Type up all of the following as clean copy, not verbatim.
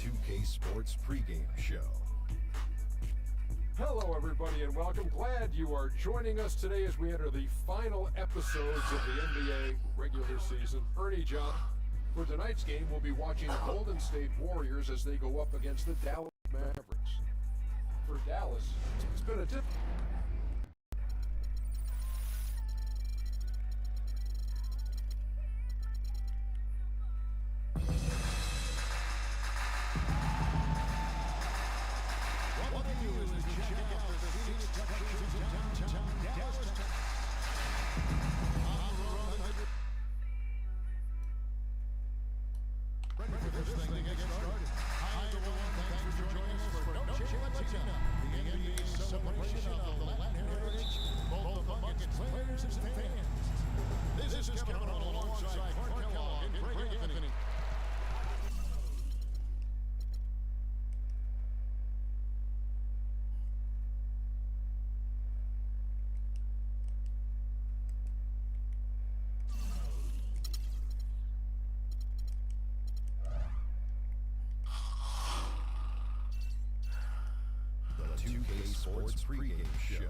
2K Sports pregame show. Hello, everybody, and welcome. Glad you are joining us today as we enter the final episodes of the NBA regular season. Ernie John. For tonight's game, we'll be watching the Golden State Warriors as they go up against the Dallas Mavericks. For Dallas, it's been a difficult... The 2K Sports pregame show.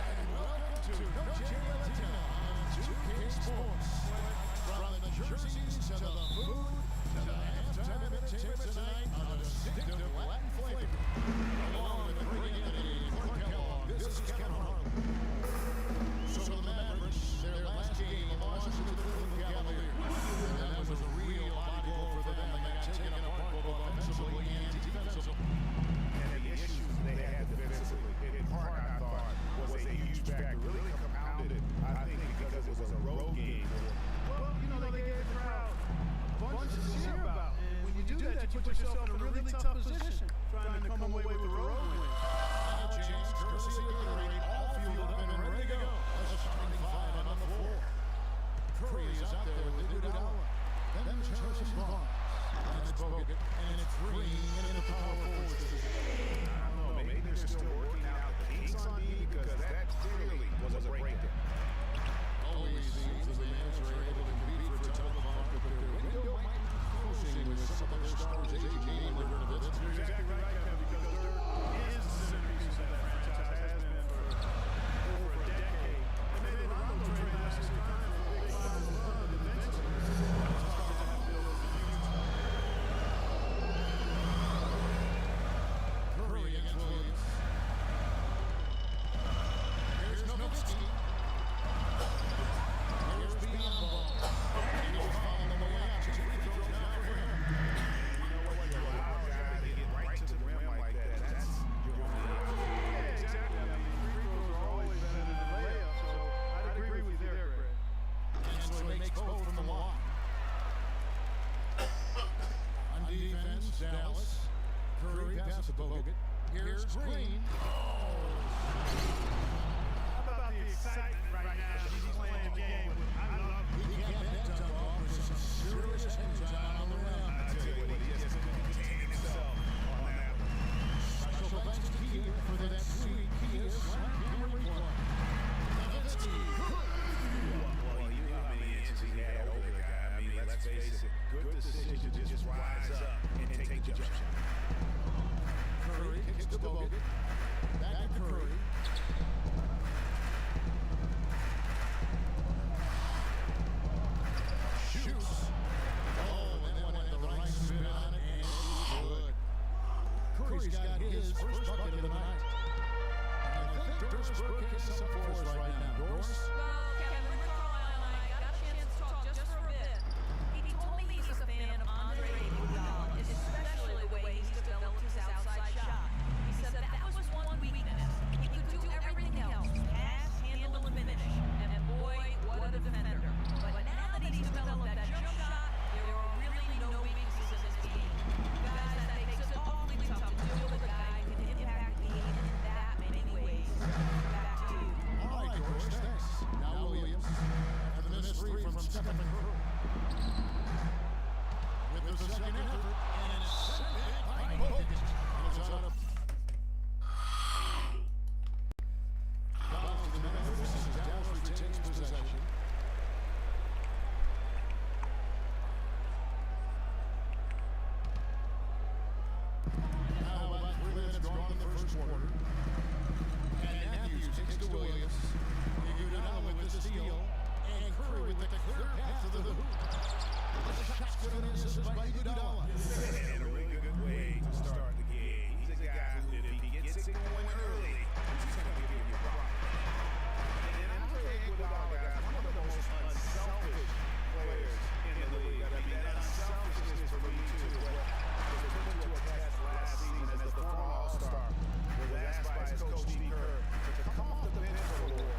And welcome to No 2K Sports. From the jerseys to the food to the halftime entertainment tonight on a distinctive Latin flavor. Along with Greg Anthony, Clark Kellogg, this is Kevin Harlan. So the Mavericks, their last game lost to the Cleveland Cavaliers. And that was a real body blow for them. They got taken apart both offensively and defensively. And the issues they had defensively, in part, I thought, was a huge factor, really compounded, I think, because it was a road game. Well, you know, they gave the crowd a bunch to cheer about. And when you do that, you put yourself in a really tough position trying to come away with a road win. Now James, courtesy of Gatorade, all fueled up and ready to go. That's a starting five on the floor. Curry is out there with Iguodala. Then there's Harrison Barnes. That's Bogut. And it's Green in the power forward position. I don't know, maybe they're still working out the kinks on D because that clearly was a breakdown. Always seems that the Mavs are able to compete for a title, but their window might be closing with some of their stars aging and Renovic. You're exactly right, Kevin, because Dirk is the centerpiece of that franchise, has been for over a decade. And maybe the Rondo trade last year kind of a big final run eventually. It's hard to have built the future. Curry against Williams. Here's Nowitzki. Here's Biombo. And he's fouled on the way out. Two free throws now for him. You know what, you allow a guy to get right to the rim like that, that's your only option. Yeah, exactly. I mean, free throws are always better than the layup, so I'd agree with you there, Greg. And so he makes both from the line. On defense, Dallas. Curry passes to Bogut. Here's Green. How about the excitement right now as he's playing the game? I love it. He can't net dunk offers some serious hang-time on the rim. I tell you what, he just couldn't contain himself on that one. Special thanks to Kia for that sweet Kia slam hammer replay. Nowitzki. Well, you know how many inches he had over the guy. I mean, let's face it, good decision to just rise up and take the jump shot. Curry kicks to Bogut. Back to Curry. Shoots. Oh, and then went the right spin on it, and it's good. Curry's got his first bucket of the night. Doris Burke has some for us right now. Doris? Well, Kevin Carlisle and I got a chance to talk just for a bit. He told me he's a fan of Andre Iguodala, especially the way he's developed his outside shot. He said that was one weakness. He could do everything else: pass, handle, and finish. And boy, what a defender! But now that he's developed that jump shot, there are really no weaknesses in his game. Guys, that makes it awfully tough to deal with a guy who can impact the game in that many ways. Back to you. All right, Doris, thanks. Now Williams. And the miss three from Stephen Curry. With the second effort, and it's sent back by Bogut. And it's out of bounds to the Memphis as Dallas retains possession. Now about 3 minutes gone in the first quarter. And Matthews takes to Williams. Iguodala with the steal. And Curry with the clear path to the hoop. The shot's good and assist by Iguodala. And a really good way to start the game. He's a guy who, if he gets it going early, he's just going to give you a problem. And Andre Iguodala, guys, one of the most unselfish players in the league. I mean, that unselfishness for me, too, is what was put to a test last season as the former All-Star was asked by his coach, Steve Kerr, to come off the bench for a war.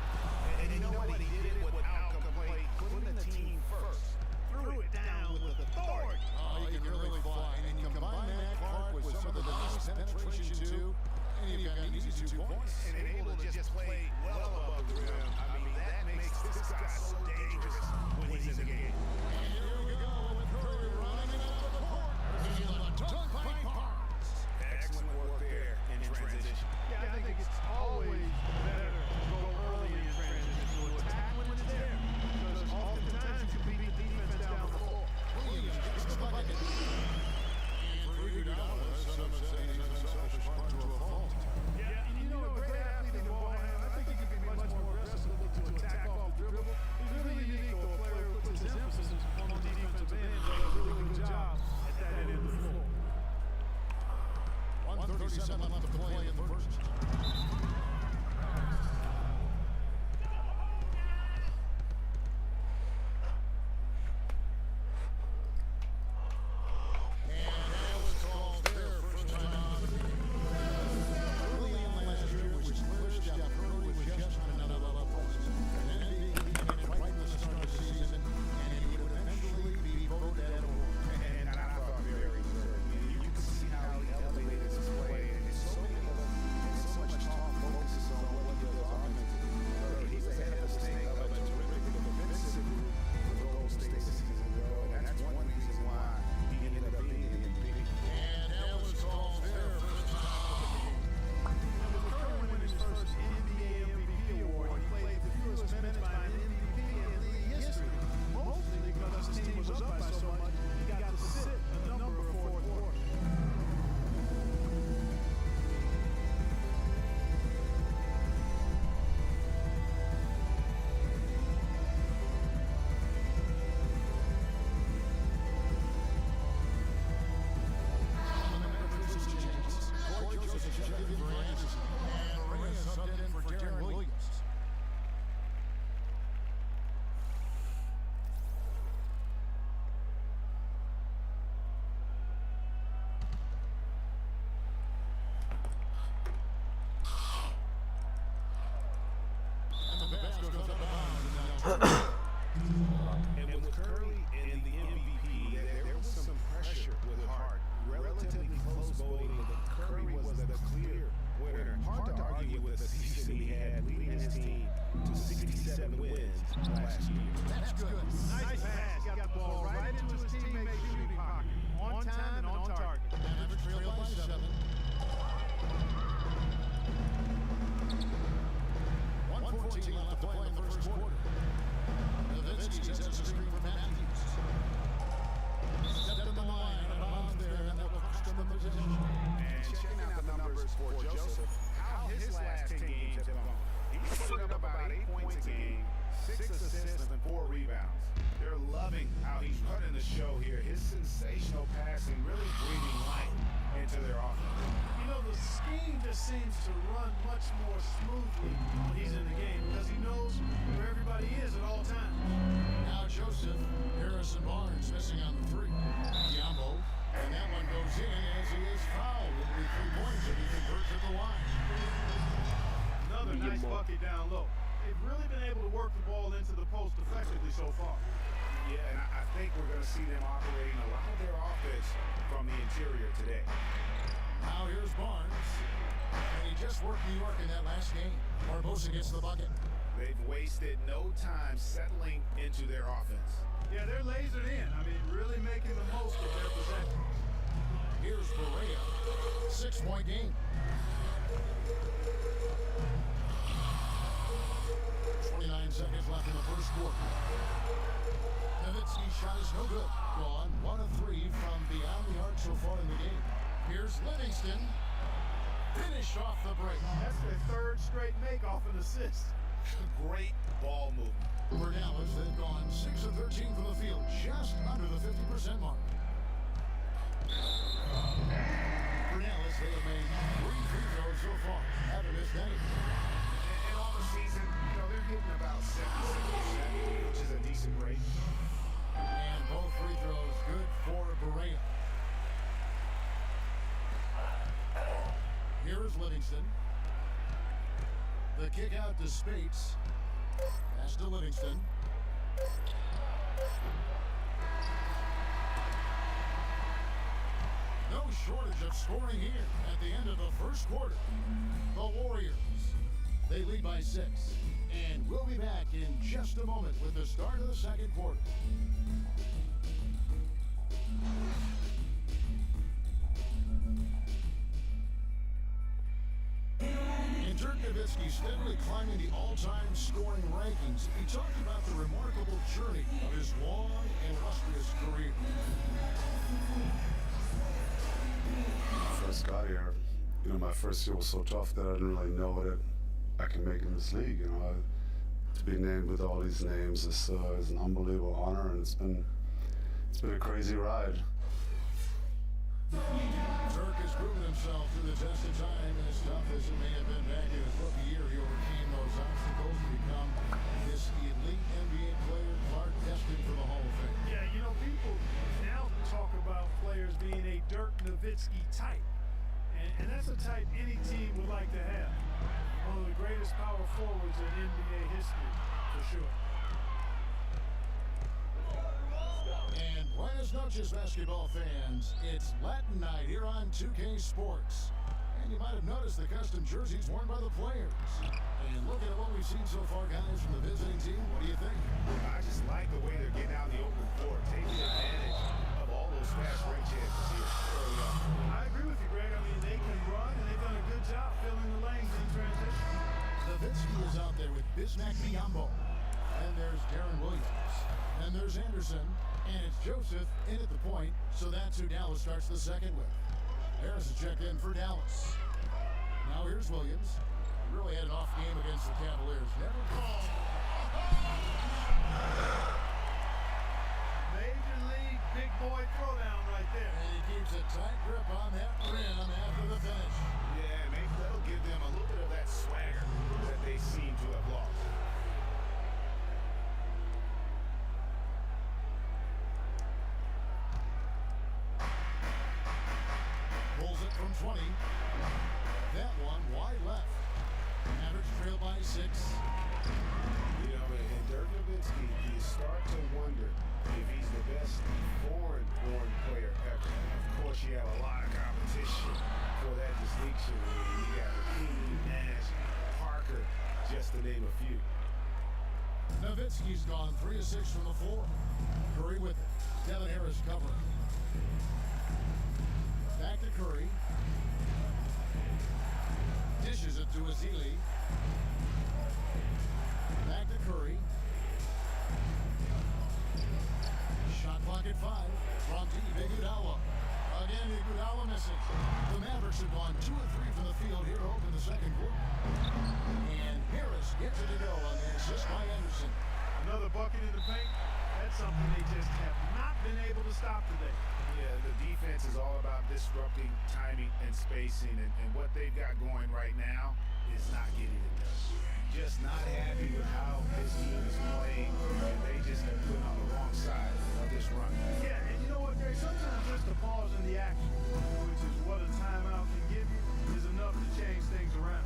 And you know what? He did it without complaint, putting the team first. Threw it down with authority. Oh, he can really fly. And you combine that, Clark, with some of the nice penetration, too. And you've got an easy 2 points. And able to just play well above the rim. I mean, that makes this guy so dangerous when he's in the game. And here we go with Curry running out of the court. And a dunk by Barnes. Excellent work there in transition. Yeah, I think it's always better to go early in transition to attack when it's there. Because oftentimes you beat the defense down the floor. Williams gets the bucket. And for Iguodala, some have said he's an unselfish run to a fault. Yeah, and you know, a great athlete in ball handling, I think he can be much more aggressive to attack off the dribble. He's really unique, though. A player who puts his emphasis on the defensive end and does a really good job at that end of the floor. 1:37 left to play in the first. And that was called fair first time out of the game. Early in last year, which clear step, Curry was just on another level. And then he came in right in the start of the season, and he would eventually be voted that award. And I thought very good. You can see how he elevated his play. And it's so much talk focuses on what he does offensively. He's ahead of the state of a terrific defensive group for the Golden State this season, and that's one reason why he ended up being the MVP. And that was called fair first time out of the game. And with Curry winning his first NBA MVP award, he played the fewest minutes by an MVP in league history. Mostly because his team was up by so much, he got to sit a number of fourth quarters. On the Memphis changes, Corey Joseph checked in for Anderson, and Maria subbed in for Darren Williams. And the basket goes out of bounds. And with Curry and the MVP, there was some pressure with Hart. Relatively close voting, but Curry was the clear winner. Hard to argue with the season he had, leading his team to 67 wins last year. That's good. Nice pass. Got the ball right into his teammate's shooting pocket. On time and on target. Mavericks trail by 7. 1:14 left to play in the first quarter. Nowitzki sets a screen for Matthews. Stepped in the line out of bounds there, and that will cost them the position. And checking out the numbers for Joseph, how his last 10 games have gone. He's putting up about 8 points a game, 6 assists, and 4 rebounds. They're loving how he's running the show here. His sensational passing really breathing life into their offense. You know, the scheme just seems to run much more smoothly when he's in the game because he knows where everybody is at all times. Now Joseph, Harrison Barnes missing on the three. Diambo, and that one goes in as he is fouled. It'll be 3 points if he converts at the line. Another nice bucket down low. They've really been able to work the ball into the post effectively so far. Yeah, and I think we're going to see them operating a lot of their offense from the interior today. Now here's Barnes. And he just worked New York in that last game. Barbosa gets the bucket. They've wasted no time settling into their offense. Yeah, they're lasered in. I mean, really making the most of their possession. Here's Berea. 6-point game. 29 seconds left in the first quarter. Nowitzki's shot is no good. Gone 1 of 3 from beyond the arc so far in the game. Here's Livingston. Finished off the break. That's their third straight make off an assist. Great ball movement. For Dallas, they've gone 6 of 13 from the field, just under the 50% mark. For Dallas, they have made 3 free throws so far. Haven't missed any. And on the season, they're hitting about 76%, which is a decent rate. And both free throws good for Berea. Here is Livingston. The kick out to Spates. Pass to Livingston. No shortage of scoring here at the end of the first quarter. The Warriors, they lead by 6. And we'll be back in just a moment with the start of the second quarter. Dirk Nowitzki steadily climbing the all-time scoring rankings. He talked about the remarkable journey of his long and illustrious career. When I first got here, my first year was so tough that I didn't really know that I can make it in this league. To be named with all these names is an unbelievable honor, and it's been a crazy ride. Dirk has proven himself through the test of time, and as tough as it may have been back in his rookie year, he overcame those obstacles to become this elite NBA player, Clark, destined for the Hall of Fame. Yeah, people now talk about players being a Dirk Nowitzki type. And that's a type any team would like to have. One of the greatest power forwards in NBA history, for sure. And buenas noches, basketball fans. It's Latin night here on 2K Sports. And you might have noticed the custom jerseys worn by the players. And looking at what we've seen so far, guys, from the visiting team, what do you think? I just like the way they're getting out in the open floor, taking advantage of all those fast break chances here early on. I agree with you, Greg. I mean, they can run, and they've done a good job filling the lanes in transition. Nowitzki is out there with Bismack Biyombo. And there's Darren Williams. And there's Anderson. And it's Joseph in at the point, so that's who Dallas starts the second with. Harris is checked in for Dallas. Now here's Williams. Really had an off game against the Cavaliers. Never called. Major league big boy throwdown right there. And he keeps a tight grip on that rim after the finish. Yeah, maybe that'll give them a little bit of that swagger that they seem to have lost. Pulls it from 20. That one wide left. Mavericks trail by 6. And Dirk Nowitzki, you start to wonder if he's the best foreign-born player ever. Of course, you have a lot of competition for that distinction. You got Hakeem, Nash, Parker, just to name a few. Nowitzki's gone 3 of 6 from the floor. Curry with it. Devin Harris covering. Back to Curry. Dishes it to Azili. Back to Curry. Shot clock at 5. From D. Iguodala. Again, Iguodala missing. The Mavericks have gone 2 of 3 from the field here to open the second quarter. And Harris gets it to go on the assist by Anderson. Another bucket in the paint. That's something they just have not been able to stop today. Yeah, the defense is all about disrupting timing and spacing, and what they've got going right right now is not getting it done. Just not happy with how his team is playing, and they just have been on the wrong side of this run. Yeah, and you know what, Gary? Sometimes just the pause in the action, which is what a timeout can give you, is enough to change things around.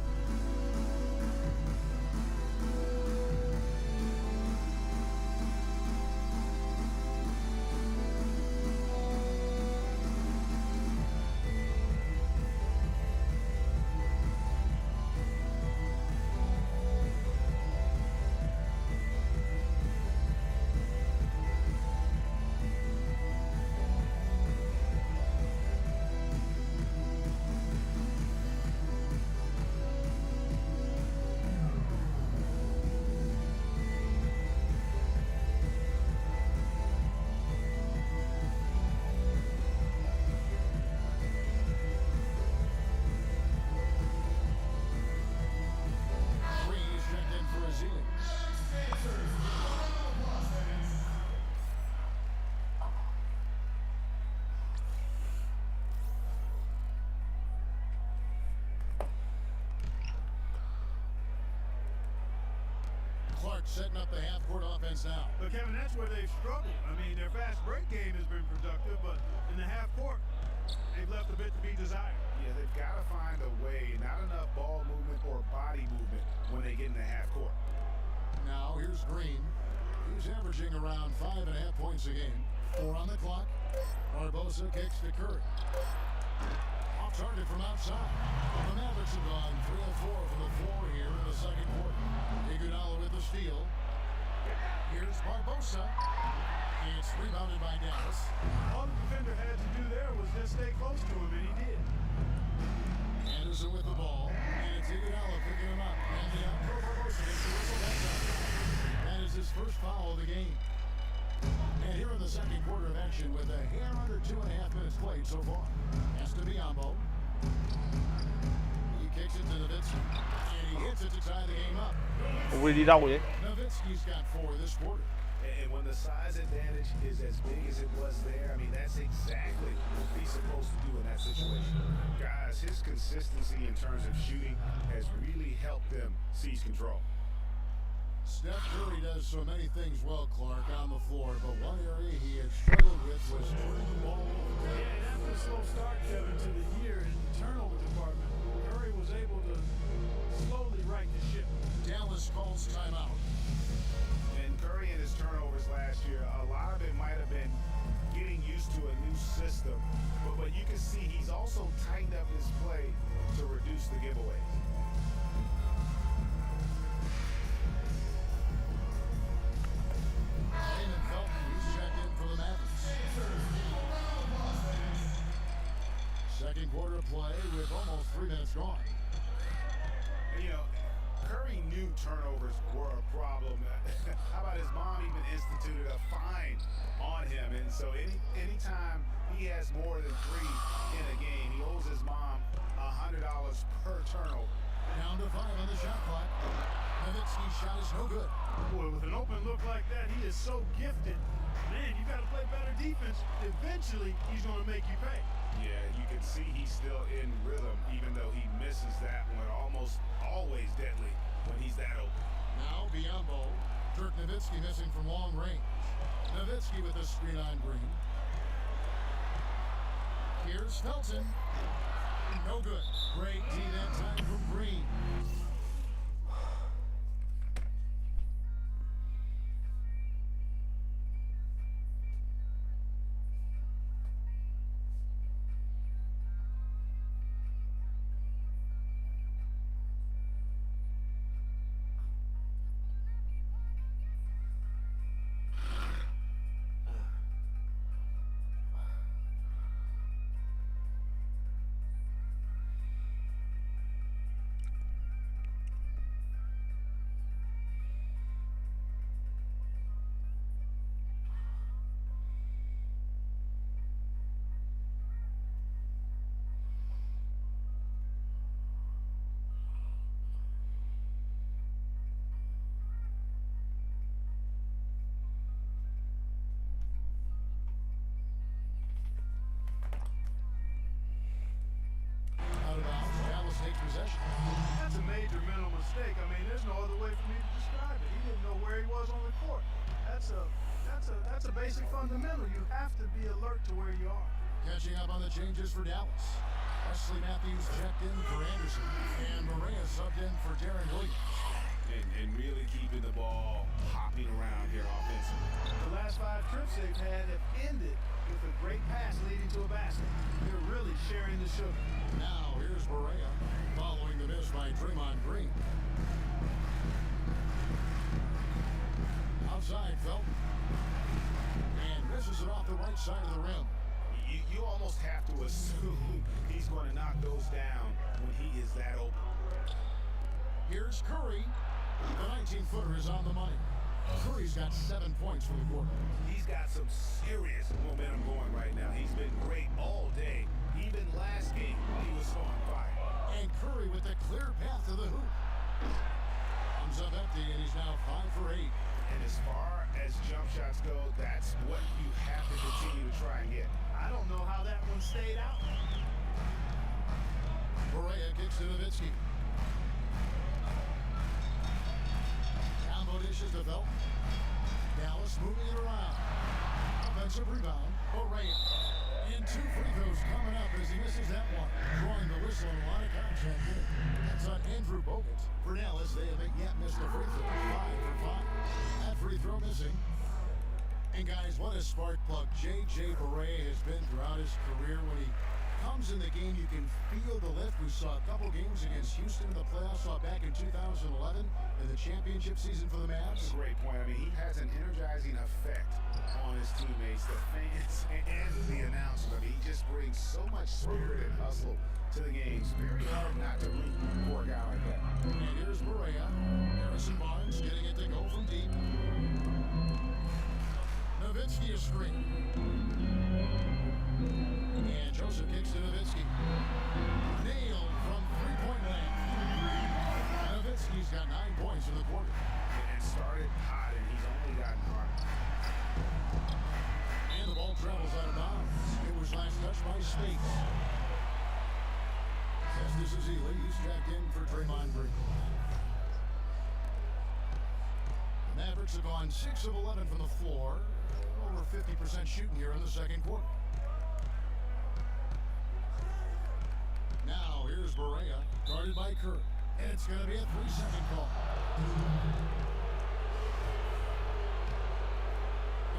Clark setting up the half-court offense now. But Kevin, that's where they've struggled. I mean, their fast break game has been productive, but in the half court, they've left a bit to be desired. Yeah, they've got to find a way, not enough ball movement or body movement when they get in the half court. Now here's Green. He's averaging around 5.5 points a game. 4 on the clock. Barbosa kicks to Curry. Off target from outside. The Mavericks have gone 3 of 4 from the floor here in the second quarter. Iguodala with the steal. Here's Barbosa. It's rebounded by Dallas. All the defender had to do there was just stay close to him, and he did. Anderson with the ball. And it's Iguodala picking him up. And the outro Barbosa gets the whistle that time. That is his first foul of the game. And here in the second quarter of action with a hair under 2.5 minutes played so far. Has to be Ambo. He kicks it to Nowitzki. And he hits it to tie the game up. Ủa đi đâu vậy? Nowitzki's got 4 this quarter. And when the size advantage is as big as it was there, I mean, that's exactly what he's supposed to do in that situation. Guys, his consistency in terms of shooting has really helped them seize control. Steph Curry does so many things well, Clark, on the floor, but one area he had struggled with was turning the ball over. Yeah, and after a slow start, Kevin, to the year in the turnover department, Curry was able to slowly right the ship. Dallas calls timeout. And Curry and his turnovers last year, a lot of it might have been getting used to a new system, but you can see he's also tightened up his play to reduce the giveaways. Raymond Felton, who's checked in for the Mavericks. Second quarter of play with almost 3 minutes gone. You know, Curry knew turnovers were a problem. How about his mom even instituted a fine on him? And so anytime he has more than 3 in a game, he owes his mom $100 per turnover. Down to 5 on the shot clock. Nowitzki's shot is no good. Boy, with an open look like that, he is so gifted. Man, you got to play better defense. Eventually, he's going to make you pay. Yeah, you can see he's still in rhythm, even though he misses that one. Almost always deadly when he's that open. Now Biombo. Dirk Nowitzki missing from long range. Nowitzki with a screen on Green. Here's Felton. No good. Great D that time from Green. major mental mistake. I mean, there's no other way for me to describe it. He didn't know where he was on the court. That's a basic fundamental. You have to be alert to where you are. Catching up on the changes for Dallas. Wesley Matthews checked in for Anderson, and Maria subbed in for Darren Williams. And really keeping the ball hopping around here offensively. The last 5 trips they've had have ended with a great pass leading to a basket. They're really sharing the sugar. Now here's Maria following the miss by Draymond Green. Outside Felton. And misses it off the right side of the rim. You almost have to assume he's going to knock those down when he is that open. Here's Curry. The 19-footer is on the money. Curry's got 7 points for the quarter. He's got some serious momentum going right now. He's been great all day. Even last game, he was so on fire. And Curry with the clear path to the hoop. Comes up empty, and he's now 5 for 8. And as far as jump shots go, that's what you have to continue to try and get. I don't know how that one stayed out. Correa kicks to Nowitzki. Down dishes to Felton. Dallas moving it around. Offensive rebound. Correa. And 2 free throws coming up as he misses that one. Drawing the whistle and a lot of contact here. That's on Andrew Bogut. For Dallas, they haven't yet missed a free throw. 5 for 5. That free throw missing. And guys, what a spark plug J.J. Barea has been throughout his career. When he comes in the game, you can feel the lift. We saw a couple games against Houston in the playoffs, saw back in 2011 in the championship season for the Mavs. That's a great point. I mean, he has an energizing effect on his teammates, the fans, and the announcers. I mean, he just brings so much spirit and hustle to the games. Very hard not to root for a guy like that. And here's Barea. Harrison Barnes getting it to go from deep. Nowitzki a screen. And Joseph kicks to Nowitzki. Nailed from three-point land. Nowitzki's got 9 points in the quarter. And started hot, and he's only gotten harder. And the ball travels out of bounds. It was last touched by Spates. This is Ely. He's checked in for Draymond Green. The Mavericks have gone 6 of 11 from the floor. Over 50% shooting here in the second quarter. Now here's Barea, guarded by Kerr. And it's going to be a 3-second call.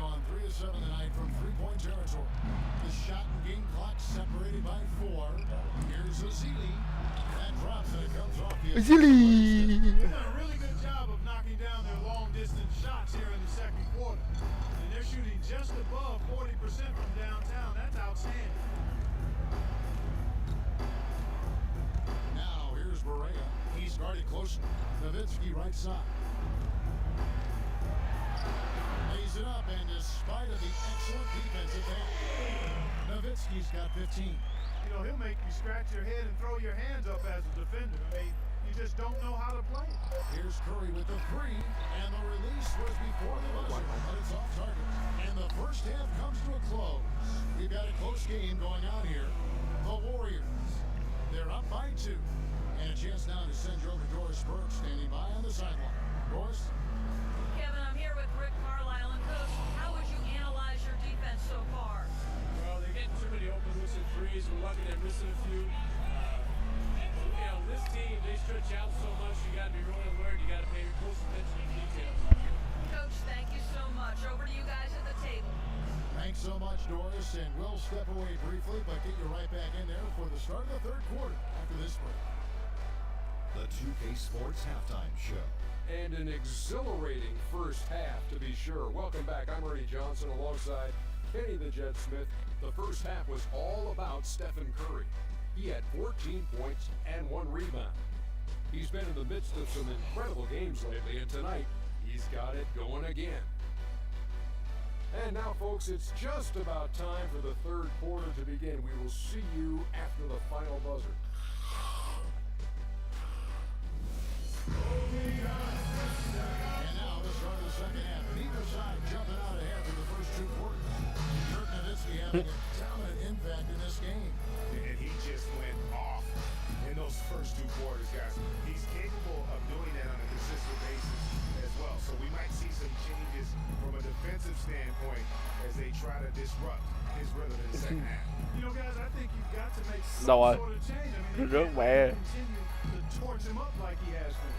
Gone 3 of 7 tonight from three-point territory. The shot and game clock separated by 4. Here's Azili. That drops and it comes off the They've done a really good job of knocking down their long-distance shots here in the second quarter. And they're shooting just above 40% from downtown. That's outstanding. Now here's Barea. He's guarded closer. Nowitzki right side. Lays it up, and despite of the excellent defensive pass, Nowitzki's got 15. You know, he'll make you scratch your head and throw your hands up as a defender. I mean, you just don't know how to play. Here's Curry with the 3, and the release was before the buzzer, but it's off target. And the first half comes to a close. We've got a close game going on here. The Warriors, they're up by 2. And a chance now to send you over to Doris Burke, standing by on the sideline. Doris? Kevin, I'm here with Rick Carlisle. And Coach, how would you analyze your defense so far? Well, they're getting too many open looks and threes. We're lucky they're missing a few. You know, this team, they stretch out so much. You got to be really alert. You got to pay close attention to details. Coach, thank you so much. Over to you guys at the table. Thanks so much, Doris. And we'll step away briefly, but get you right back in there for the start of the third quarter after this break. The 2K Sports Halftime Show. And an exhilarating first half, to be sure. Welcome back. I'm Ernie Johnson alongside Kenny the Jet Smith. The first half was all about Stephen Curry. He had 14 points and 1 rebound. He's been in the midst of some incredible games lately, and tonight he's got it going again. And now, folks, it's just about time for the third quarter to begin. We will see you after the final buzzer. And now the start of the second half. Neither side jumping out ahead for the first 2 quarters. Dirk Nowitzki having a dominant impact in this game. And he just went off in those first 2 quarters, guys. He's capable disrupt his rhythm in the second half. You know, guys, I think you've got to make some Rồi. sort of change. I mean, Rất they can't mẹ. continue to torch him up like he has been.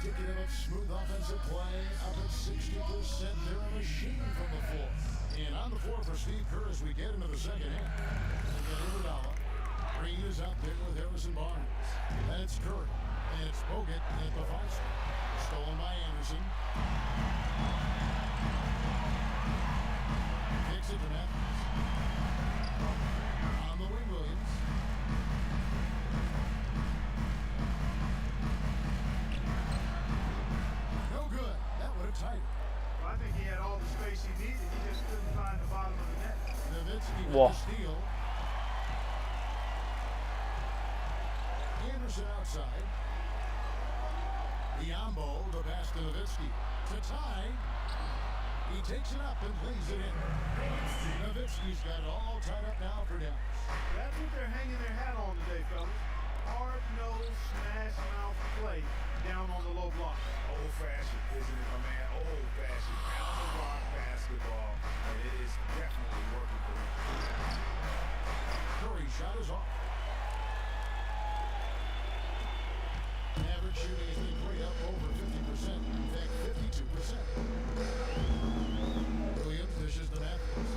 Indicative of smooth offensive play, up at 60%. They're a machine from the floor. And on the floor for Steve Kerr as we get into the second half. And then Iguodala. Green is out there with Harrison Barnes. And it's Curry. And it's Bogut at the 5 spot. Stolen by Anderson. Kicks it to Matthews. On the wing, Williams. No good. That would have tied it. Well, I think he had all the space he needed. He just couldn't find the bottom of the net. Nowitzki with Wow. the steal. Anderson outside. Biombo, the pass to Nowitzki. To tie. He takes it up and lays it in. Nowitzki's got it all tied up now for Dallas. That's what they're hanging their hat on today, fellas. Hard-nosed, smash-mouth play down on the low block. Old-fashioned, isn't it, my man? Old-fashioned, down-the-block basketball, and it is definitely working for him. Curry shot is off. Average shooting has been way up over 50%. In fact, 52%. Williams dishes to Matthews.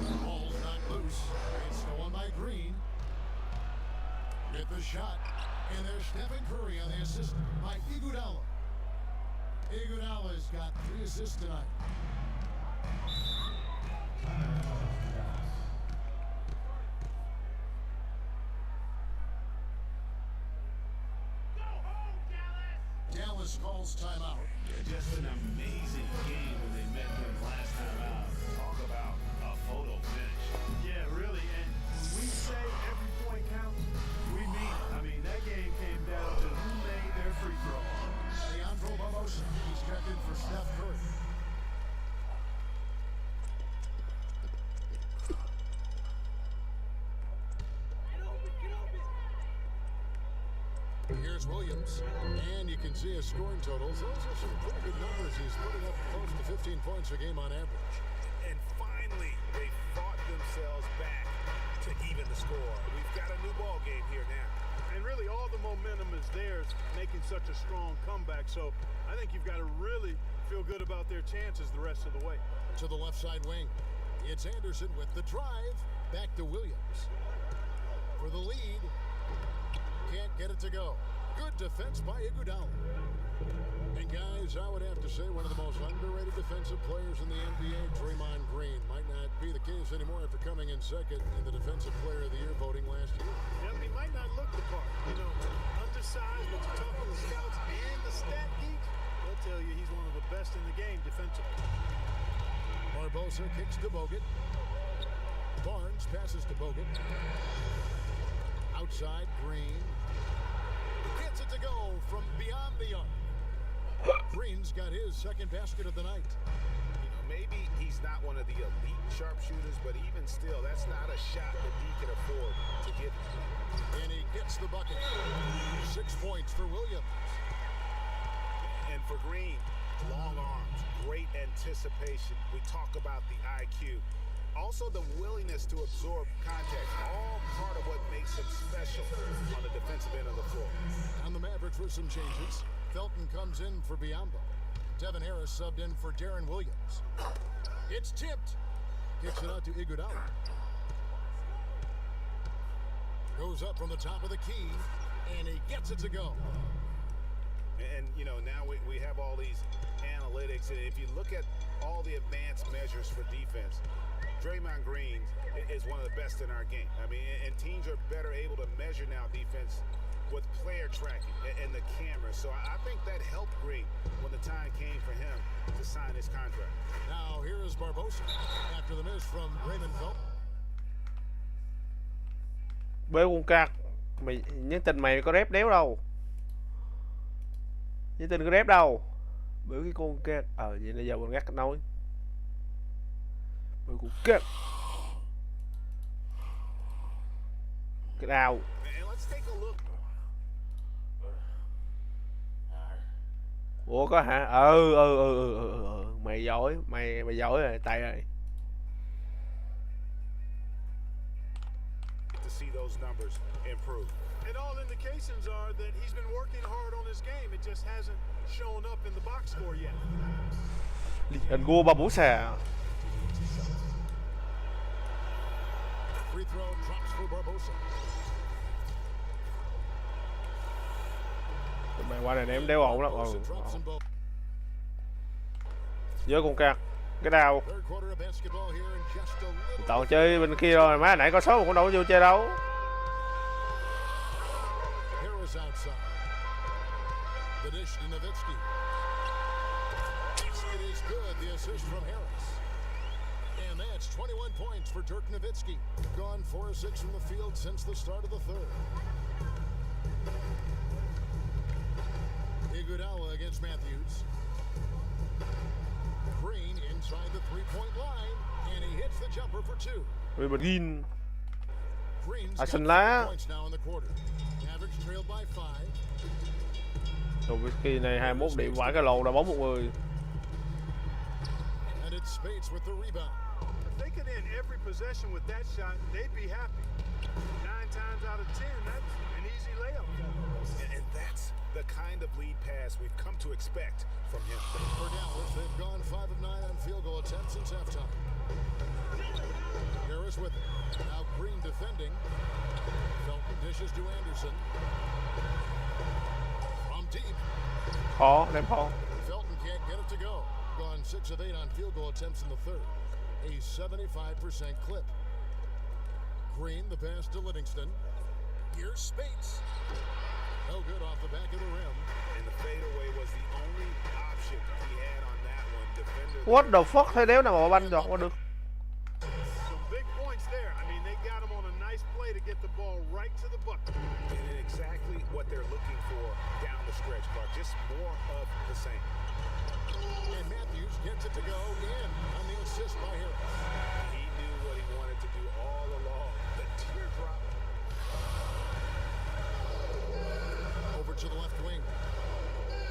The ball's not loose. It's stolen by Green. Get the shot. And there's Stephen Curry on the assist by Iguodala. Iguodala's got 3 assists tonight. Dallas calls timeout. Just an amazing game when they met them last time out. Talk about a photo finish. Yeah, really. And when we say every point counts, we mean it. I mean, that game came down to who made their free throw. Leandro Barbosa. He's checked in for Steph Curry. Here's Williams, and you can see his scoring totals. Those are some pretty good numbers. He's putting up close to 15 points a game on average. And finally, they fought themselves back to even the score. We've got a new ball game here now. And really, all the momentum is theirs, making such a strong comeback. So I think you've got to really feel good about their chances the rest of the way. To the left side wing, it's Anderson with the drive. Back to Williams. For the lead. Can't get it to go. Good defense by Iguodala. And guys, I would have to say one of the most underrated defensive players in the NBA, Draymond Green. Might not be the case anymore after coming in second in the Defensive Player of the Year voting last year. Yeah, he might not look the part. You know, undersized, but you talk to the scouts and the stat geeks, they'll tell you he's one of the best in the game defensively. Barbosa kicks to Bogut. Barnes passes to Bogut. Outside, Green. Gets it to go from beyond the arc. Green's got his second basket of the night. You know, maybe he's not one of the elite sharpshooters, but even still, that's not a shot that he can afford to give. And he gets the bucket. 6 points for Williams. And for Green, long arms, great anticipation. We talk about the IQ. Also the willingness to absorb contact, all part of what makes him special on the defensive end of the floor. On the Mavericks with some changes. Felton comes in for Biombo. Devin Harris subbed in for Darren Williams. It's tipped. Kicks it out to Iguodala. Goes up from the top of the key, and he gets it to go. And you know, now we have all these analytics, and if you look at all the advanced measures for defense, Draymond Green is one of the best in our game. I mean, and teams are better able to measure now defense with player tracking and the camera. So I think that helped Green when the time came for him to sign his contract. Now here is Barbosa after the miss from Raymond Felton. Bê con cặc. Mày nhắn tin mày có rep đéo đâu. Nhắn tin có rep đâu. Bữa cái con cặc. Vậy là giờ mình ngắt nói. Bữa con cặc. Cái đào. Ủa có hả? Mày giỏi, mày giỏi rồi, tay rồi. To see those numbers improve. And all indications are that he's been working hard on his game. It just hasn't shown up in the box score yet. Hình gua ba bú xà. Free throw drops for Barbosa. Mày qua này ném đéo ổn lắm. Với con cặc. Cái đào. Toàn chơi bên kia rồi, má nãy có số mà cũng đâu có vô chơi đâu. And that's 21 points for Dirk Nowitzki. Gone 4 of 6 from the field since the start of the third. Iguodala against Matthews. Green inside the three-point line, and he hits the jumper for 2. Vì mình gin. Green's À, got xanh lá. 5 points now in the quarter. Average trailed by 5. Nowitzki này 21 điểm vãi cái lồn đã bóng một người. And it's Spates with the rebound. If they could end every possession with that shot, they'd be happy. 9 times out of 10, that's an easy layup. And that's the kind of lead pass we've come to expect from him. For Dallas, they've gone 5 of 9 on field goal attempts since halftime. Harris with it. Now Green defending. Felton dishes to Anderson. From deep. Khó, đem khó. Felton can't get it to go. Gone 6 of 8 on field goal attempts in the third. A 75% clip. Green, the pass to Livingston. Here's Spates. No good off the back of the rim. And the fadeaway was the only option he had on that one. Defender. What the fuck, thấy đéo nào mà banh giọt qua được. Some big points there. I mean, they got him on a nice play to get the ball right to the bucket. And exactly what they're looking for down the stretch, Clark. Just more of the same. And Matthews gets it to go in on the assist by Harris. He knew what he wanted to do all along. The teardrop. Over to the left wing.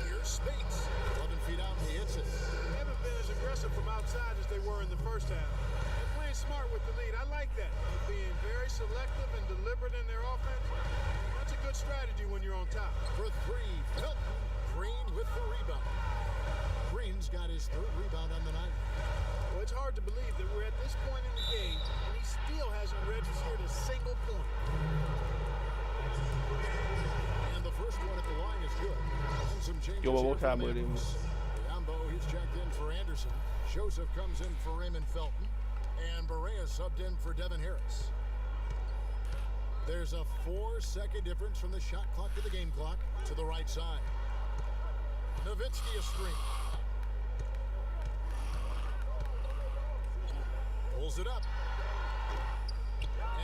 Here's Spates. 11 feet out, and he hits it. They haven't been as aggressive from outside as they were in the first half. They're playing smart with the lead. I like that. They're being very selective and deliberate in their offense. That's a good strategy when you're on top. For 3, Felton. Green with the rebound. Green's got his 3rd rebound on the night. Well, it's hard to believe that we're at this point in the game and he still hasn't registered a single point. And the first one at the line is good. And some changes Vô here bóng xa from 10 điểm. Matthews. Yambo, he's checked in for Anderson. Joseph comes in for Raymond Felton. And Barea subbed in for Devin Harris. There's a 4-second difference from the shot clock to the game clock to the right side. Nowitzki a screen. Pulls it up.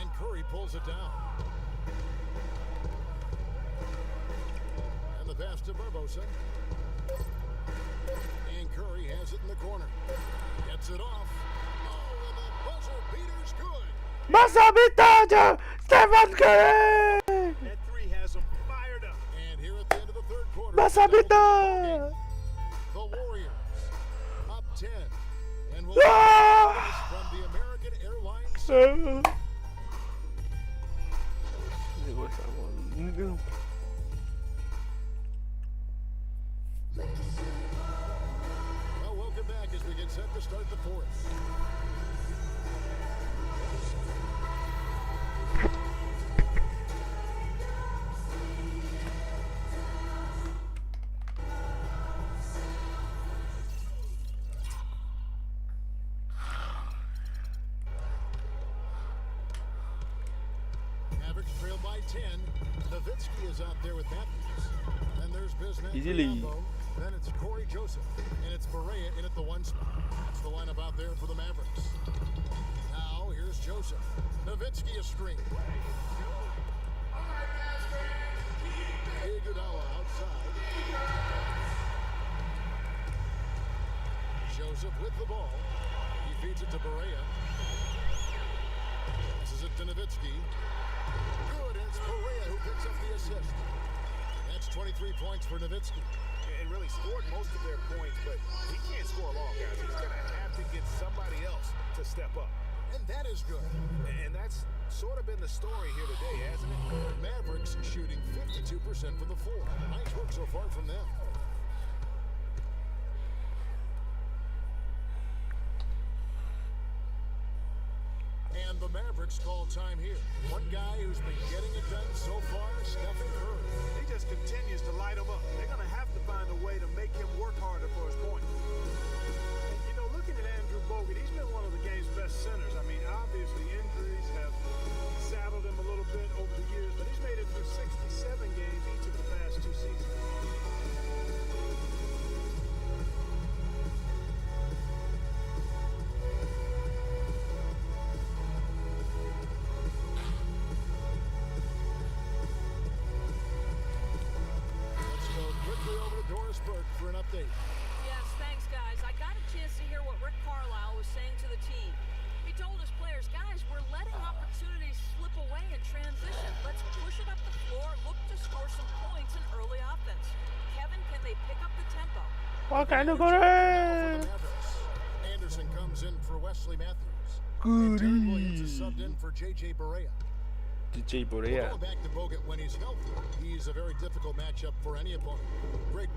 And Curry pulls it down. And the pass to Barbosa. And Curry has it in the corner. Gets it off. Oh, and the buzzer beater's good. Buzzer beater cho Stephen Curry. That 3 has them fired up. And here at the end of the third quarter, Buzzer beater. the Warriors up 10. And will from the American Airlines. Well, welcome back as we get set to start the fourth. Mavericks trail by 10. Nowitzki is out there with Matthews. Then there's Bismack. Easily. Then it's Corey Joseph. And it's Berea in at the 1 spot. That's the lineup out there for the Mavericks. Now, here's Joseph. Nowitzki a screen. Iguodala outside. Joseph with the ball. He feeds it to Berea. Passes it to Nowitzki. Good, and it's Berea who picks up the assist. That's 23 points for Nowitzki. And really scored most of their points, but he can't score long, guys. He's going to have to get somebody else to step up. And that is good. And that's sort of been the story here today, hasn't it? Mavericks shooting 52% from the floor. Nice work so far from them. And the Mavericks call time here. One guy who's been getting it done so far, Stephen Curry. He just continues to light them up. They're going to have to find a way to make him work harder for his point. And, you know, looking at Andrew Bogut, he's been one of the game's best centers. I mean, obviously injuries have saddled him a little bit over the years, but he's made it through 67 games each of the past 2 seasons. For an update. Yes, thanks, guys. I got a chance to hear what Rick Carlisle was saying to the team. He told his players, guys, we're letting opportunities slip away in transition. Let's push it up the floor, look to score some points in early offense. Kevin, can they pick up the tempo? Quá cảnh được con ơi. Anderson comes in for Wesley Matthews. And Derek Williams is subbed in for J.J. Berea. DJ Berea. Going back to Bogut when he's healthy, he's a very difficult matchup for any opponent.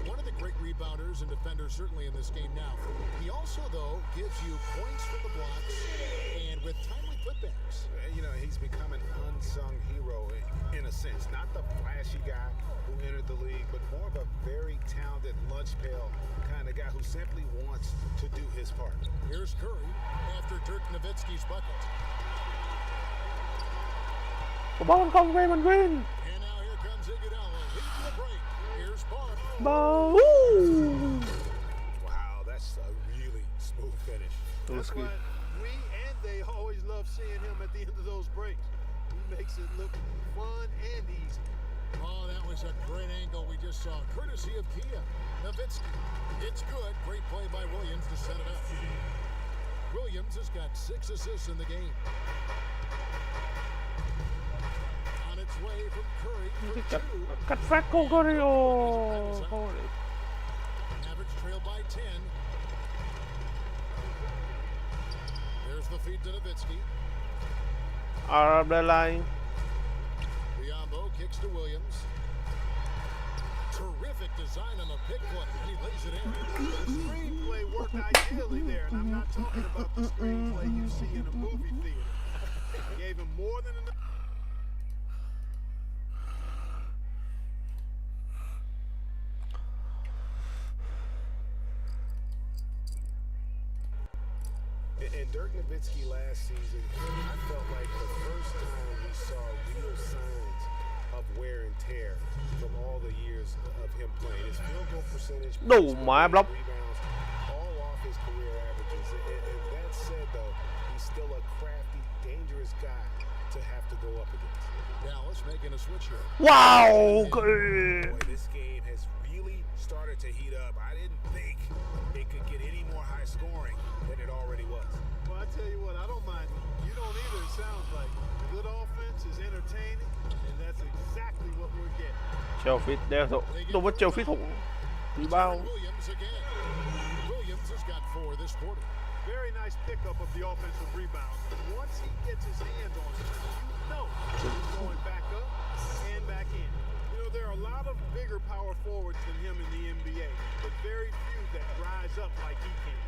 One of the great rebounders and defenders certainly in this game now. He also, though, gives you points for the blocks and with timely putbacks. You know, he's become an unsung hero in a sense. Not the flashy guy who entered the league, but more of a very talented lunch pail kind of guy who simply wants to do his part. Here's Curry after Dirk Nowitzki's bucket. Ball không Raymond Green. And now here comes Iguodala leading the break. Here's Barb. Ball. Wow, that's a really smooth finish. That's why we and they always love seeing him at the end of those breaks. He makes it look fun and easy. Oh, that was a great angle we just saw, courtesy of Kia. Nowitzki. It's good. Great play by Williams to set it up. Williams has got 6 assists in the game. On its way from Curry for 2. Cắt phát con Curry. Mavericks trail by 10. There's the feed to Nowitzki. Arab line. Biombo kicks to Williams. Terrific design on the pick play. He lays it in. The screenplay worked ideally there, and I'm not talking about the screenplay you see in a movie theater. Gave him more than enough. And Dirk Nowitzki last season, I felt like the first time we saw real signs of wear and tear from all the years of him playing. His field goal percentage, Đủ mà block. rebounds, all off his career averages. And that said, though, he's still a crafty, dangerous guy to have to go up against. Dallas making a switch here. Wow. Boy, this game has really started to heat up. I didn't think it could get any more high scoring than it already was. Well, I tell you what, I don't mind it. You don't either, it sounds like. Good offense is entertaining, and that's exactly what we're getting. Treo fit đeo thủ. Đâu có treo fit thủ. Rebound. Williams again. Williams has got 4 this quarter. Very nice pickup of the offensive rebound. Once he gets his hands on it, you know he's going back up and back in. You know, there are a lot of bigger power forwards than him in the NBA, but very few that rise up like he can.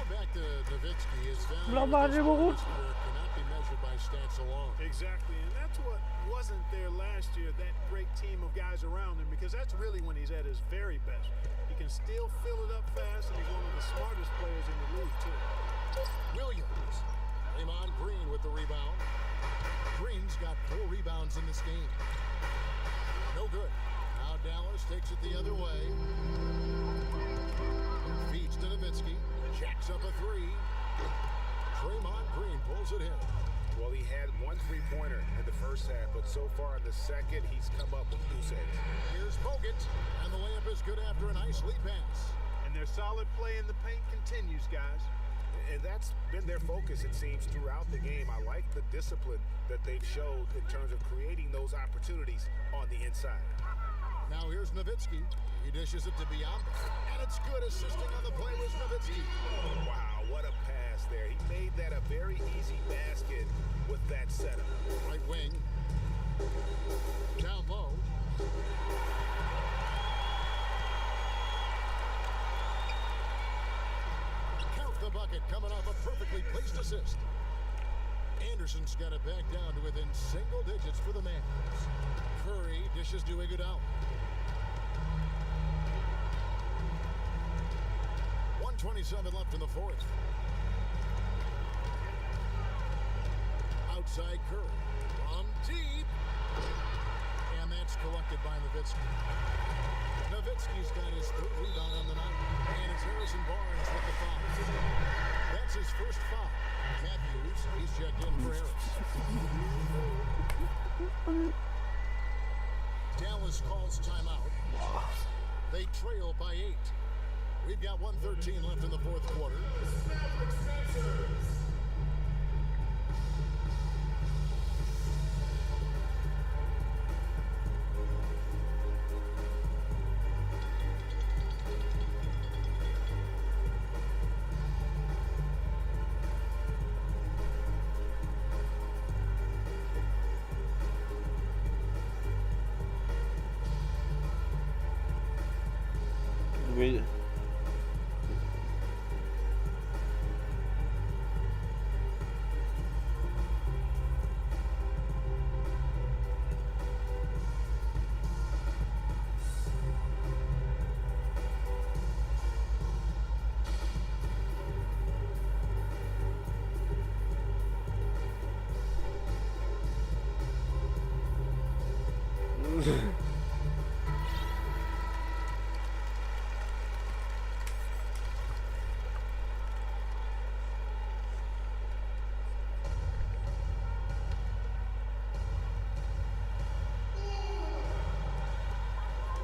Back to Nowitzki, his value Blow at by this dribble. point cannot be measured by stats alone. Exactly, and that's what wasn't there last year, that great team of guys around him, because that's really when he's at his very best. He can still fill it up fast, and he's one of the smartest players in the league, too. Williams. Draymond Green with the rebound. Green's got 4 rebounds in this game. No good. Now Dallas takes it the other way. Feeds to Nowitzki. Jacks up a 3. Draymond Green pulls it in. Well, he had 1 3-pointer in the first half, but so far in the second, he's come up with goose eggs. Here's Bogut, and the layup is good after a nice lead pass. And their solid play in the paint continues, guys. And that's been their focus, it seems, throughout the game. I like the discipline that they've showed in terms of creating those opportunities on the inside. Now here's Nowitzki. He dishes it to Biombo. And it's good. Assisting on the play was Nowitzki. Wow, what a pass there. He made that a very easy basket with that setup. Right wing. Down low. Count the bucket coming off a perfectly placed assist. Anderson's got it back down to within single digits for the Mavs. Curry dishes to Iguodala. 1:27 left in the fourth. Outside Curry. From deep. And that's collected by Nowitzki. Nowitzki's got his 3rd rebound on the night. And it's Harrison Barnes with the foul. That's his first foul. Matthews, he's checked in for Harris. Dallas calls timeout. They trail by 8. We've got 1:13 left in the fourth quarter.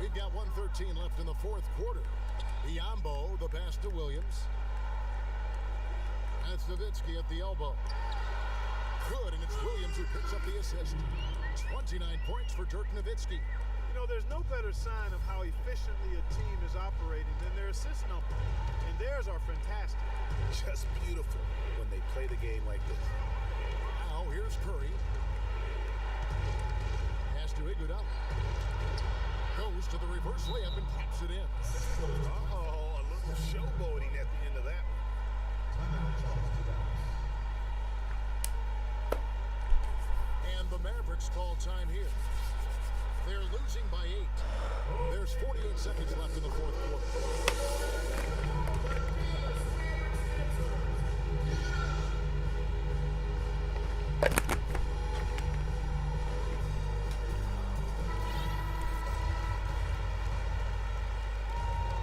We've got 1:13 left in the fourth quarter. Biombo, the pass to Williams. That's Nowitzki at the elbow. Good, and it's Williams who picks up the assist. 29 points for Dirk Nowitzki. You know, there's no better sign of how efficiently a team is operating than their assist number. And theirs are fantastic. Just beautiful when they play the game like this. Now here's Curry. Pass to Iguodala. Goes to the reverse layup and taps it in. Uh-oh, a little showboating at the end of that one. And the Mavericks call time here. They're losing by 8. There's 48 seconds left in the fourth quarter.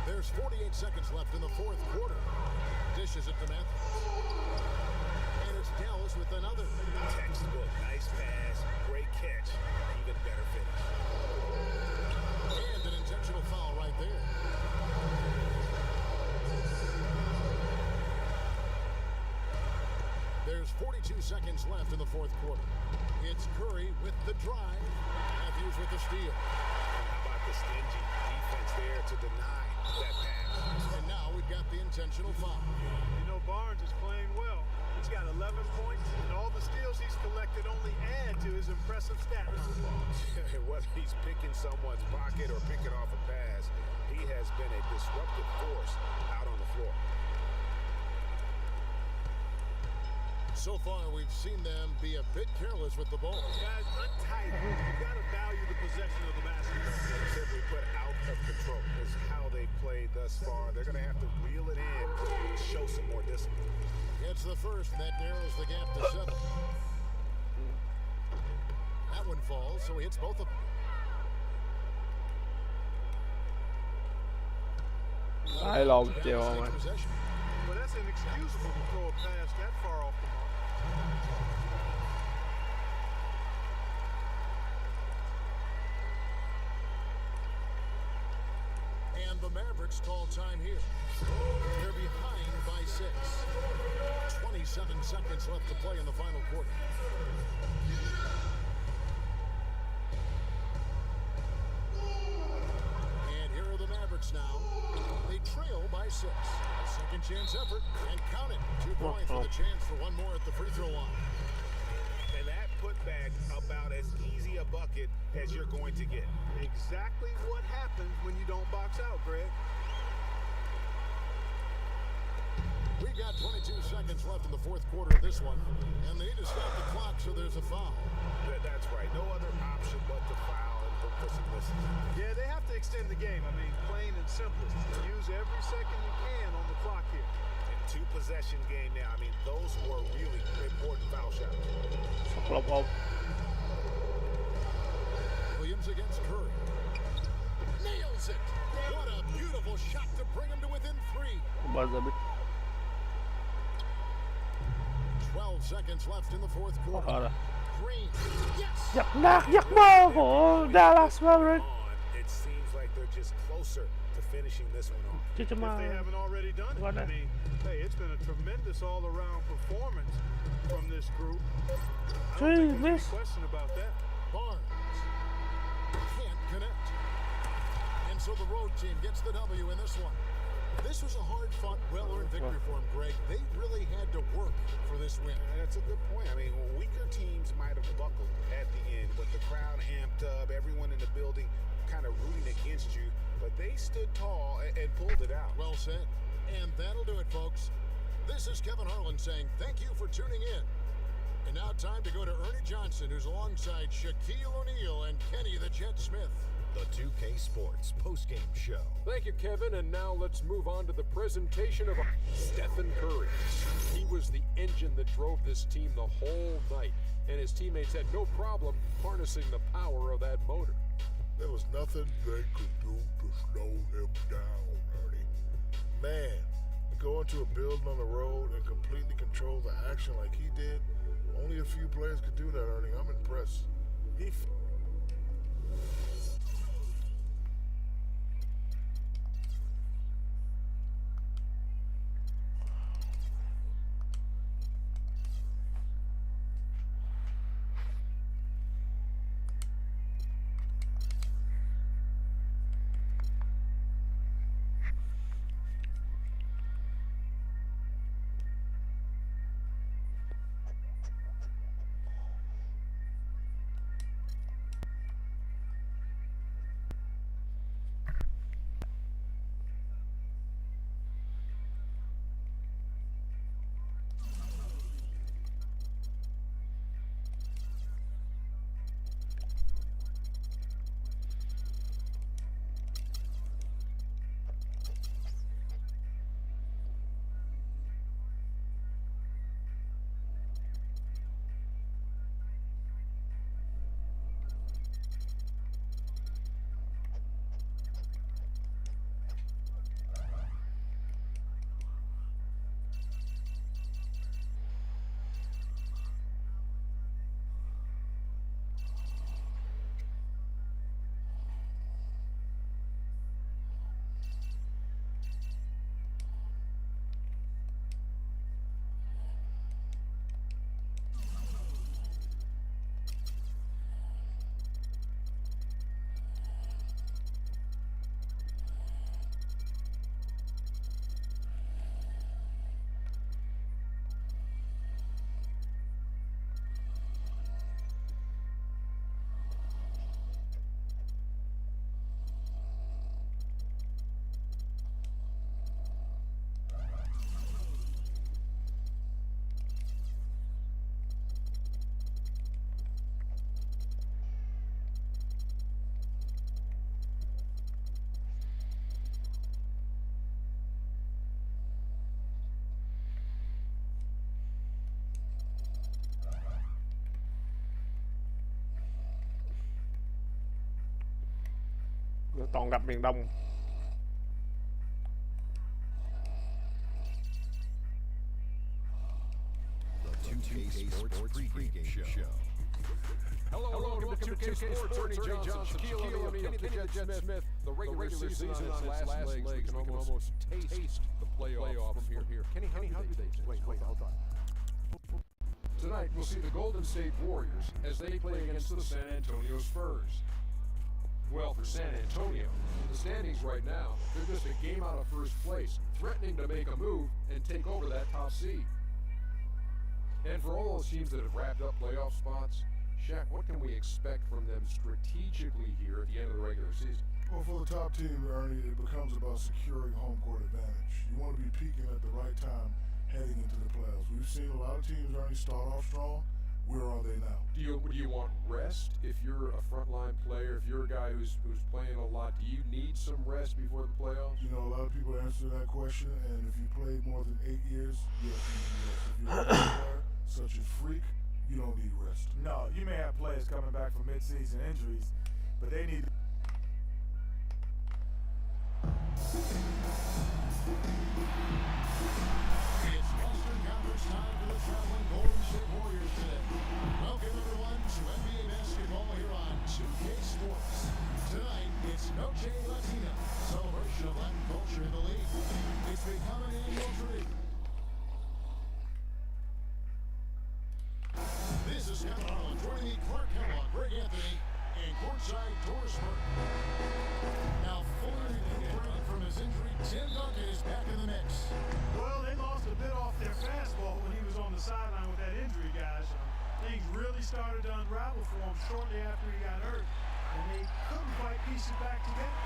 There's 48 seconds left in the fourth quarter. Dishes it to Matthews. And it's Dallas with another. Textbook, nice pass, great catch, even better finish. And an intentional foul right there. There's 42 seconds left in the fourth quarter. It's Curry with the drive. Matthews with the steal. How about the stingy defense there to deny that pass? And now we've got the intentional foul. You know, Barnes is playing well. He's got 11 points, and all the steals he's collected only add to his impressive stats. Whether he's picking someone's pocket or picking off a pass, he has been a disruptive force out on the floor. So far, we've seen them be a bit careless with the ball. Guys, untidy. You've got to value the possession of the basketball. Simply put, out of control is how they played thus far. They're going to have to reel it in to show some more discipline. It's the first, and that narrows the gap to 7. one falls, so he hits both of them. Sai lộn chiều Dallas mà. takes possession. Well, that's inexcusable to throw a pass that far off the mark. And the Mavericks call time here. They're behind by 6. 27 seconds left to play in the final quarter. And here are the Mavericks now. They trail by 6. Second chance effort, and count it. 2 points with a chance for one more at the free throw line. And that putback about as easy a bucket as you're going to get. Exactly what happens when you don't box out, Greg. We got 22 seconds left in the fourth quarter of this one, and they need to stop the clock, so there's a foul. That's right. No other option but to foul and hope for some misses. Yeah, they have to extend the game. I mean, plain and simple. Use every second you can on the clock here. And 2-possession game now. I mean, those were really important foul shots. Sọc lọc ôm. Williams against Curry. Nails it! What a beautiful shot to bring him to within 3. Không bao giờ biết. 12 seconds left in the fourth quarter. Rồi. Green. Yes! Giấc mơ của Dallas Mavericks. It seems like they're just closer to finishing this one off. Chứ If they haven't already done it. What I a- mean, hey, it's been a tremendous all-around performance from this group. I don't think there's any miss. question about that. Barnes can't connect. And so the road team gets the W in this one. This was a hard-fought, well-earned victory for them, Greg. They really had to work for this win. That's a good point. I mean, weaker teams might have buckled at the end, but the crowd amped up, everyone in the building kind of rooting against you, but they stood tall and pulled it out. Well said. And that'll do it, folks. This is Kevin Harlan saying thank you for tuning in. And now time to go to Ernie Johnson, who's alongside Shaquille O'Neal and Kenny the Jet Smith. The 2K Sports postgame show. Thank you, Kevin. And now let's move on to the presentation of Stephen Curry. He was the engine that drove this team the whole night, and his teammates had no problem harnessing the power of that motor. There was nothing they could do to slow him down, Ernie. Man, to go into a building on the road and completely control the action like he did, only a few players could do that, Ernie. I'm impressed. He Toàn gặp miền Đông. The 2K Sports pregame show. Hello, welcome to 2K Sports. Ernie Johnson, Shaquille O'Neal, Kenny the Jet Smith. The regular season on its last legs. We can almost taste the playoff from here. Kenny, how do they taste? Wait, hold on. Tonight, we'll see the Golden State Warriors as they play against the San Antonio Spurs. Well, for San Antonio, the standings right now, they're just a game out of first place, threatening to make a move and take over that top seed. And for all those teams that have wrapped up playoff spots, Shaq, what can we expect from them strategically here at the end of the regular season? Well, for the top team, Ernie, it becomes about securing home court advantage. You want to be peaking at the right time heading into the playoffs. We've seen a lot of teams, Ernie, start off strong. Where are they now? Do you want rest if you're a frontline player? If you're a guy who's playing a lot, do you need some rest before the playoffs? You know, a lot of people answer that question, and if you played more than 8 years, yes, you need rest. If you're a player such as Freak, you don't need rest. No, you may have players coming back from mid-season injuries, but they need. It's Western Conference time for the traveling Golden State Warriors today. Welcome everyone to NBA basketball here on 2K Sports. Tonight, it's Noche Latina, celebration of Latin culture in the league. It's become an annual tradition. This is Kevin Harlan joining me, Clark Kellogg, Greg Anthony, and courtside Torresburg. Now, fully recuperating from his injury, Tim Duncan is back in the mix. Well, they lost a bit off their fastball when he was on the sideline with that injury, guys. Things really started to unravel for him shortly after he got hurt, and they couldn't quite piece it back together.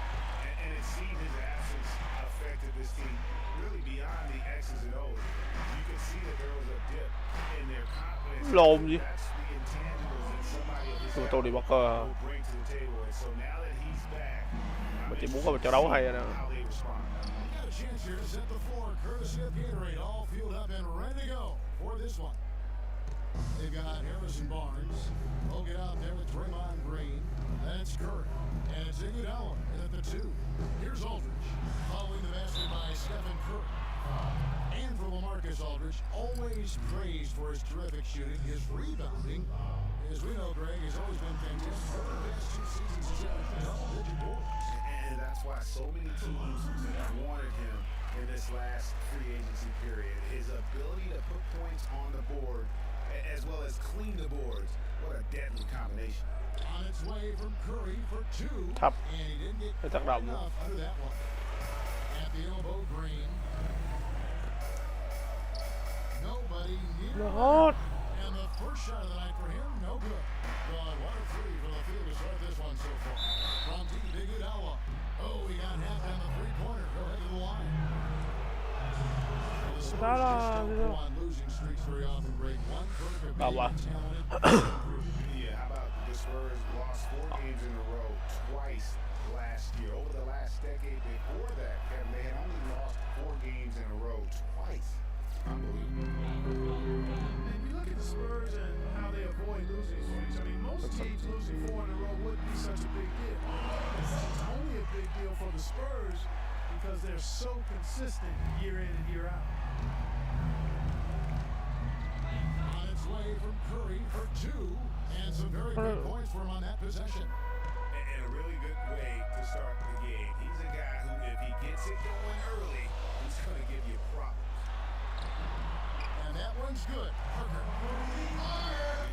And it seemed his absence affected this team really beyond the X's and O's. You can see that there was a dip in their confidence. Lồn gì? That's the intangibles that somebody of his Tôi đi bắt will bring to the table. And so now that he's back, mà chỉ muốn có một trận đấu hay nè. how they respond. You got a chance here to set the floor, courtesy of Gatorade, all fueled up and ready to go for this one. They've got Harrison Barnes. They'll get out there with Draymond Green. That's Curry. And it's Iguodala at the 2. Here's Aldridge, following the basket by Stephen Curry. And for LaMarcus Aldridge, always praised for his terrific shooting, his rebounding. As we know, Greg, has always been fantastic. Over the past 2 seasons, he's averaged double-digit boards. And that's why so many teams wanted him in this last free agency period. His ability to put points on the board as well as clean the boards. What a deadly combination. On its way from Curry for 2. Thấp. And he didn't get Cái tác động nữa. enough out of that one. At the elbow, Green. Nobody near Nó him. hot. And the first shot of the night for him, no good. Gone 1 of 3 from the field to start this one so far. From deep, Iguodala. Oh, he got half on the three-pointer. Go ahead to the line. Well, the Spurs Đó là- just don't go on losing streaks very often, Greg. One perfect Đâu being à? talented. Yeah, how about the Spurs lost 4 games in a row twice last year. Over the last decade before that, Kevin, they had only lost 4 games in a row twice. Unbelievable. And you look at the Spurs and how they avoid losing streaks. I mean, most teams losing 4 in a row wouldn't be such a big deal. It's only a big deal for the Spurs because they're so consistent year in and year out. On its way from Curry for 2. And some very good points for him on that possession. And a really good way to start the game. He's a guy who, if he gets it going early, he's going to give you problems. And that one's good. Parker.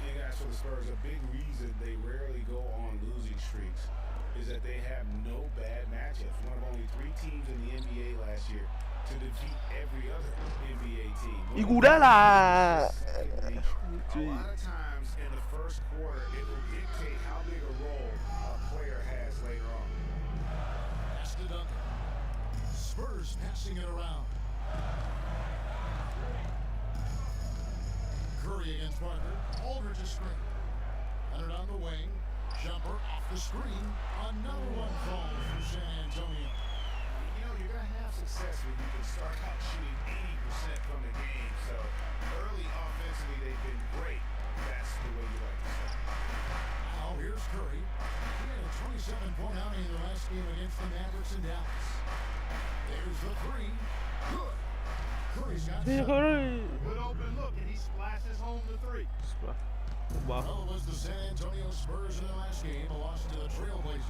You guys, for the Spurs, a big reason they rarely go on losing streaks is that they have no bad matchups. One of only 3 teams in the NBA last year to defeat every other NBA team. Iguodala. Secondly, a lot of times in the first quarter, it will dictate how big a role a player has later on. Pass to Duncan. Spurs passing it around. Curry against Parker. Aldridge is screen. Hunter down the wing. Jumper off the screen. Another one falls for San Antonio. You know, you're going to have success when you can start out shooting 80% from the game. So early offensively, they've been great. That's the way you like to start. Now here's Curry. He had a 27-point outing in the last game against the Mavericks in Dallas. There's the three. Good. Curry's got Đi 7. Curry. Good open look, and he splashes home the three. Wow. Well, it was the San Antonio Spurs in the last game, a loss to the Trailblazers.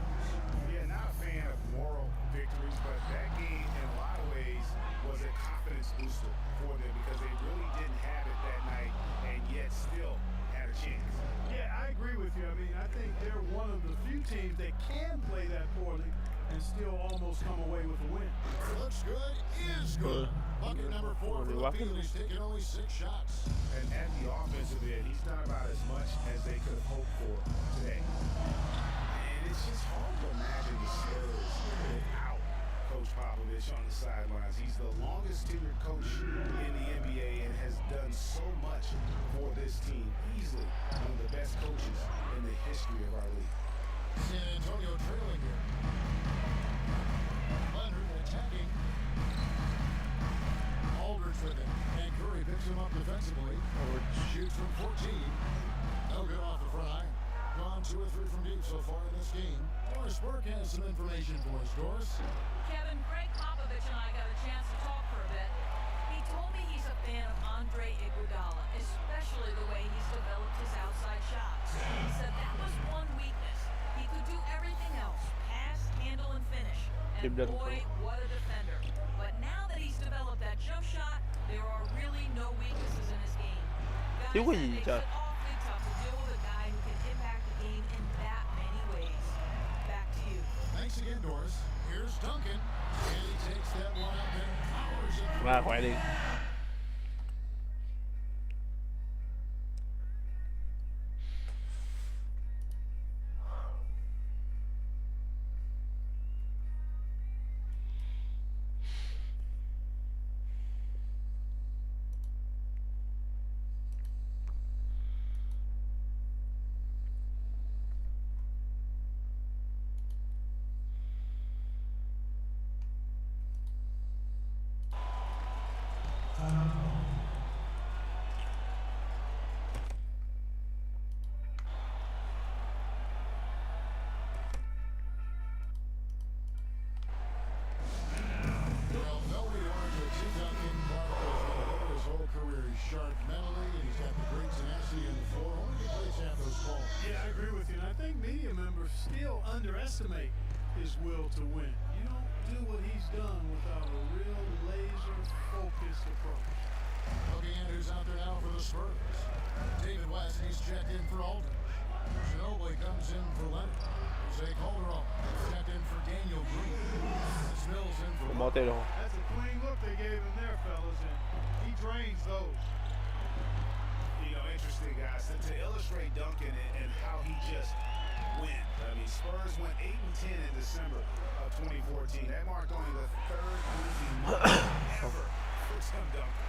Yeah, not a fan of moral victories, but that game in a lot of ways was a confidence booster for them because they really didn't have it that night and yet still had a chance. Yeah, I agree with you. I mean, I think they're one of the few teams that can play that poorly and still almost come away with a win. Looks good, is good. Bucket number 4 for the field. He's taken only 6 shots. And at the offensive end, he's done about as much as they could have hoped for today. And it's just hard to imagine the Spurs without Coach Popovich on the sidelines. He's the longest tenured coach in the NBA and has done so much for this team. Easily one of the best coaches in the history of our league. San Antonio trailing here. Leonard attacking. Aldridge with it. And Curry picks him up defensively. Shoots from 14. No good off the front iron. Gone 2 or 3 from deep so far in this game. Doris Burke has some information for us. Doris? Kevin, Greg Popovich and I got a chance to talk for a bit. He told me he's a fan of Andre Iguodala, especially the way he's developed his outside shots. He said that was one weakness. He could do everything else, pass, handle, and finish. And boy, what a defender. But now that he's developed that jump shot, there are really no weaknesses in his game. Guys, Thiếu cái that gì makes trời? it awfully tough to deal with a guy who can impact the game in that many ways. Back to you. Thanks again, Doris. Here's Duncan. And he takes that one up and powers it. Ra khỏe đi. Well, no regard to Tim Duncan. Barkley his whole career. He's sharp mentally, and he's got the great tenacity on the floor. Only he plays half those balls. Yeah, I agree with you. And I think media members still underestimate his will to win. You don't do what he's done without a real laser-focused approach. Looking at who's out there now for the Spurs. David West, he's checked in for Aldridge. Ginobili comes in for Leonard. Jose Calderon checked in for Daniel Green. Mills in for Bỏ tay rồi. That's a clean look they gave him there, fellas, and he drains those. You know, interesting, guys, to illustrate Duncan and how he just wins. I mean, Spurs went 8-10 in December of 2014. That marked only the 3rd losing month ever for Tim Duncan.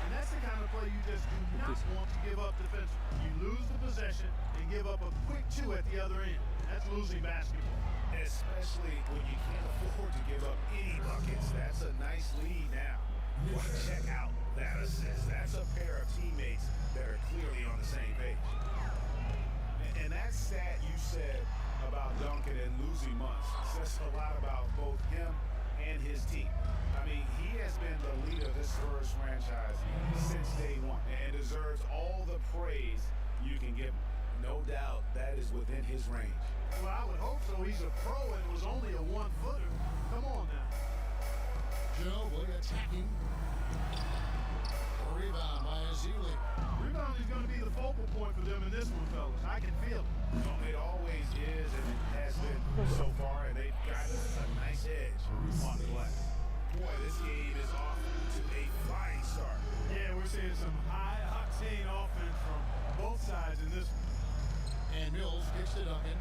And that's the kind of play you just do not want to give up defensively. You lose the possession and give up a quick 2 at the other end. That's losing basketball. Especially when you can't afford to give up any buckets. That's a nice lead now. Well, check out that assist. That's a pair of teammates that are clearly on the same page. And that stat you said about Duncan and losing months says a lot about both him and his team. I mean, he has been the leader of this Spurs franchise since day one and deserves all the praise you can give him. No doubt that is within his range. Well, I would hope so. He's a pro and was only a 1-footer. Come on now. Ginobili attacking. A rebound by Azili. Rebound is going to be the focal point for them in this one, fellas. I can feel it. Well, it always is, and it has been so far, and they've gotten a nice edge on the glass. Boy, this game is off to a flying start. Yeah, we're seeing some high-octane offense from both sides in this one. And Mills kicks to Duncan.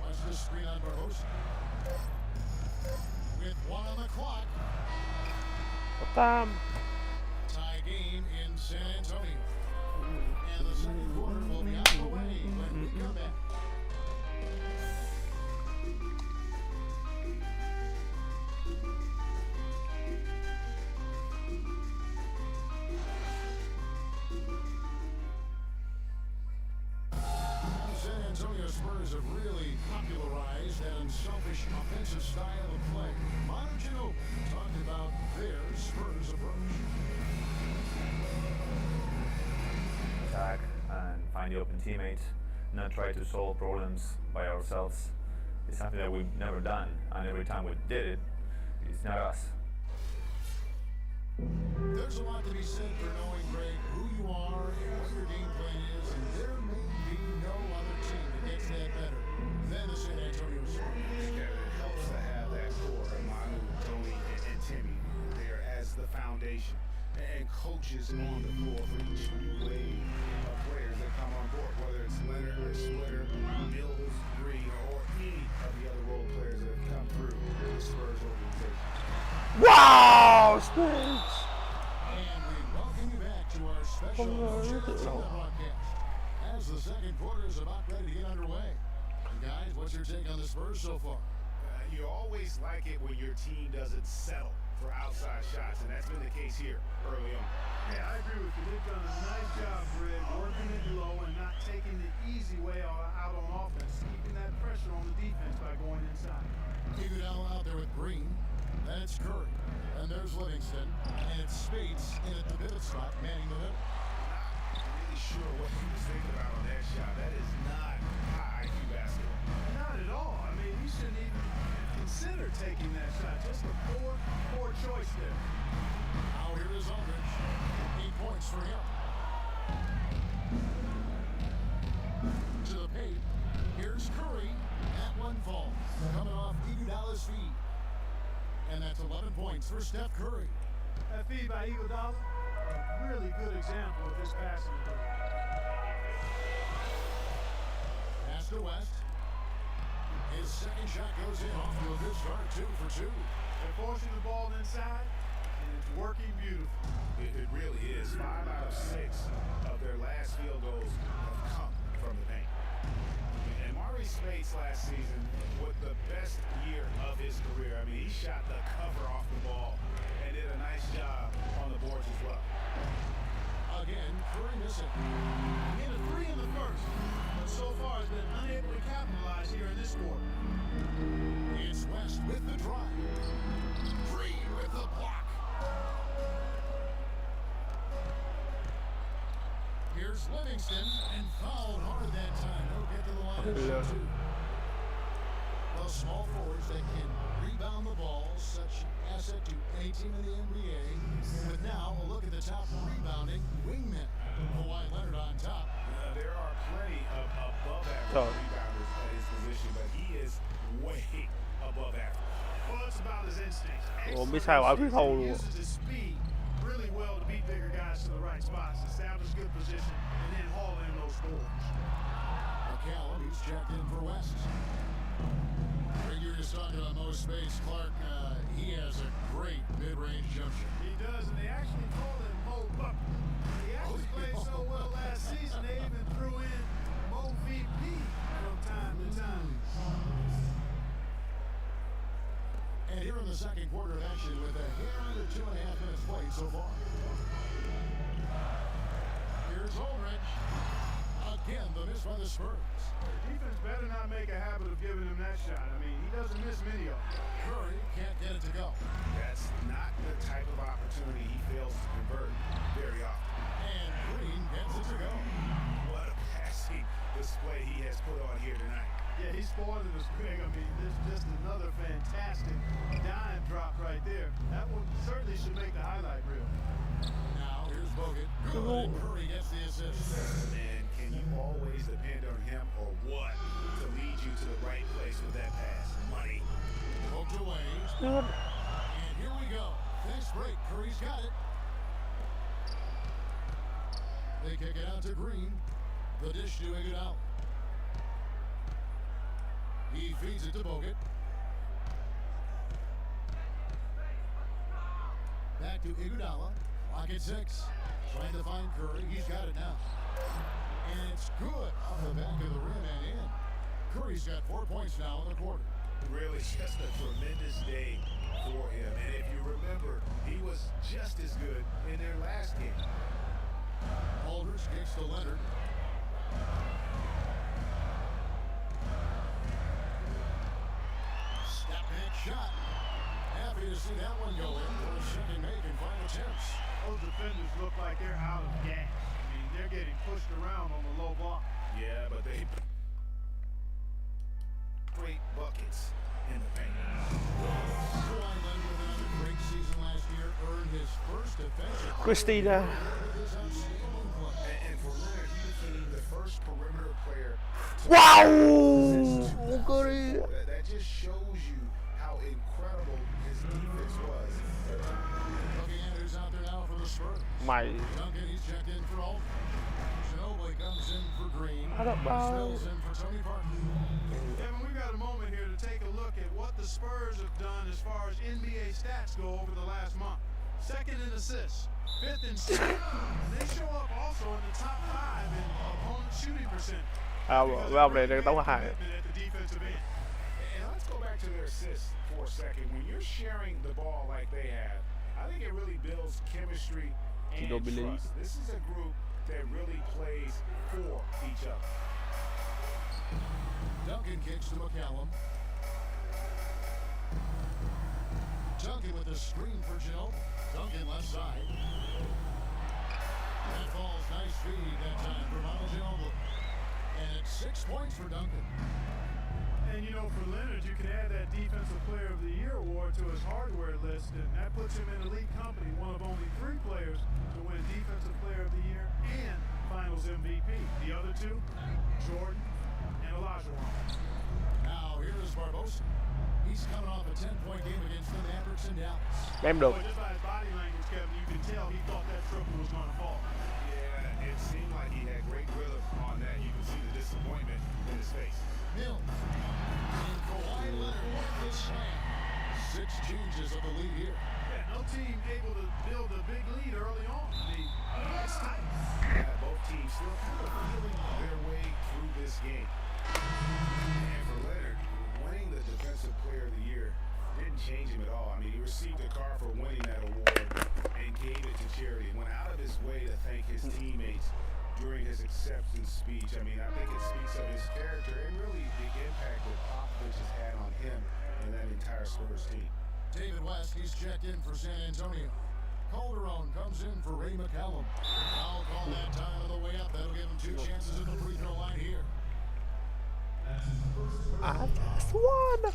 Watch the screen on Barbosa. With 1 on the clock. Tam. Tie game in San Antonio. And the second quarter will be out of the way when we come back. San Antonio Antonio Spurs have really popularized that unselfish offensive style of play. Manu Ginobili talked about their Spurs approach. Attack and find the open teammate, not try to solve problems by ourselves. It's something that we've never done, and every time we did it, it's not us. There's a lot to be said for knowing, Greg, who you are and what your game plan is, and there may be no other team that gets that better than the San Antonio Spurs. Yeah, it helps to have that core of Manu, Tony, and Timmy there as the foundation, and coaches on the floor for each new wave of players that come on board, whether it's Leonard or Splitter, Mills, Green, or any of the other role players that have come through the Spurs organization. Wow, Spurs! And we welcome you back to our special broadcast as the second quarter is about ready to get underway. And guys, what's your take on the Spurs so far? You always like it when your team doesn't settle for outside shots, and that's been the case here early on. Yeah, I agree with you. They've done a nice job, Fred, working it low and not taking the easy way out on offense, keeping that pressure on the defense by going inside. Iguodala out there with Green. Then it's Curry. And there's Livingston. And it's Spates in at the pivot spot, manning the middle. Not really sure what he was thinking about on that shot. That is not high IQ basketball. Not at all. I mean, he shouldn't even consider taking that shot. Just a poor choice there. Now here is Aldridge. 8 points for him. To the paint. Here's Curry. That one falls. Coming off Iguodala's feed. And that's 11 points for Steph Curry. That feed by Iguodala, a really good example of his passing ability. Pass to West. His second shot goes in off to a good start, 2 for 2. They're forcing the ball inside, and it's working beautifully. It really is. 5 out of 6 of their last field goals have come from the paint. And Maurice Spates last season with the best year of his career. I mean, he shot the cover off the ball and did a nice job on the boards as well. Again, Curry missing. He hit a 3 in the first, but so far has been unable to capitalize here in this quarter. It's West with the drive. Green with the block. Here's Livingston, and fouled hard that time. He'll get to the line of shoot 2. Well, small forwards that can rebound the ball, such asset to any team in the NBA. But now, a look at the top rebounding wingmen. Kawhi Leonard on top. There are plenty of above average rebounders at his position, but he is way above average. Well, it's about his instincts. 我没猜完最后 He uses his speed really well to beat bigger guys to the right spots, establish good position, and then haul in those boards. McCallum, he's checked in for West. You're just talking about Mo Space. Clark, he has a great mid-range jump shot. He does, and they actually call him Mo Bucket. He actually played so well last season, they even threw in Mo VP from time to time. And here in the second quarter of action with a hair under 2.5 minutes played so far. Here's Aldridge. Again, the miss by the Spurs. The defense better not make a habit of giving him that shot. I mean, he doesn't miss many of them. Curry can't get it to go. That's not the type of opportunity he fails to convert very often. And Green gets it to go. What a passing display he has put on here tonight. Yeah, he's spoiling us, Greg. I mean, this is just another fantastic dime drop right there. That one certainly should make the highlight reel. Now, here's Bogut. Good, and Curry gets the assist. And can you always depend on him or what to lead you to the right place with that pass? Money. Poked away. And here we go. Fast break. Curry's got it. They kick it out to Green. The dish to Iguodala. He feeds it to Bogut. Back to Iguodala. Clock at 6. Trying to find Curry. He's got it now. And it's good off the back of the rim and in. Curry's got 4 points now in the quarter. Really just a tremendous day for him. And if you remember, he was just as good in their last game. Aldridge kicks to Leonard. to see that one go in for a second make and final attempts. Those defenders look like they're out of gas. I mean, they're getting pushed around on the low block. Yeah, but they great buckets in the paint. Kawhi Leonard with another great season last year earned his first defensive Christina. And for Leonard, he became the first perimeter player. Wow. That just shows you how incredible his defense was. Looking at who's out there now for the Spurs. Mày. Duncan, he's checked in for Alden. Ginobili comes in for Green. I don't know. Spills in for Tony Parker. Evan, we got a moment here to take a look at what the Spurs have done as far as NBA stats go over the last month. Second in assists, fifth in steals. And they show up also in the top 5 in opponent shooting percentage. Mấy ông này đang tấu hài. At the defensive end. And let's go back to their assists for a second. When you're sharing the ball like they have, I think it really builds chemistry and trust. This is a group that really plays for each other. Duncan kicks to McCallum. Duncan with the screen for Ginobili. Duncan left side. That falls, nice feed that time for Ginobili. And it's 6 points for Duncan. And you know, for Leonard, you can add that Defensive Player of the Year award to his hardware list, and that puts him in elite company, one of only 3 players to win Defensive Player of the Year and Finals MVP. The other 2, Jordan and Elijah. Now here's Barbosa. He's coming off a 10-point game against the Mavericks in Dallas. Em được. But just by his body language, Kevin, you can tell he thought that triple was going to fall. Yeah, it seemed like he had great rhythm on that. You can see the disappointment in his face. Mills. And Kawhi Leonard with the slam. 6 changes of the lead here. Yeah, no team able to build a big lead early on. It's tight. Yeah, both teams still kind of feeling their way through this game. And for Leonard, winning the Defensive Player of the Year didn't change him at all. I mean, he received a car for winning that award and gave it to charity. Went out of his way to thank his teammates during his acceptance speech. I mean, I think it speaks of his character and really the impact that Popovich has had on him and that entire Spurs team. David West, he's checked in for San Antonio. Calderon comes in for Ray McCallum. Foul call that time on the way up. That'll give him 2 chances in the free throw line here. I just won.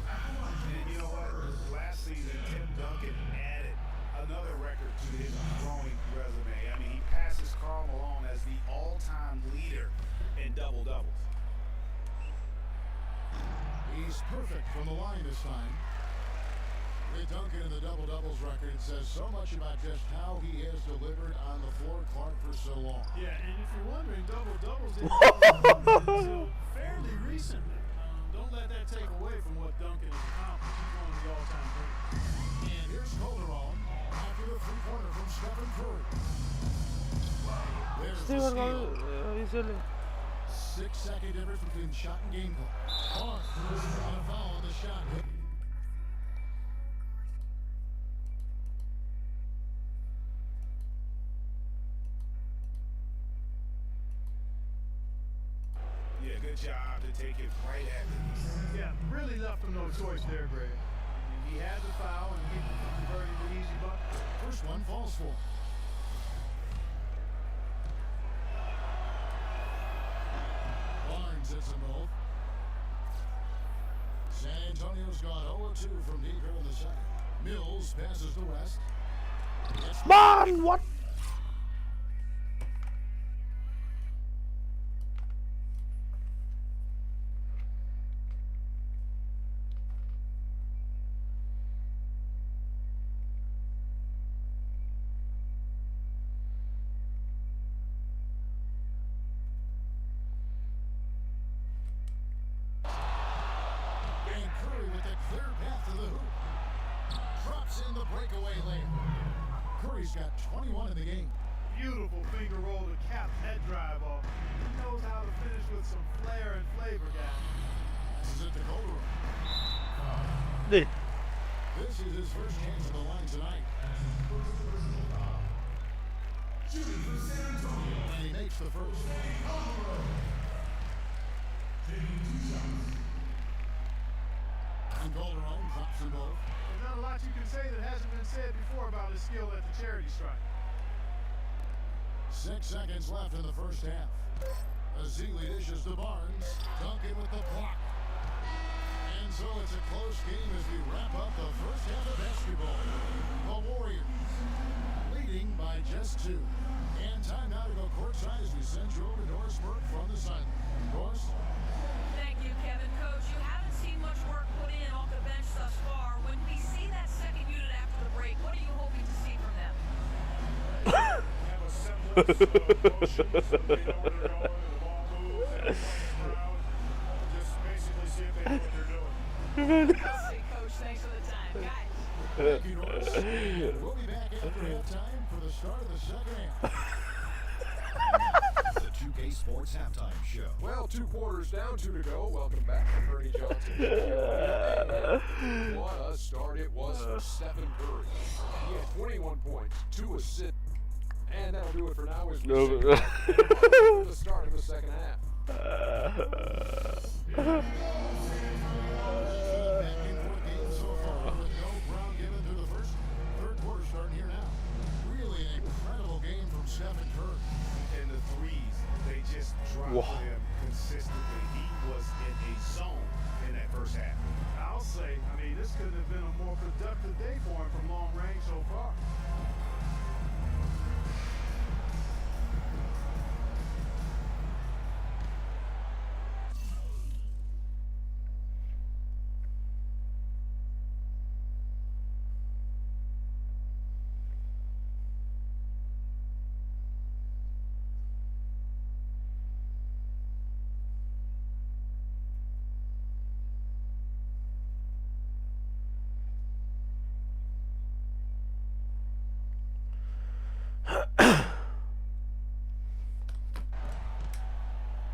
And you know what? Last season, Tim Duncan added another record to his growing resume. I mean, he passes Karl Malone as the all-time leader in double-doubles. He's perfect from the line this time. Ray Duncan in the double-doubles record says so much about just how he has delivered on the floor, Clark, for so long. Yeah, and if you're wondering, double-doubles didn't happen until fairly recently. Don't let that take away from what Duncan has accomplished. He's one of the all-time greats. And here's Calderon after the three-pointer from Stephen Curry. There's the steal. 6-second difference between shot and game clock. On a foul on the shot. Yeah, good job to take it right at the Yeah, really left him no choice there, Greg. I mean, he had the foul and he converted the easy bucket. First one falls for. Barnes hits them both. San Antonio's gone 0-2 from deep here in the second. Mills passes to West. Man, what? And Curry with a clear path to the hoop. Drops in the breakaway lane. Curry's got 21 in the game. Beautiful finger roll to cap head drive off. He knows how to finish with some flair and flavor, guys. Passes it to Calderon. Đi. This is his first chance at the line tonight. And he makes the first. And Calderon drops them both. There's not a lot you can say that hasn't been said before about his skill at the charity stripe. 6 seconds left in the first half. Azili dishes to Barnes. Duncan with the block. And so it's a close game as we wrap up the first half of basketball. The Warriors leading by just 2. And time now to go courtside as we send you over to Doris Burke from the sideline. Doris? Thank you, Kevin. Coach, you haven't seen much work put in off the bench thus far. When we see that second unit after the break, what are you hoping to see from them? Have a semblance of motion, so they know where they're going, and the ball moves, and it's around. Just basically see if they know what they're doing. We'll see, Coach. Thanks for the time, guys. Thank you, Doris. We'll be back after halftime for the start of the second half. The 2K Sports Halftime Show. Well, 2 quarters down, 2 to go. Welcome back to Ernie Johnson. What a start it was for Stephen Curry. He had 21 points, 2 assists, and that'll do it for now as we see the start of the second half. Back in for the game so far with no ground given through the first. Third quarter starting here now. Really an incredible game from Stephen Curry. And the threes, they just dropped him consistently. He was in a zone in that first half. I'll say, I mean, this couldn't have been a more productive day for him from long range so far.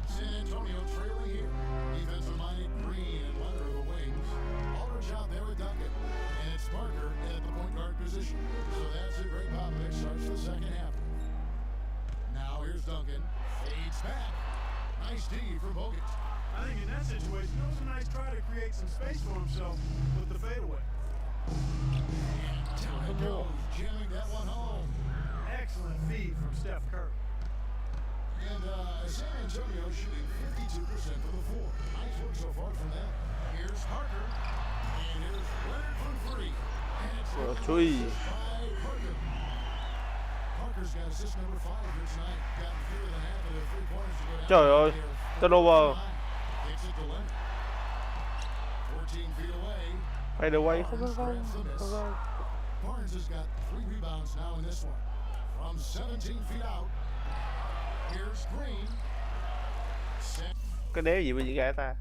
San Antonio trailing here. Defensive minded Green and Leonard are the wings. Aldridge out there with Duncan. And it's Parker at the point guard position. So that's a great pop pick. Starts the second half. Now here's Duncan. Fades back. Nice D for Bogut. I think in that situation, it was a nice try to create some space for himself with the fadeaway. And down it goes. Jamming that one home. Excellent feed from Steph Curry. And San Antonio shooting 52% for the floor. Nice work so far from them. Here's Parker. And here's Leonard from 3. And it's Chui. by Parker. Parker's got assist number 5 here tonight. Got fewer than half of the 3 pointers to go down. Trời ơi, turnover. Takes it to Leonard. 14 feet away. Fade away. Barnes grabs the miss. Barnes has got 3 rebounds now in this one. From 17 feet out. Here's Green. Cái đéo gì với gì gái ta.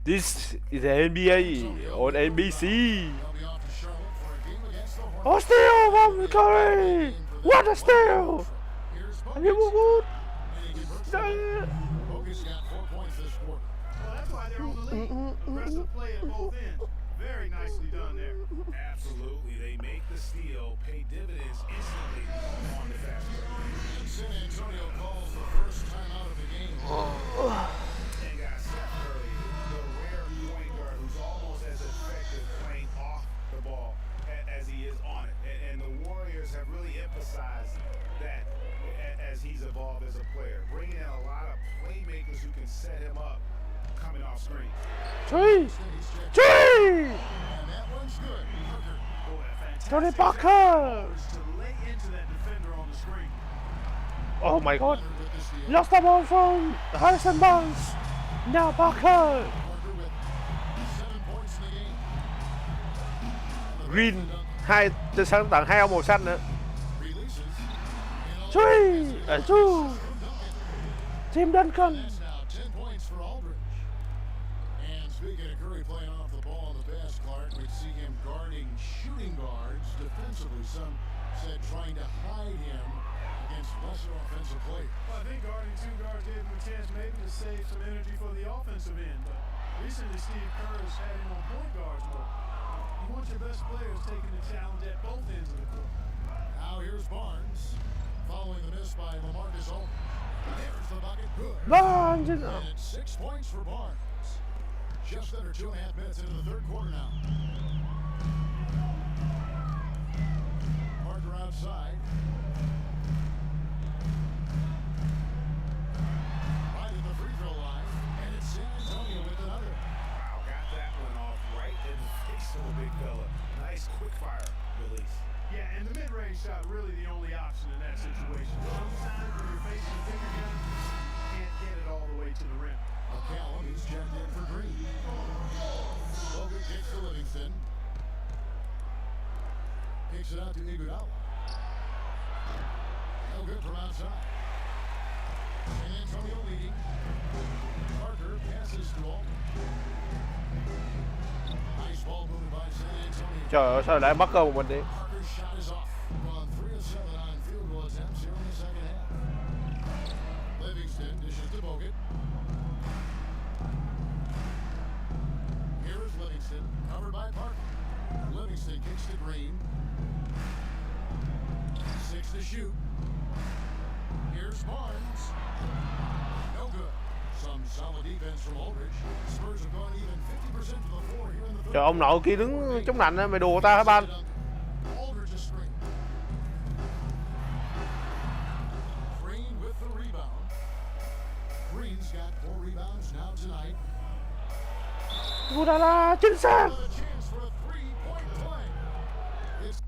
This is the NBA on NBC. They'll be off to Charlotte for a game against the Hornets. Oh, steal from Curry! What a steal! Here's And he was good. Bogut's got 4 points this quarter. Well, that's why they're on the lead. Aggressive play at both ends. Very nicely done there. Absolutely. They make the steal, pay dividends instantly on the fast break. And San Antonio calls the first time out of the game. And got Steph Curry, the rare point guard who's almost as effective playing off the ball as he is on it. And the Warriors have really emphasized that as he's evolved as a player, bringing in a lot of playmakers who can set him up coming off screen. Tree! Tree! And that one's good. Parker. Boy, a fantastic Tony job Parker! to lay into that defender on the screen. Oh my god. Leonard with the steal. Lost the ball from Harrison Barnes. Now Parker. Parker with 7 points in the game. Green. Hai từ sáng tặng 2 ông màu xanh nữa. Releases. Tree! And two. Tim Duncan. That's now 10 points for Aldridge. And speaking of Curry playing off the ball in the pass, Clark, we see him guarding shooting guards defensively. Some said trying to hide him against lesser offensive players. Well, I think guarding two guards gave him a chance maybe to save some energy for the offensive end. But recently, Steve Kerr has had him on point guards mode. You want your best players taking the challenge at both ends of the court. Now here's Barnes, following the miss by LaMarcus Aldridge. There's the bucket, good. Barnes. And it's 6 points for Barnes. Just under 2.5 minutes into the third quarter now. Parker outside. Right at the free throw line, and it's San Antonio with another. Wow, got that one off right in the face of a big fella. Nice quick fire release. Yeah, and the mid-range shot really the only option in that situation. Sometimes when you're facing a bigger guy, you can't get it all the way to the rim. McCallum is checked in for Green. Logan kicks to Livingston. Kicks it out to Iguodala. No good from outside. San Antonio leading. Parker passes to Aldridge. Nice ball movement by San Antonio. Trời ơi, sao lại mất cơ một mình đi? Parker's shot is off. Gone 3 of 7 on field goal attempts here in the second half. Livingston dishes to Bogut. Here is Livingston, covered by Parker. Livingston kicks to Green. 6 to shoot. Here's Barnes. No good. Some solid defense from Aldridge. Spurs have gone even 50% to the floor here in the third. Trời, ông nội kia đứng chống nạnh á, mày đùa tao hả ban? Aldridge is screen. Green with the rebound. Green's got 4 rebounds now tonight. Iguodala chính xác. A chance for a 3-point play. It's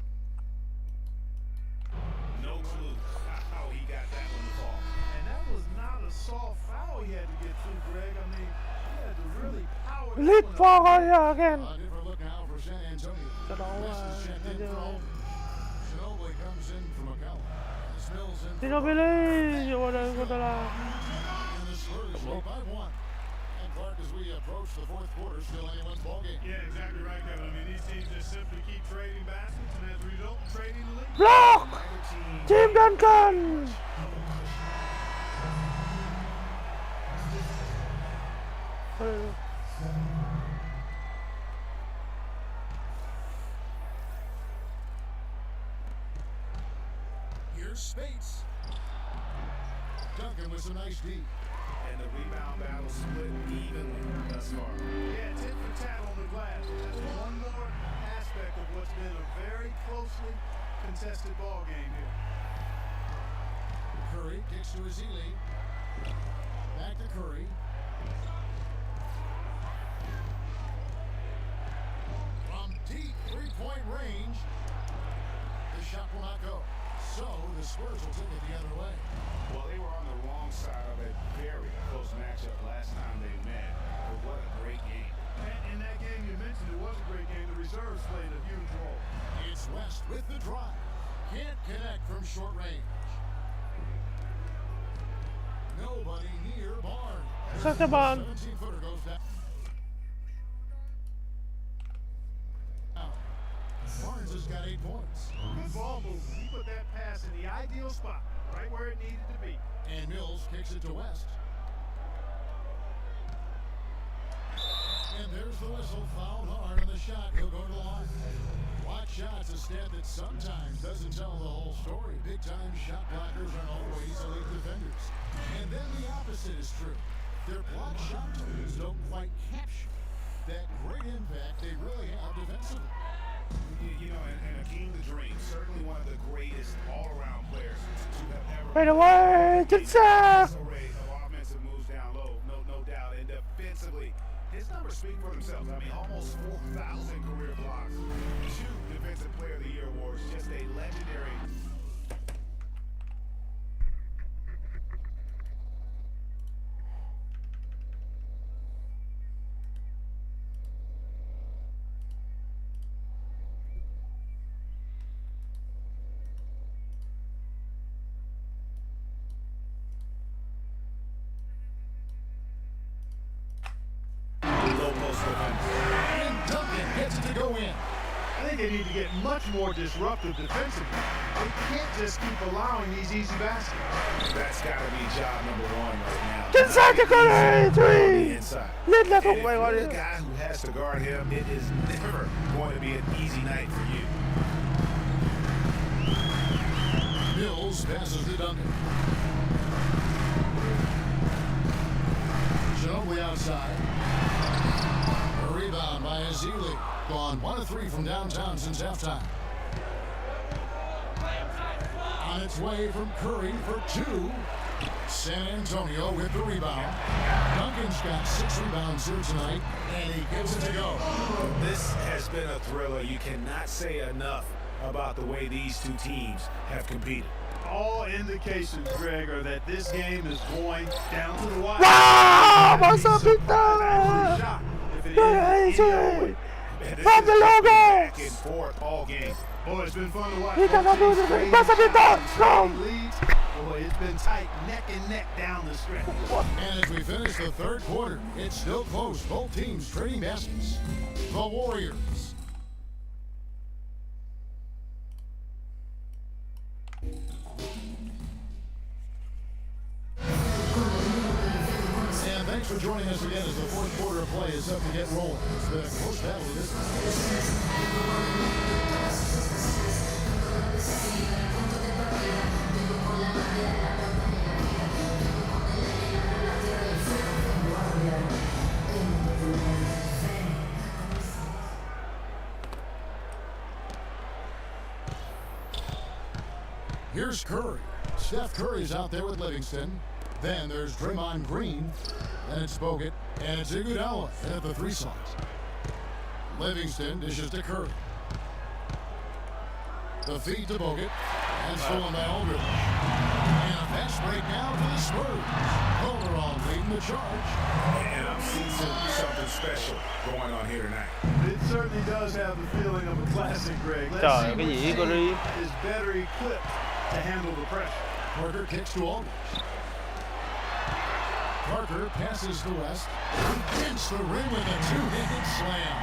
No clue how he got that one to fall. And that was not a soft foul he had to get through, Greg. I mean, he had to really power Leap that one up. forward again. a different look now for San Antonio. Sau đó West is checked in for Aldridge. Ginobili comes in for McCallum. Mills in for Ginobili, Iguodala. And the Spurs lead by 1. And Clark, as we approach the fourth quarter, still anyone's ballgame. Yeah, exactly right, Kevin. I mean, these teams just simply keep trading baskets, and as a result, trading the lead. Block. Neither team Tim Duncan. Here's Spates. Duncan with some nice D. and the rebound battle split evenly thus far. Yeah, tit for tat on the glass. That's one more aspect of what's been a very closely contested ball game here. Curry kicks to Azili. Back to Curry. From deep three-point range, the shot will not go. So the Spurs will take it the other way. Well, they were on the wrong side of a very close matchup last time they met. But what a great game. And in that game you mentioned, it was a great game. The reserves played a huge role. It's West with the drive. Can't connect from short range. Nobody near Barnes. Such a ball. 17-footer goes down. Barnes has got 8 points. Good ball movement. He put that pass in the ideal spot, right where it needed to be. And Mills kicks it to West. And there's the whistle. Fouled hard on the shot. He'll go to the line. Block shots, a stat that sometimes doesn't tell the whole story. Big-time shot blockers aren't always elite defenders. And then the opposite is true. Their block shot totals don't quite capture that great impact they really have defensively. You know, and Akeem the Dream, certainly one of the greatest all-around players to have ever. Right away, chính xác. This array of offensive moves down low, no doubt, and defensively, his numbers speak for themselves. I mean, almost 4,000 career blocks, 2 Defensive Player of the Year awards, just a legendary. I think they need to get much more disruptive defensively. They can't just keep allowing these easy baskets. That's got to be job number one right now. Inside the corner, three. Inside. Nhất là And không if may you're qua the đi. guy who has to guard him, it is never going to be an easy night for you. Mills passes to Duncan. Ginobili outside. A rebound by Azili. Gone 1 of 3 from downtown since halftime. On its way from Curry for 2. San Antonio with the rebound. Duncan's got 6 rebounds here tonight, and he gets it to go. This has been a thriller. You cannot say enough about the way these two teams have competed. All indications, Greg, are that this game is going down to the wire. Wow! Masa Victor! If it Hey, is any other way. hey, And this from the has been logo! back and forth all game. Boy, it's been fun to watch. He got Both that teams move. creating Masa Victor, shots, strong. creating leads. Boy, it's been tight, neck and neck down the stretch. And as we finish the third quarter, it's still close. Both teams trading baskets. The Warriors. And thanks for joining us again as the fourth quarter of play is up to get rolling. It's been a close battle to this one. Here's Curry. Steph Curry's out there with Livingston. Then there's Draymond Green. Then it's Bogut. And it's Iguodala at the 3 slots. Livingston dishes to Curry. The feed to Bogut. And stolen by Aldridge. And a fast break now for the Spurs. Calderon leading the charge. And I'm seeing something special going on here tonight. It certainly does have the feeling of a classic, Greg. Let's Trời, see cái which gì team Curry? is better equipped to handle the pressure. Parker kicks to Aldridge. Parker passes to West. He gets the rim with a 2-handed slam.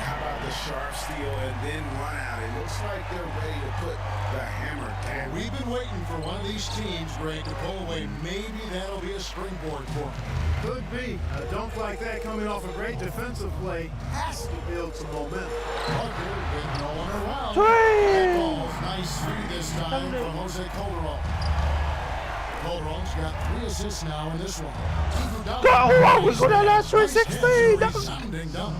How about the sharp steal and then run out? It looks like they're ready to put the hammer down. We've been waiting for one of these teams, Greg, to pull away. Maybe that'll be a springboard for them. Could be. A dunk like that coming off a great defensive play has to build some momentum. Parker with no one around. Three! And balls. Nice feed this time from Jose Calderon. Calderon's got 3 assists now in this one. Wow, we go down that 360. Resounding dunk.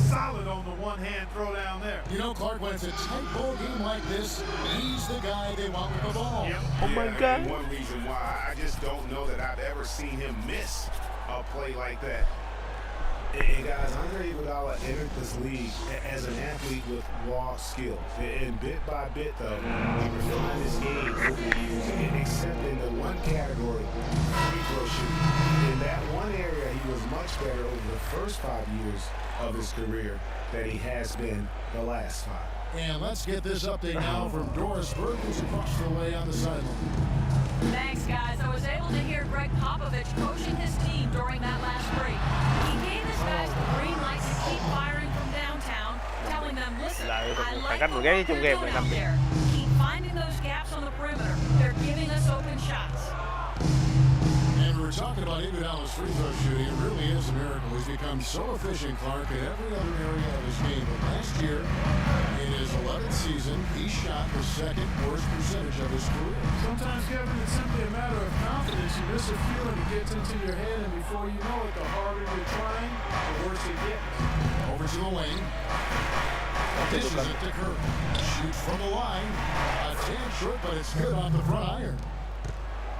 Solid on the one-hand throw down there. You know, Clark, when it's a tight ball game like this, he's the guy they want with the ball. Yep. Oh my And God. one reason why I just don't know that I've ever seen him miss a play like that. And guys, Andre Iguodala entered this league as an athlete with raw skills. And bit by bit, though, he refined his game over the years, and except in the one category, free throw shooting. In that one area, he was much better over the first 5 years of his career than he has been the last 5. And let's get this update now from Doris Burke, who's across the way on the sideline. Thanks, guys. I was able to hear Greg Popovich coaching his team during that last break. He gave his guys the green light to keep firing from downtown, telling them, listen, Lại I khoảng like cách what một ghế you're trong game doing này out 5 điểm. there. Keep finding those gaps on the perimeter. They're giving us open shots. And we're talking about Iguodala's free throw shooting. It really is a miracle. He's become so efficient, Clark, in every other area of his game. But last year, in his 11th season, he shot the 2nd worst percentage of his career. Sometimes, Kevin, it's simply a matter of confidence. You miss a feeling, it gets into your head, and before you know it, the harder you're trying, the worse it gets. Over to the wing. Dishes it to Curry. Shoots from the line. A tad short, but it's good off the front iron.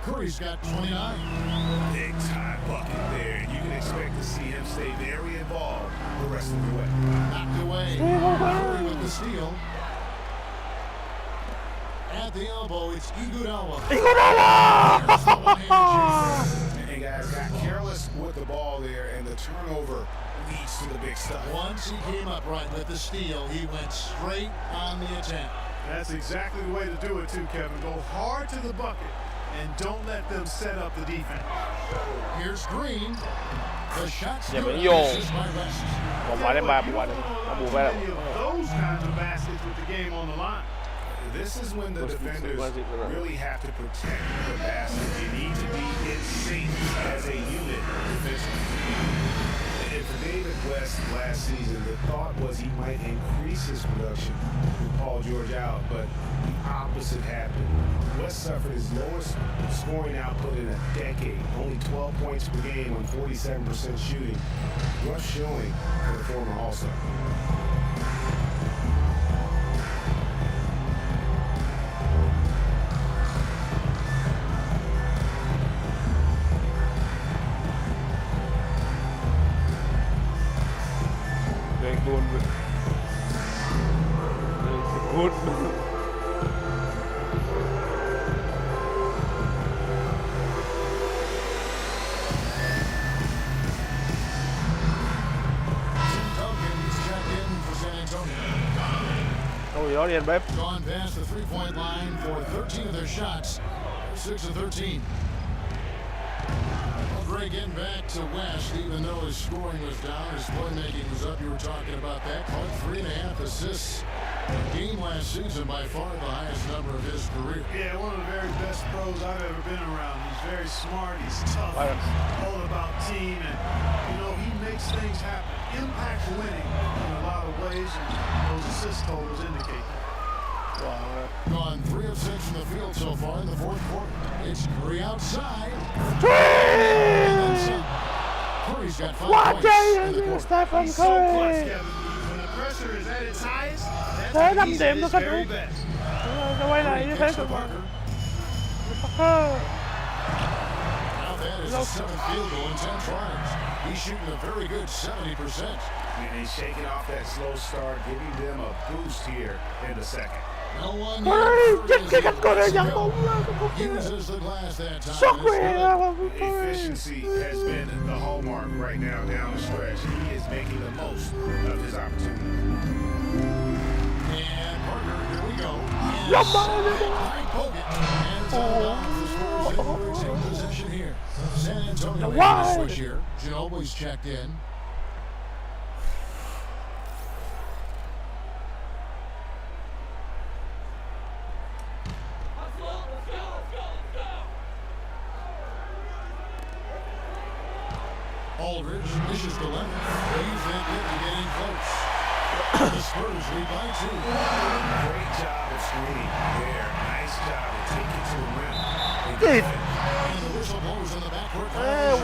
Curry's got 29. Big time bucket there, and you can expect to see him stay very involved the rest of the way. Knocked away. Curry with the steal. At the elbow, it's Iguodala. And guys got careless with the ball there, and the turnover leads to the big stuff. Once he came up right with the steal, he went straight on the attempt. That's exactly the way to do it, too, Kevin. Go hard to the bucket, and don't let them set up the defense. Here's Green. The shot's Dạ, good. vẫn vô. This is by West. Một quả đến 3, một quả đến. Nó bù về. Many of those kinds of baskets with the game on the line. This is when the defenders really have to protect the basket. You need to be in sync as a unit defensively. And for David West last season, the thought was he might increase his production with Paul George out, but the opposite happened. West suffered his lowest scoring output in a decade, only 12 points per game on 47% shooting. Rough showing for the former All-Star. Gone past the three-point line for 13 of their shots, 6 of 13. Well, Greg, getting back to West, even though his scoring was down, his playmaking was up. You were talking about that. Caught 3.5 assists a game last season, by far the highest number of his career. Yeah, one of the very best pros I've ever been around. He's very smart, he's tough, all about team, and, you know, he makes things happen. Impact winning in a lot of ways, and those assist totals indicate that. Gone 3 of 6 from the field so far in the fourth quarter. It's Curry outside. Curry's got 5 points in the quarter. He's so clutch, Kevin. When the pressure is at its highest, that's when he's at his very best. Kicks to Parker. Now that is his 7th field goal in 10 tries. He's shooting a very good 70%. And he's shaking off that slow start, giving them a boost here in the second. No one uses the glass that time. Efficiency has been the hallmark right now down the stretch. He is making the most of his opportunity. And Parker, here we go. High poke it. And it's out of bounds. The Spurs in position here. San Antonio making a switch here. Ginobili's checked in. Aldridge dishes to Leonard. He's getting close. The Spurs lead by 2. Great job of screening there. Nice job to take it to the rim. And the whistle blows in the backcourt. That's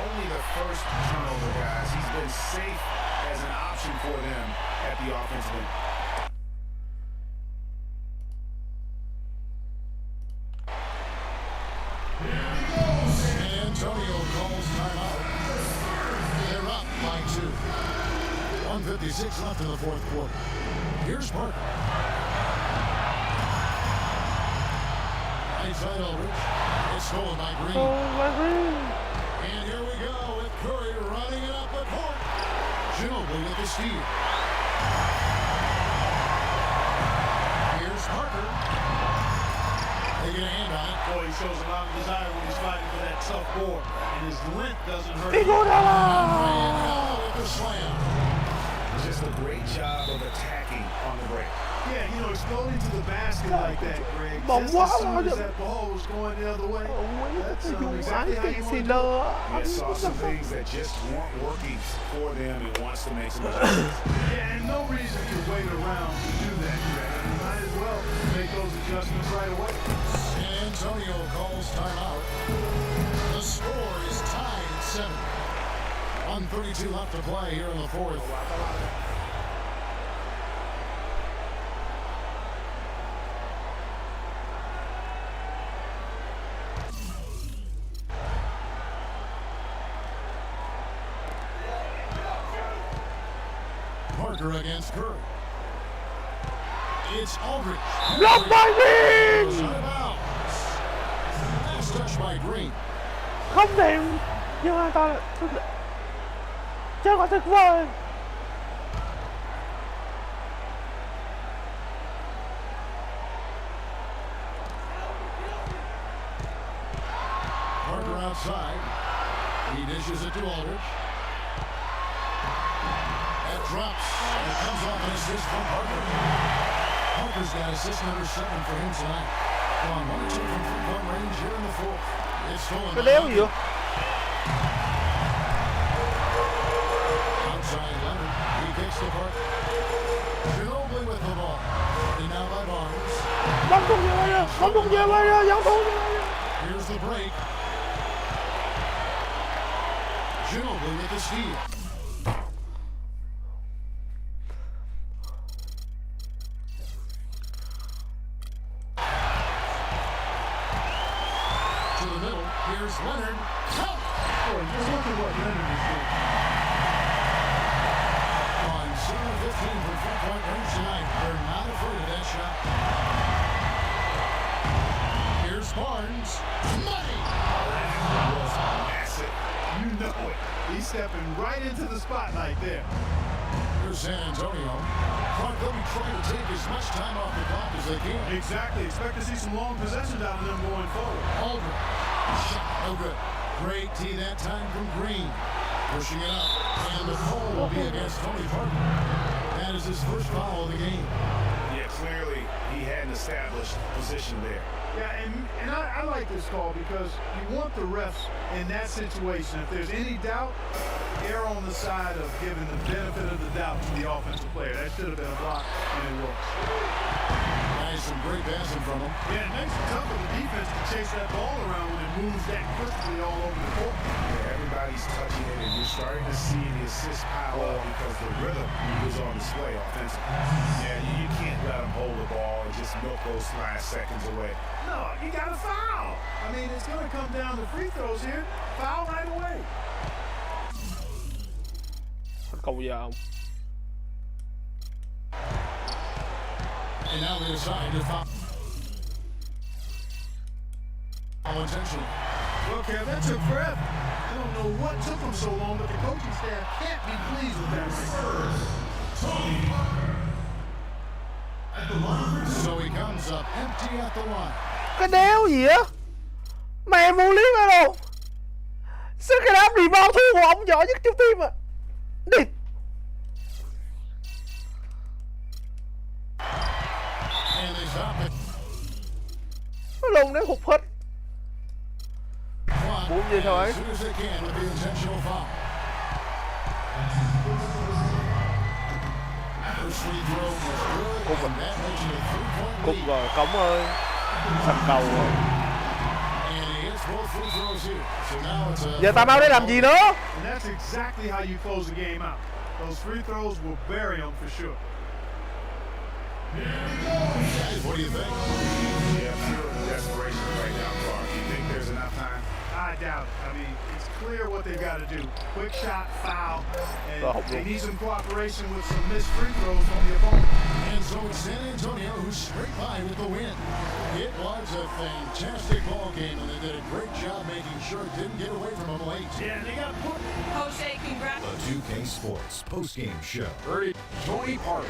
only the first turnover, guys. He's been safe as an option for them at the offensive end. Antonio calls timeout. They're up by 2. 1:56 left in the fourth quarter. Here's Parker. Right side Aldridge. It's stolen by Green. And here we go with Curry running it up the court. Ginobili with the steal. Here's Parker. Taking a hand on it. Boy, he shows a lot of desire when he's fighting for that tough board, and his length doesn't hurt. And with the slam. Just a great job of attacking on the break. Yeah, you know, exploding to the basket like that, Greg. Just as soon as that ball was going the other way, that's exactly how you want to do it. Yeah, saw some things that just weren't working for them and wants to make some adjustments. Yeah, and no reason to wait around to do that, Greg. You might as well make those adjustments right away. San Antonio calls timeout. The score is tied at 7. 1:32 left to play here in the fourth. Parker against Curry. It's Aldridge. Blocked by Green! Out of bounds. Last touch by Green. Không điểm nhưng mà toàn chơi quá tuyệt vời. Parker outside. He dishes it to Aldridge. At drops. And it comes off an assist from Parker. Parker's got assist number 7 for him tonight. On 1 or 2 from three-point range here in the fourth. It's stolen. Cái đéo gì vậy? Outside Leonard. He kicks the park. Ginobili with the ball. And now by Barnes. Bóng tung về bây giờ, bóng tung về bây giờ, dẫn thủ về bây giờ. Here's the break. Ginobili with the steal. To the middle. Here's Leonard. Count. Boy, just look at what Leonard is doing. On 7-15 from three-point range tonight. They're not afraid of that shot. Here's Barnes. Money. That was massive. You know it. He's stepping right into the spotlight there. Here's San Antonio. Clark, they'll be trying to take as much time off the clock as they can. Exactly. Expect to see some long possessions out of them going forward. Aldridge. Shot no good. Great tee that time from Green. Pushing it up. And the foul will be against Tony Parker. That is his first foul of the game. Yeah, clearly he hadn't established position there. Yeah, and I like this call because you want the refs in that situation. If there's any doubt, err on the side of giving the benefit of the doubt to the offensive player. That should have been a block, and it was. Nice, some great passing from him. Yeah, it makes it tough for the defense to chase that ball around when it moves that quickly all over the court. Yeah, everybody's touching it, and you're starting to see the assists pile up because the rhythm was on display offensively. Yeah, you can't let them hold the ball and just milk those last seconds away. No, you got to foul. I mean, it's going to come down to free throws here. Foul right away. Cầu giờ không? And now they decide to foul. Intentional. Well, Kev, that took forever. I don't know what took them so long, but the coaching staff can't be pleased with that. So he comes up empty at the line. Cái đéo gì á? Mẹ vô lý ra đâu? Sao cái đám rebound thu của ông giỏi nhất trong team à? Đi. And they stop it. Nó lùng đấy hụt hết. 4 giây thôi. As soon as they can with the intentional foul. First free throw was good, and that makes it a 3-point Cục lead. rồi, Cống ơi. Sành cầu rồi. And he hits both free throws here. So now it's a Giờ tao báo để làm gì nữa? And that's exactly how you close the game out. Those free throws will bury them for sure. Guys, what do you think? Yeah, pure desperation right now, Clark. You think there's enough time? I doubt it. I mean, it's clear what they've got to do. Quick shot, foul, and they need some cooperation with some missed free throws from the opponent. And so it's San Antonio who's straight by with the win. It was a fantastic ball game, and they did a great job making sure it didn't get away from them late. Yeah, they got put. Jose, congrats. The 2K Sports postgame show. Ernie, Tony Parker.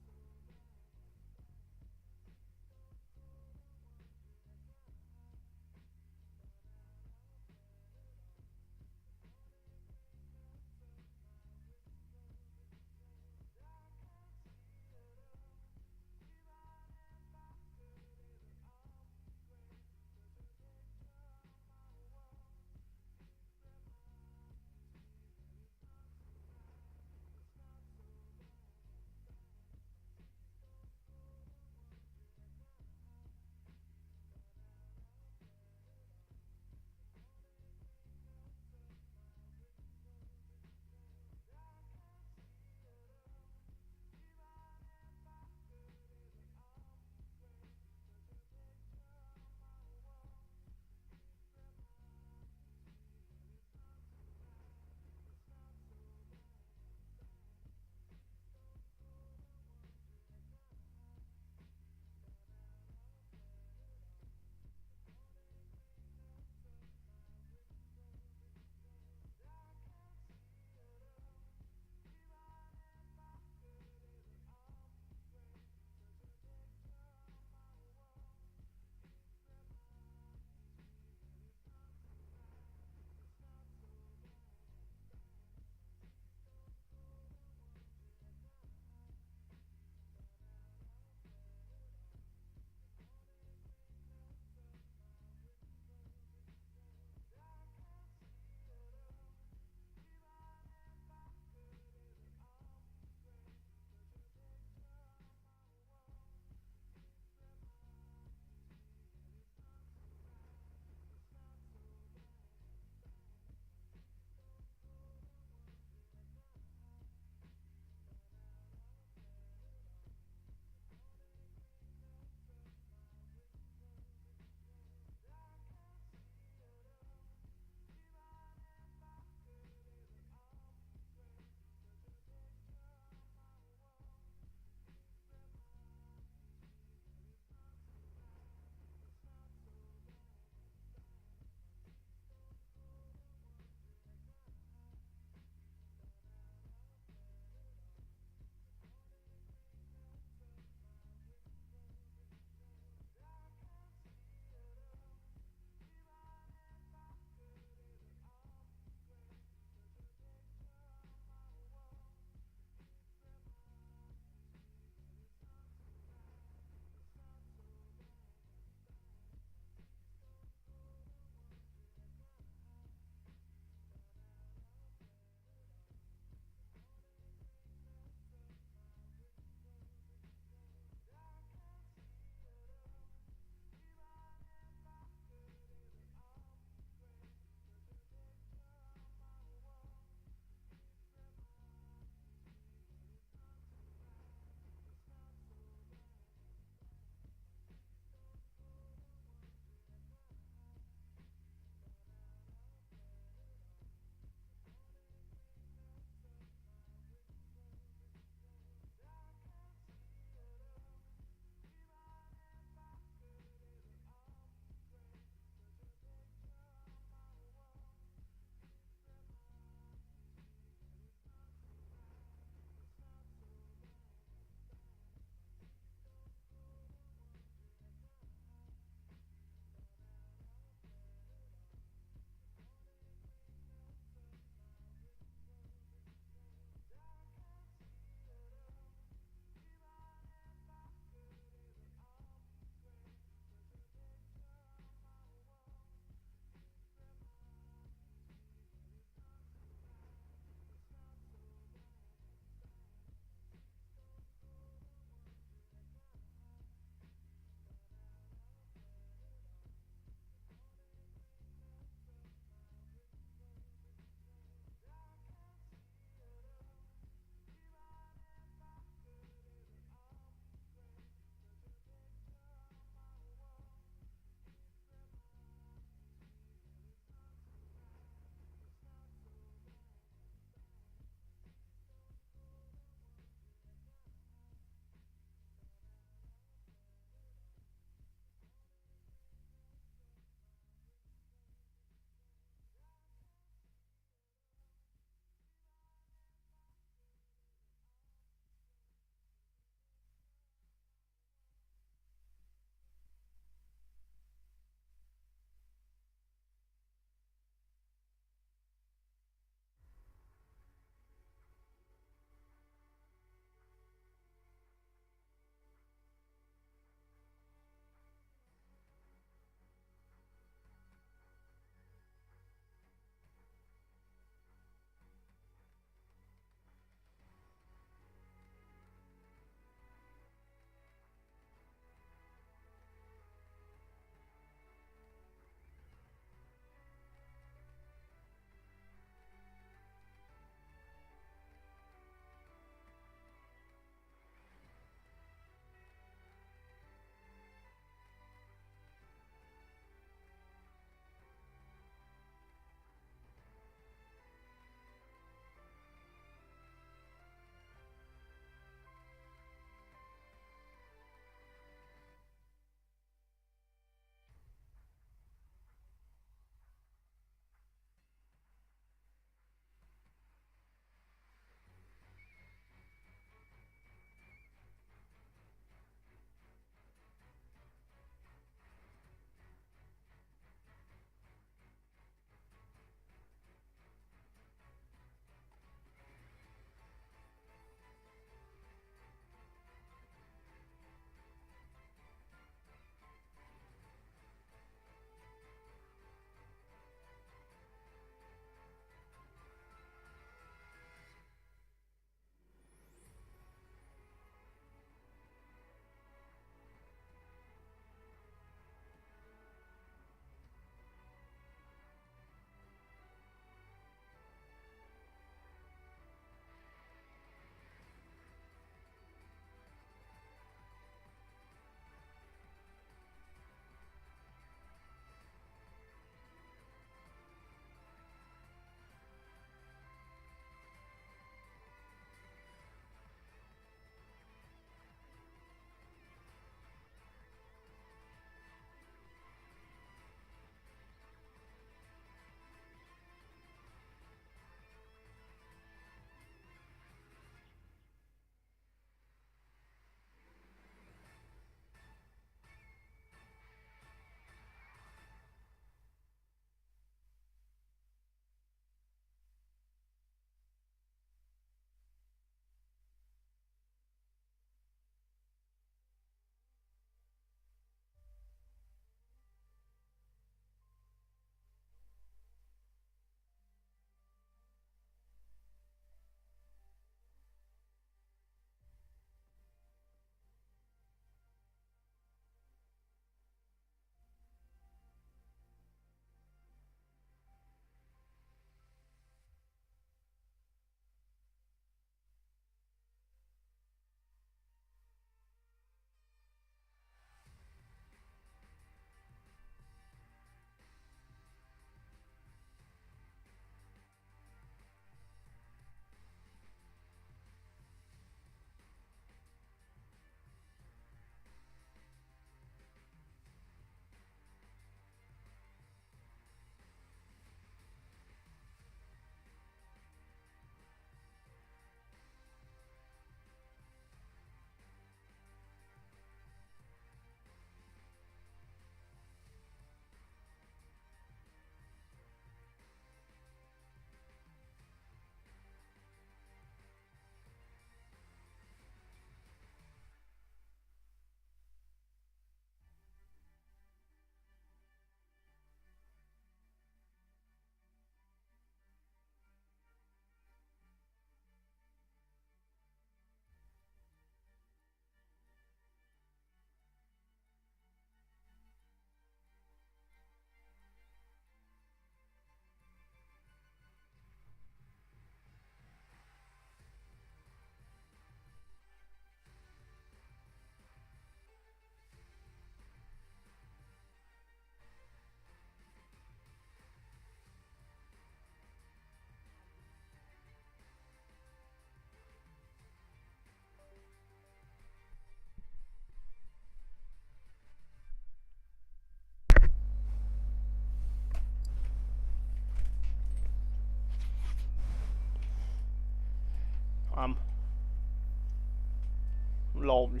lộn.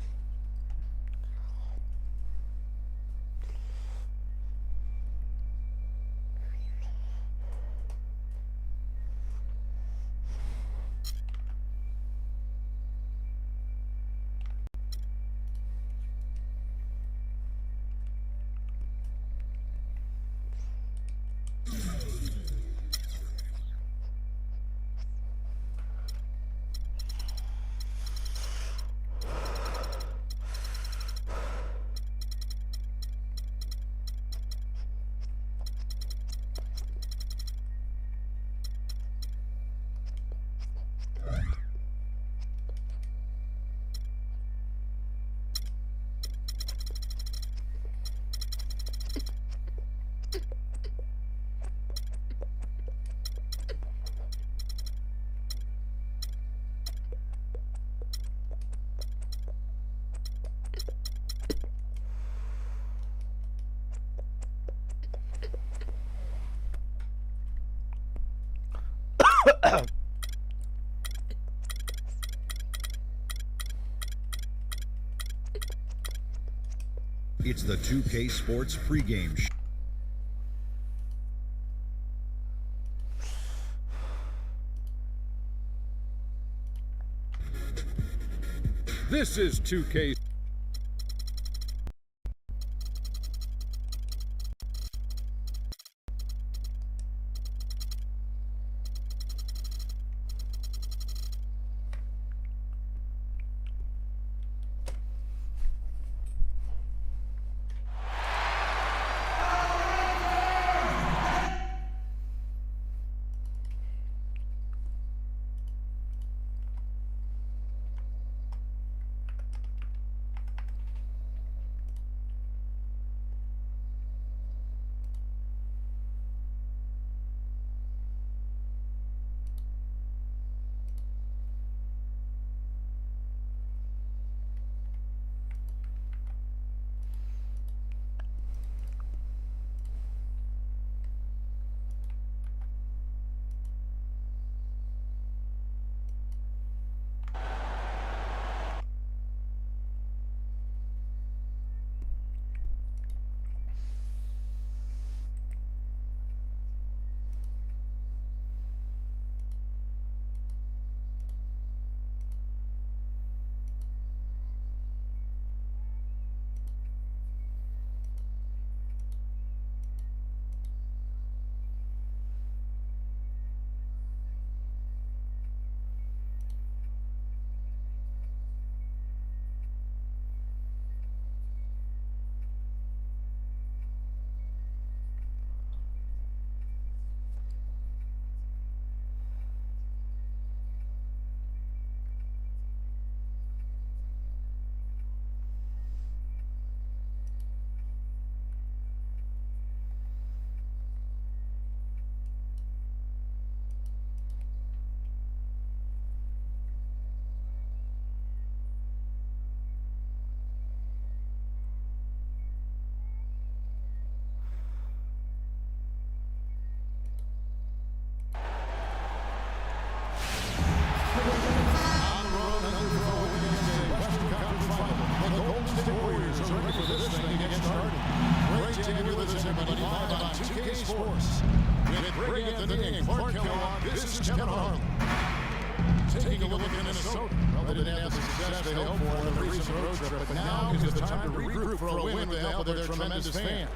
It's the 2K Sports pregame show. This is 2K. Taking a look at Minnesota. Well, they didn't have the success they hoped for in the recent road trip, but now is the time to regroup for a win with the help of their tremendous fans.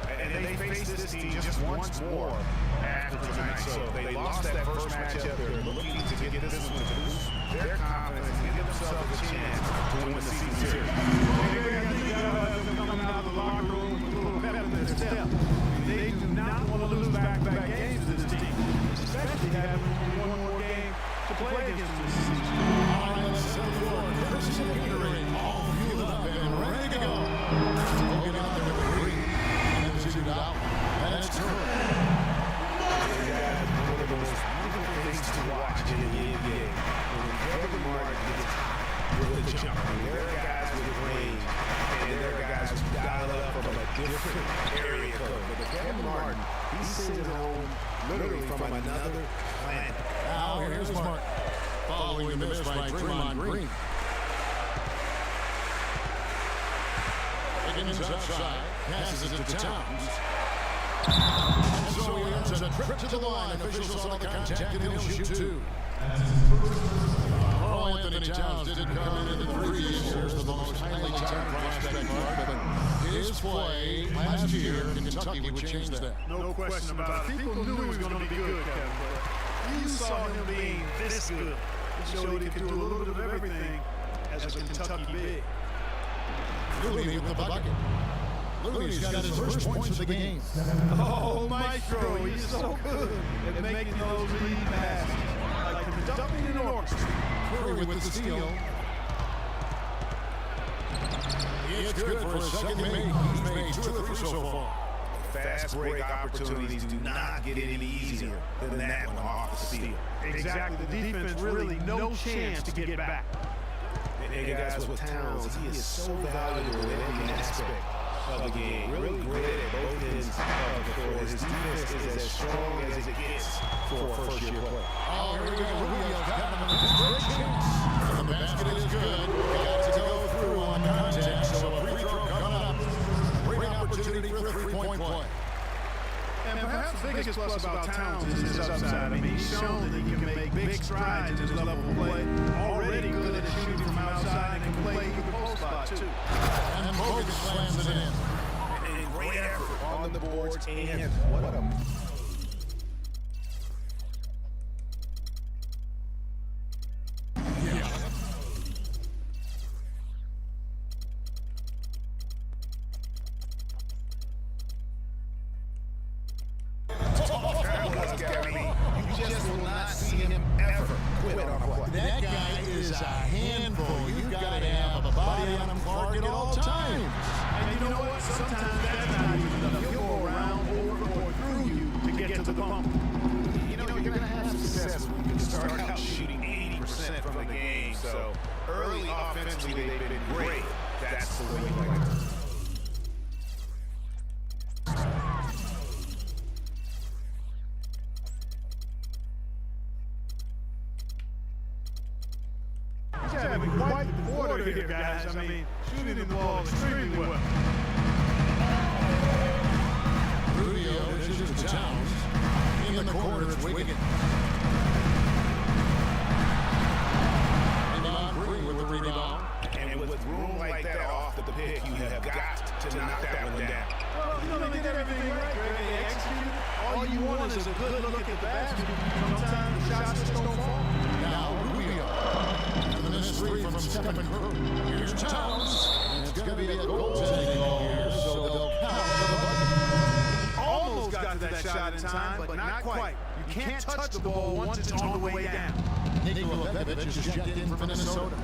And they face this team just once more after tonight. So they lost that first matchup. They're looking to get this one to boost their confidence and give themselves a chance to win the season series. Coming out of the locker room with a little pep in their step. They do not want to lose back-to-back games to this team, especially having one more game to play against this season. All right, let's set the floor. First secondary, all fueled up and ready to go. We'll get out there with the green and then shoot it out. And it's true. One of the most beautiful things to watch in the NBA. When Kevin Martin gets with the jump. There are guys with range, and there are guys who dial up from a different area code. But Kevin Martin, he sends it home literally from another planet. Now here's Martin. Following the miss by Draymond Green. Wiggins outside, passes it to Towns. And so he earns a trip to the line. Officials saw the contact and he'll shoot two. Carl Anthony Towns didn't come into the previous years the most highly touted prospect guard, but his play last year in Kentucky would change that. No question about it. People knew he was going to be good, Kevin, but you saw him being this good. He showed he could do a little bit of everything as a Kentucky big. Looney with the bucket. Looney's got his first points of the game. Oh, Maestro, he's so good at making those lead passes. Like conducting an orchestra. Curry with the steal. It's good for a second make. He's made 2 of 3 so far. Fast break opportunities do not get any easier than that one off the steal. Exactly. The defense really no chance to get back. And guys, with Towns, he is so valuable in every aspect of the game. Really great at both ends of the floor. His defense is as strong as it gets for a first-year player. Oh, here we go. Rubio's got him in the first chance. And the basket is good. He got to go through on contact, so a free throw coming up. Great opportunity for the three-point play. And perhaps the biggest plus about Towns is his upside. I mean, he's shown that he can make big strides in his level of play. Already good at shooting from outside and can play through the post spot, too. And Bogut slams it in. And great effort on the boards and what a... That guy is a handful. You've got to have a body on him, Clark, at all times. And you know what? Sometimes that's not even enough. He'll go around, over, or through you to get to the bump. You know, you're going to have success when you can start out shooting 80% from the game. So early offensively, they've been great. That's the way you like it. He's having quite the quarter here, guys. I mean, shooting the ball extremely well. Rubio dishes to Towns. In the corner, it's Wiggins. And on Green with the rebound. And with room like that off the pick, you have got to knock that one down. Well, you know, they did everything right, Greg. They executed. All you want is a good look at the basket. Sometimes the shots just don't fall. Now Rubio. The missed three from Stephen Curry. Here's Towns. And it's going to be a goaltending call here, so they'll count for the bucket. Almost got to that shot in time, but not quite. You can't touch the ball once it's on the way down. Nikola Pekovic is checked in for Minnesota.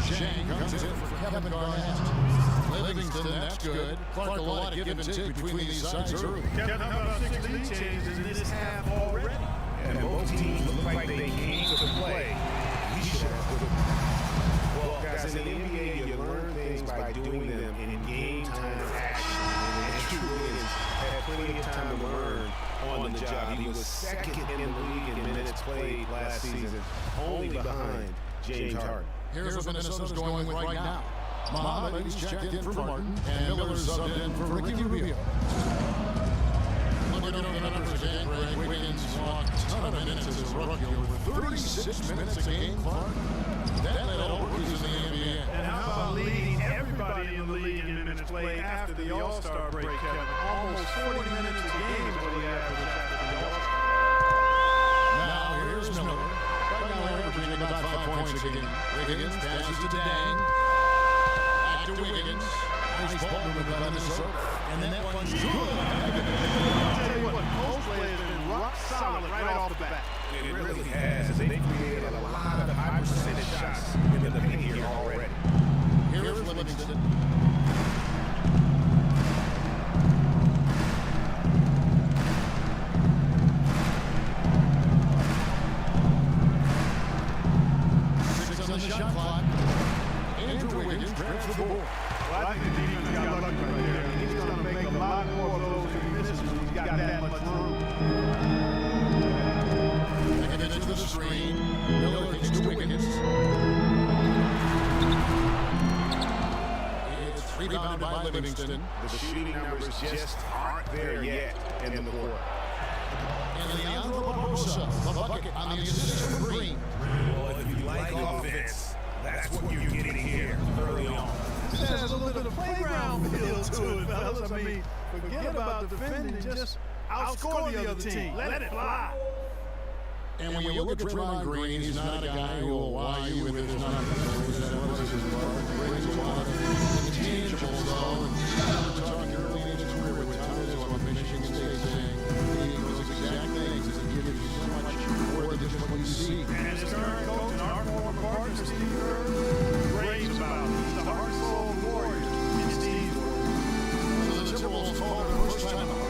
Shane comes in for Kevin Garnett. Livingston, that's good. Clark, a lot of give and take between these sides early. Kevin, how about 6 lead changes in this half already? And both teams look like they came to play. We should have. Well, guys, in the NBA, you learn things by doing them in game-time action. And Andrew Wiggins had plenty of time to learn on the job. He was second in the league in minutes played last season, only behind James Harden. Here's what Minnesota's going with right now. Muhammad, he's checked in for Martin, and Miller's subbed in for Ricky Rubio. Looking over the numbers again, Greg Wiggins walked a ton of minutes as a rookie, over 36 minutes a game, Clark. That led all rookies in the NBA. And how about leading everybody in the league in minutes played after the All-Star break, Kevin? Almost 40 minutes a game is what he averaged after the All-Star. Now here's Miller. Right now averaging about 5 points a game. Wiggins passes to Dang. Back to Wiggins. Nice ball movement by Minnesota. And that one's good. I'll tell you what, post play has been rock solid right off the bat. It really has. They created a lot of high percentage shots in the paint here already. Here's Livingston. Six on the shot clock. Andrew Wiggins grabs the board. Well, I think the defense got lucky right there. He's going to make a lot more of those misses when he's got that much room. Taking it to the screen. Miller kicks to Wiggins. It's 3 rebounded by Livingston. The shooting numbers just aren't there yet in the court. And Leandro Barbosa, the bucket on the assist from Green. Well, if you like offense, that's what you're getting here early on. This has a little bit of playground feel to it, fellas. I mean, forget about defending, just outscore the other team. Let it fly. And when you look at Draymond Green, he's not a guy who will wow you with his numbers. That was his brings a lot of intangibles, though. And we were talking early in his career with times on Michigan State saying he was exact things to give you so much more than just what you see. And his current coach and our former partner, Steve Kerr, raves about him. He's the heart and soul of the Warriors in Steve's world. So the Timberwolves called it the first time out.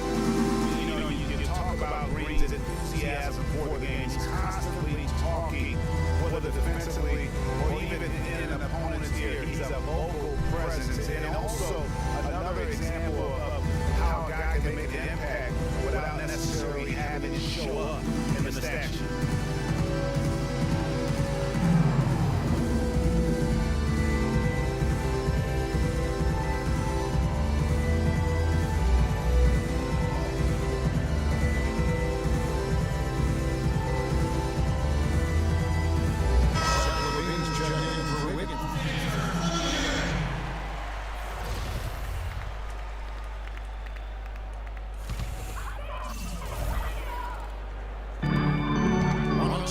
You talk about Green's enthusiasm for the game. He's constantly talking, whether defensively or even in an opponent's ear. He's a vocal presence. And also another example of how a guy can make an impact without necessarily having to show up in the stat sheet.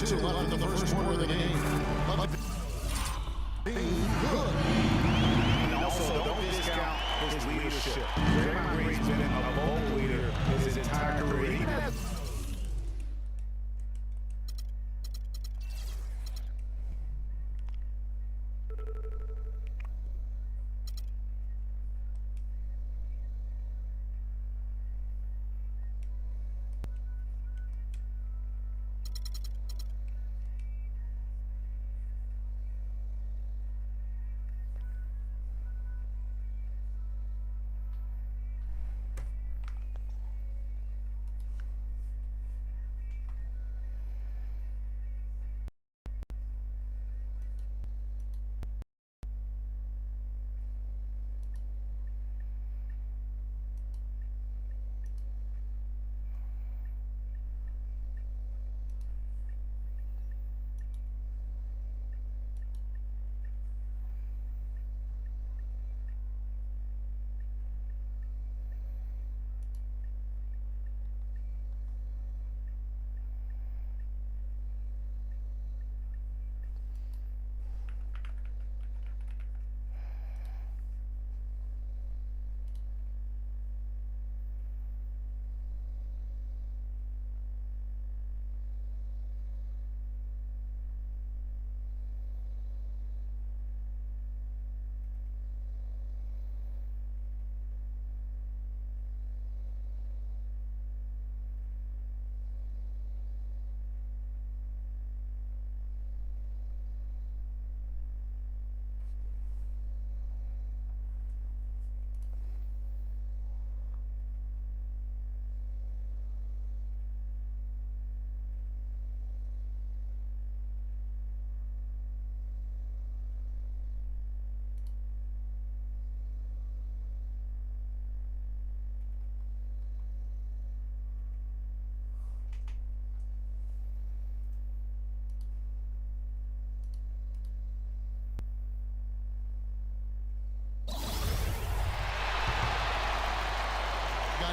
Left in the first quarter of the game. Being good. And also, don't discount his leadership. Draymond Green's been a vocal leader his entire career. He has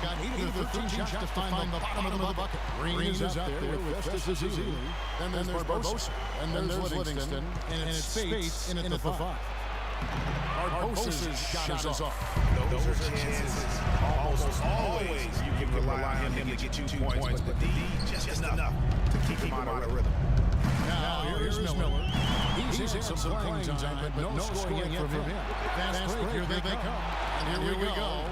got 8 of the 13 shots to find the bottom of the bucket. Green is out there with Festus Ezeli. Then there's Barbosa. And there's Livingston. And it's Spates in at the 5. Barbosa's shot is off. those are chances almost always you can rely on him to get you 2 points, but D just enough to keep him out of rhythm. Now here's Miller. He's had some playing time, but no scoring yet from him. Fast break, here they come. And here we go.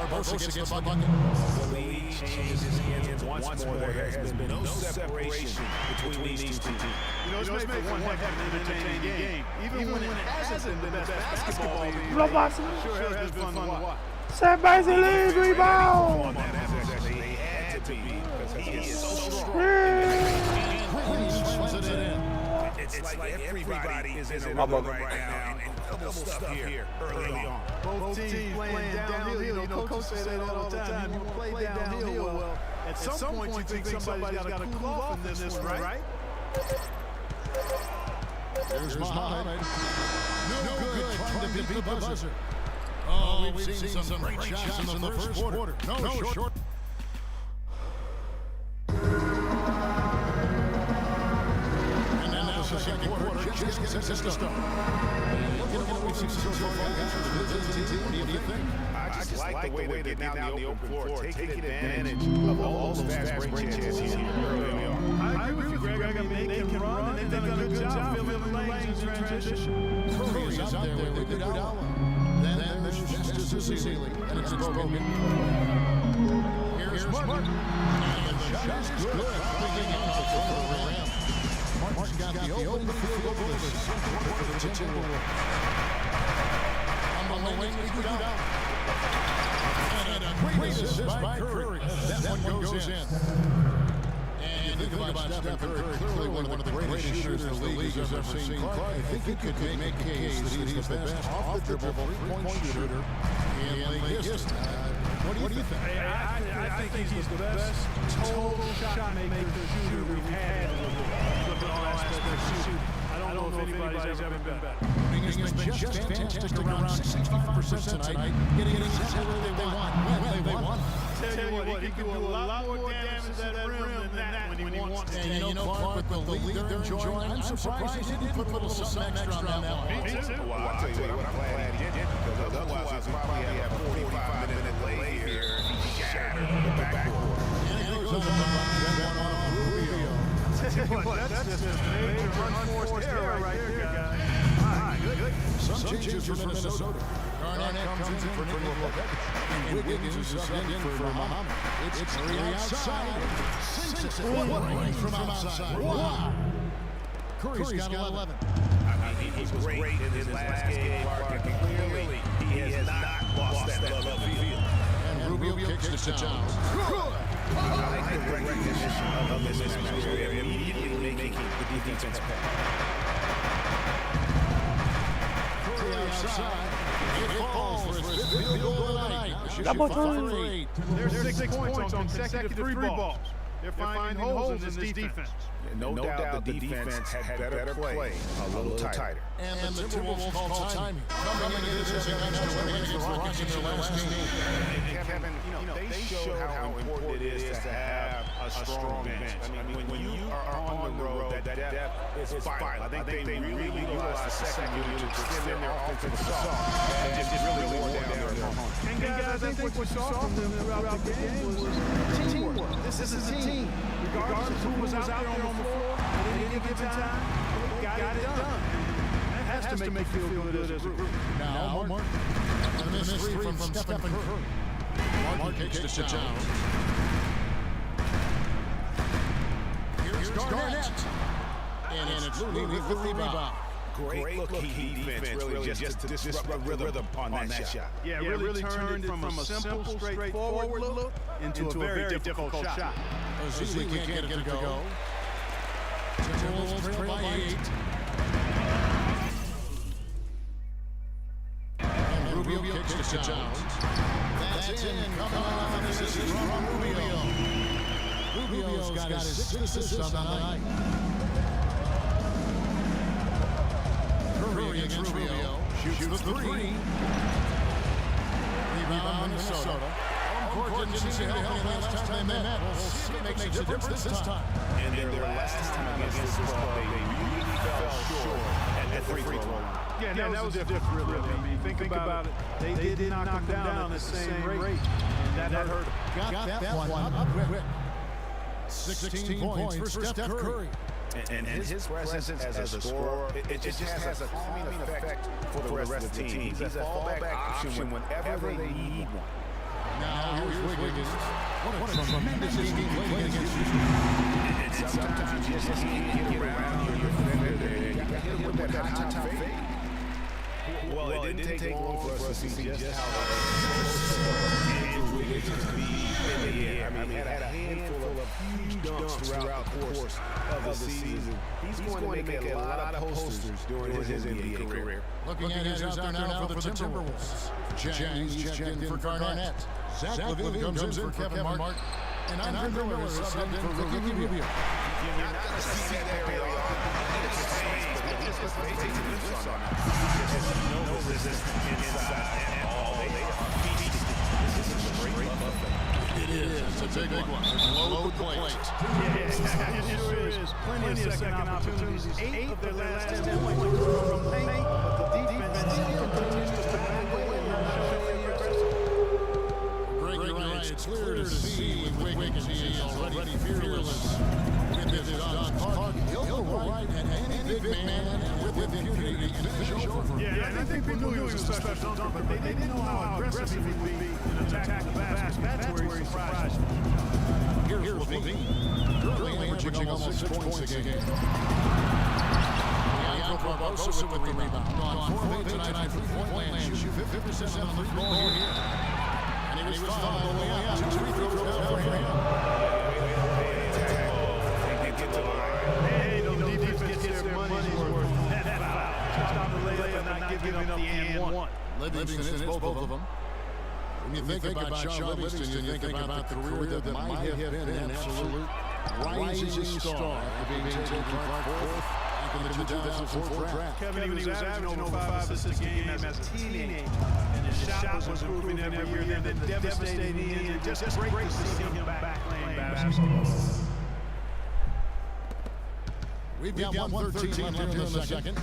Barbosa gets the bucket. The lead changes hands once more. There has been no separation between these two teams. You know, it's made for one heck of an entertaining game. Even when it hasn't been the best basketball league, it sure has been fun to watch. Set by the lead, rebound! They had to be because he is so strong. Swings it in. It's It's like everybody is in a rhythm right now, and double stuff here early on. Both teams playing downhill. You know, coaches say that all the time. You play downhill. Well, at some point you think somebody's got to cool off in this one, right? There's Muhammad. No good. Trying to beat the buzzer. Oh, we've seen some great shots in the first quarter. No short. And now the second quarter just gets us to start. Look at what we've seen so far. What do you think? I just like the way they're getting out in the open floor, taking advantage of all those fast break chances here early on. I agree with you, Greg. I mean, they can run, and they've done a good job filling the lanes in transition. Curry's out there with a good hour. Then there's Justice Sealy, and it's broken. Here's Martin. And the shot is good. Bringing in the front of the rim. Martin got the open field goal for the Timberwolves. On the wing, we go down. And a great assist by Curry. That one goes in. And you think about Stephen Curry, clearly one of the greatest shooters the league has ever seen. I think you could make a case that he's the best off-the-dribble three-point shooter in league history. What do you think? I think he's the best total shot maker shooter we've had. Look at all aspects of shooting. I don't know if anybody's ever been better. He's been just fantastic around 65% tonight, getting exactly where they want, when they want. Tell you what, he can do a lot more damage to that rim than that when he wants to. And you know, Clark, with the lead they're enjoying, I'm surprised he didn't put a little something extra on that one. Me too. Well, I'll tell you what, I'm glad he didn't, because otherwise we'd probably have a 45-minute delay here. He shattered the backboard. And it goes on Rubio. That's just a major unforced error right there, guys. Good. Some changes for Minnesota. Garnett comes in for Nicholas. And Wiggins is subbed in for Muhammad. It's Curry outside. Sinks it. Right from outside. Wow. Curry's got 11. I mean, he was great in his last game, Clark, and clearly he has not lost that love of the field. And Rubio kicks to Towns. I like the recognition of this mismatch. They're immediately making the defense pay. Outside. It falls for his fifth field goal of the night. Double three. There's 6 points on consecutive three balls. They're finding holes in this defense. No doubt the defense had better play a little tighter. And the Timberwolves call time. Coming into this as an extra win against the Rockets in their last game. Kevin, they showed how important it is to have a strong bench. I mean, when you are on the road, that depth is vital. I think they really utilized the second unit to extend their offensive assault and just really wore down their opponent. And guys, I think what you saw from them throughout the game was teamwork. This is a team. Regardless of who was out there on the floor at any given time, they got it done. That has to make you feel good as a group. Now, Martin. And a miss three from Stephen Curry. Martin kicks to Towns. Here's Garnett. And it's Louis with the rebound. Great looking defense, really, just to disrupt the rhythm on that shot. Yeah, really turned it from a simple, straightforward look into a very difficult shot. Ozili can't get it to go. Timberwolves trail by 8. And Rubio kicks to Towns. That's in. Coming off an assist from Rubio. Rubio's got his 6th assist on the night. Curry against Rubio. Shoots the 3. Rebound Minnesota. Court didn't seem to help me last time they met. We'll see if it makes a difference this time. And their last time against this club, they really fell short at the free throw line. Yeah, that was different, really. I mean, think about it. They did knock them down at the same rate. And that hurt them. Got that one up quick. 16 points for Steph Curry. And his presence as a scorer, it just has a calming effect for the rest of the team. He's a fallback option whenever they need one. Now here's Wiggins. What a tremendous game played against you. Sometimes you just can't get around your defender there. You got to hit him with that high top fade. Well, it didn't take long for us to see just how conditions to be in the air. I mean, had a handful of huge dunks throughout the course of the season. He's going to make a lot of posters during his NBA career. Looking at who's out there now for the Timberwolves. He's checked in for Garnett. Zach LaVine comes in for Kevin Martin. And Andre Miller is subbed in for Ricky Rubio. You're not going to see that very often. It's basically this on now. There's no resistance inside at all. They are feet. This is a great buffet. It is. It's a big one. Load the plate. Yes, it sure is. Plenty of second opportunities. 8 of their last 10 points from paint, but the defense still continues to back away and show any aggressive. Gregory Wright, it's clear to see with Wiggins. He is already fearless. With his on park, he'll go right at any big man and with impunity finish over. Yeah, and I think they knew he was a special dunker, but they didn't know how aggressive he would be in attacking the basket. That's where he surprised me. Here's LaVine. Currently averaging almost 6 points a game. Barbosa with the rebound. On 4 of 8 tonight from point land. Shoot 50% on the three ball here. And he was fouled all the way out. 2 free throws down for him. Hey, the defense gets their money's worth. That foul. Just on the layup and not giving up the and one. Livingston is both of them. When you think about Sean Livingston, you think about the career that might have been an absolute rising star after being taken Clark fourth in the 2004 draft. Kevin, he was averaging over 5 assists a game as a teenager, and his shot was improving every year. Then devastating the end, and just great to see him back playing basketball. We've got 1:13 left here in the second.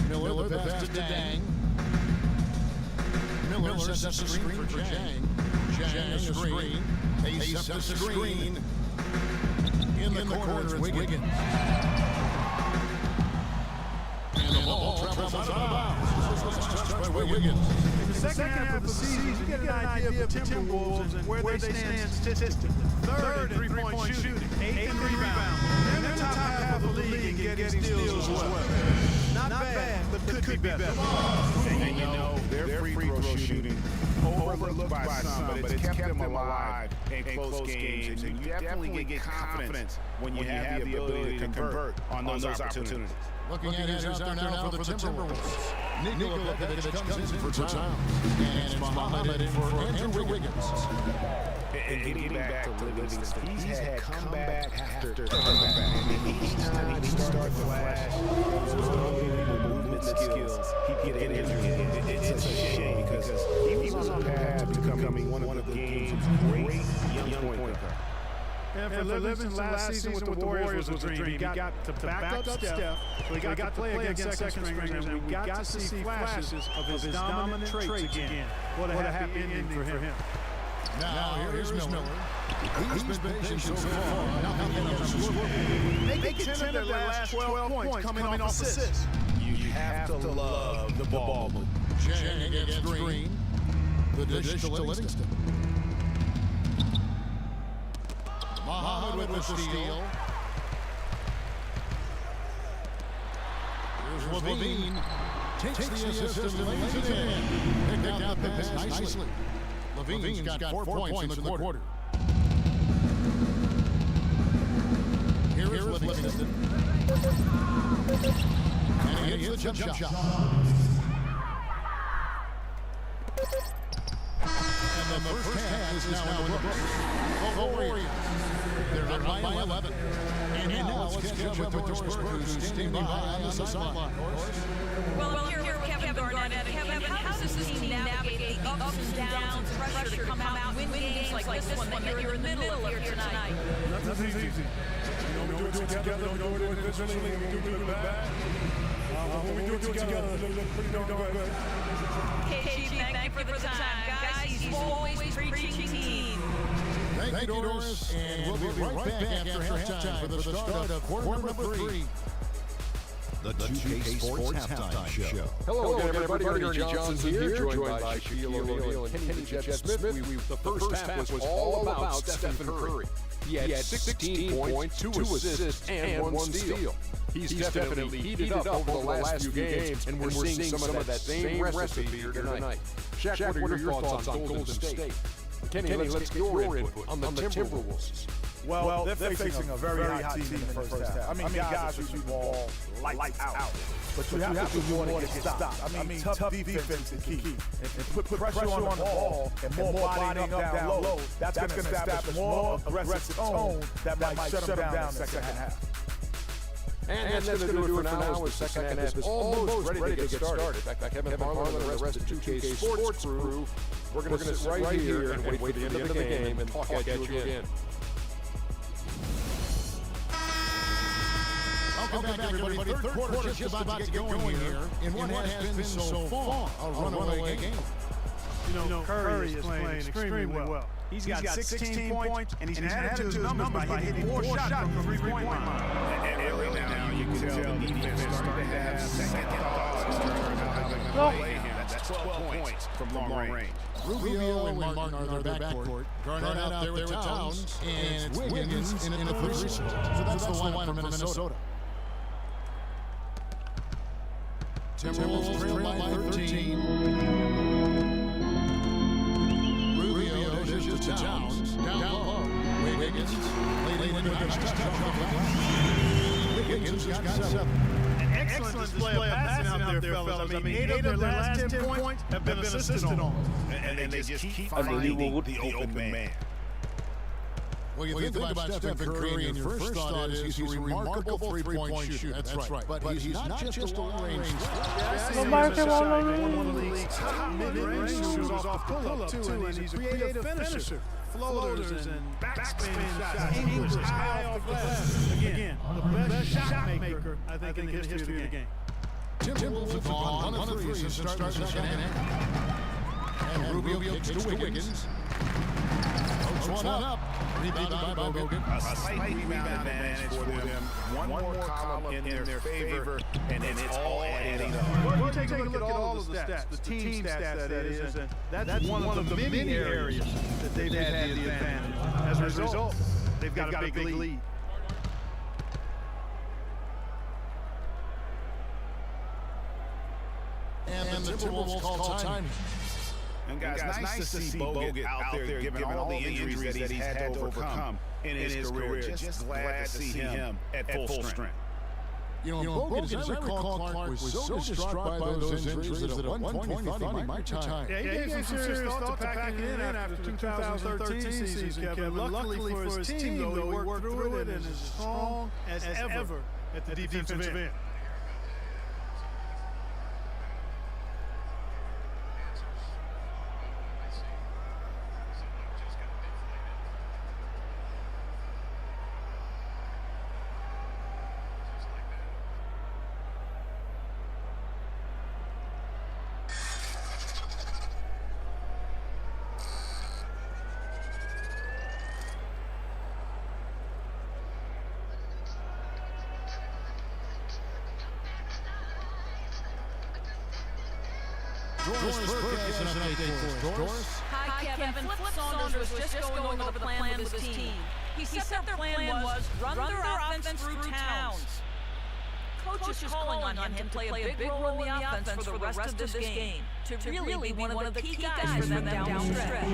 Miller the pass to Dang. Miller sets up the screen for Jang. Jang a screen. Ace up the screen. In the corner it's Wiggins. And the ball travels out of bounds. Touched by Wiggins. In the second half of the season, you get an idea of the Timberwolves and where they stand statistically. Third in three-point shooting, 8th in rebound. They're in the top half of the league in getting steals as well. Not bad, but could be better. And you know, their free throw shooting overlooked by some, but it's kept them alive in close games. And you definitely get confidence when you have the ability to convert on those opportunities. Looking at who's out there now for the Timberwolves. Nikola Pekovic comes in for time. And it's Muhammad in for Andrew Wiggins. And getting back to Livingston, he's had comeback after comeback. And each time he started to flash, those unbelievable movement skills, he'd get injured. It's a shame because he was on the path to becoming one of the game's great young point guards. And for Livingston, last season with the Warriors was a dream. He got to back up Steph, so he got to play against second stringers, and we got to see flashes of his dominant traits again. What a happy ending for him. Now here's Miller. He's been patient so far. They get 10 of their last 12 points coming off assists. You have to love the ball movement. Jang against Green. The dish to Livingston. Muhammad with the steal. Here's LaVine. Takes the assist and lays it in. Picked out the pass nicely. LaVine's got 4 points in the quarter. Here is Livingston. And he hits the jump shot. And the first half is now in the books. The Warriors. They're up by 11. And now let's catch up with Doris Burke, who's standing by on the sideline. Well, here with Kevin Garnett. Kevin, how does this team navigate the ups and downs, pressure to come out and win games like this one that you're in the middle of here tonight? Nothing's easy. We do it together, we do it individually, we do it bad. When we do it together, it looks pretty darn good. KG, thank you for the time. Guys, he's always preaching team. Thank you, Doris. And we'll be right back after halftime for the start of quarter number 3. The 2K Sports Halftime Show. Hello again, everybody. Ernie Johnson here, joined by Shaquille O'Neal and Kenny Jet Smith. The first half was all about Stephen Curry. He had 16 points, 2 assists, and 1 steal. He's definitely heated up over the last few games, and we're seeing some of that same recipe here tonight. Shaq, what are your thoughts on Golden State? Kenny, let's get your input on the Timberwolves. Well, they're facing a very hot team in the first half. I mean, guys who shoot the ball lights out. But you have to do more to get stopped. I mean, tough defense is key. And put pressure on the ball and more bodying up down low. That's going to establish more aggressive tone that might shut them down in the second half. And that's going to do it for now. The second half is almost ready to get started. Back Kevin Farmer and the rest of the 2K Sports crew. We're going to sit right here and wait for the end of the game and talk at you again. Welcome back, everybody. Third quarter just about to get going here in what has been so far a runaway game. You know, Curry is playing extremely well. He's got 16 points, and he's added to his numbers by hitting 4 shots from the three-point line. And every now you can tell the defense starting to have second thoughts. That's 12 points from long range. Rubio and Martin are their backcourt. Garnett out there with Towns, and it's Wiggins in the position. So that's the lineup for Minnesota. Timberwolves trail by 13. Rubio dishes to Towns. Down low. Wiggins. Late in the Wiggins got 7. An excellent display of passing out there, fellas. I mean, 8 of their last 10 points have been assisted on. And they just keep finding the open man. Well, you think about Stephen Curry, and your first thought is he's a remarkable three-point shooter. That's right. But he's not just a long-range shooter. One of the league's top mid-range shooters off the pull-up, too, and he's a creative finisher. Floaters and backspin shots, English, high off glass. Again, the best shot maker, I think, in the history of the game. Timberwolves have gone 1 of 3 since starting the second half. And Rubio kicks to Wiggins. One up. Rebounded by Bogan. A slight rebound advantage for them. One more column in their favor, and it's all adding up. Well, you take a look at all of the stats, the team stats that is, and that's one of the many areas that they've had the advantage. As a result, they've got a big lead. And the Timberwolves call time. And guys, nice to see Bogut out there given all the injuries that he's had to overcome in his career. Just glad to see him at full strength. You know, Bogut, as I recall, Clark was so distraught by those injuries that at one point he thought he might retire. Yeah, he gave some serious thought to packing it in after the 2013 season, Kevin. Luckily for his team, though, he worked through it and is as strong as ever at the defensive end. Doris Burke has an update for us. Doris? Hi, Kevin. Flip Saunders was just going over the plan with his team. He said their plan was run their offense through Towns. Coach is calling on him to play a big role in the offense for the rest of this game, to really be one of the key guys for them down the stretch.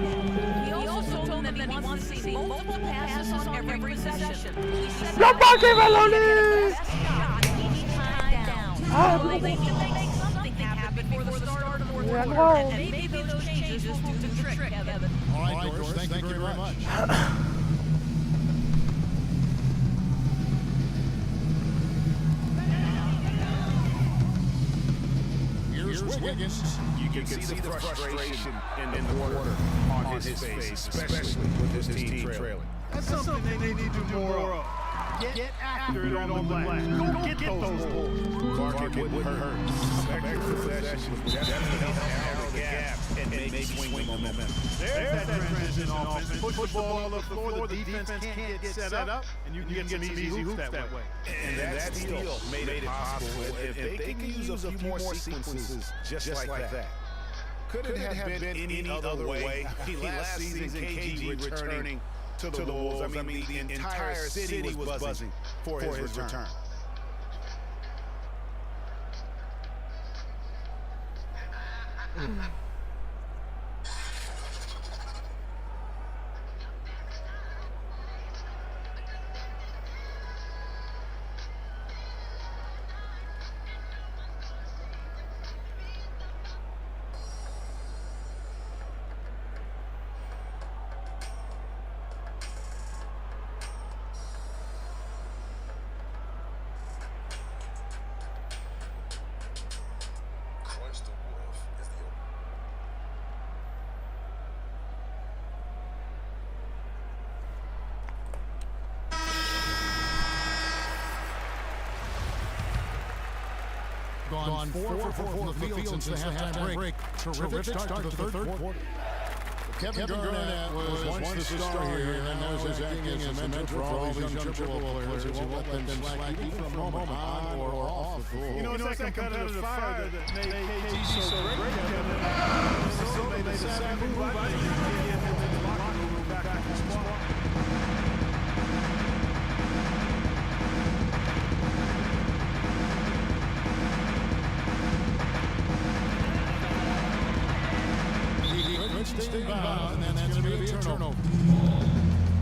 He also told them that he wants to see multiple passes on every possession. He said ¡Lo pase, balones! best shot any time down. So they can make something happen before the start of the fourth quarter, and maybe those changes will do the trick, Kevin. All right, Doris, thank you very much. Here's Wiggins. You can see the frustration in the quarter on his face, especially with his team trailing. That's something they need to do more of. Get after it on the glass. Go get those balls. Clark, it wouldn't hurt. Spector possession was definitely narrow the gap and maybe swing the momentum. There's that transition offense. Push the ball on the floor. The defense can't get set up, and you can get some easy hoops that way. And that steal made it possible. If they can use a few more sequences just like that. Could it have been any other way? Last season, KG returning to the Wolves. I mean, the entire city was buzzing for his return. Gone 4 for the field since the halftime break. Terrific start to the third quarter. Kevin Garnett was once the star here, and now is acting as a mentor for all these young triple players who won't let them slack even for a moment on or off the floor. You know, it's that competitive fire that made KG so great. So made the savvy move. I think he can get him in the locker room back to the spot. Stay bound, and that's going to be a turnover.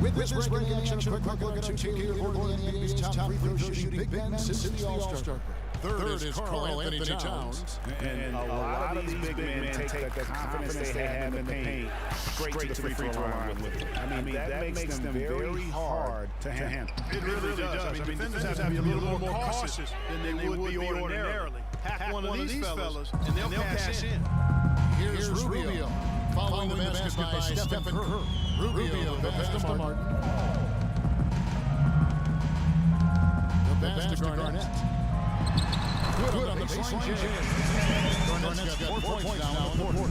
With this breaking action, quick look at a team here for the NBA's top free throw shooting big men since the All-Star. Third is Karl Anthony Towns. And a lot of these big men take the confidence they have in the paint straight to the free throw line with it. I mean, that makes them very hard to handle. It really does. I mean, defenders have to be a little more cautious than they would be ordinarily. Hack one of these fellas, and they'll cash in. Here's Rubio. Following the basket by Stephen Kerr. Rubio, the pass to Martin. The pass to Garnett. Good on the baseline. Garnett's got 4 points now on the board.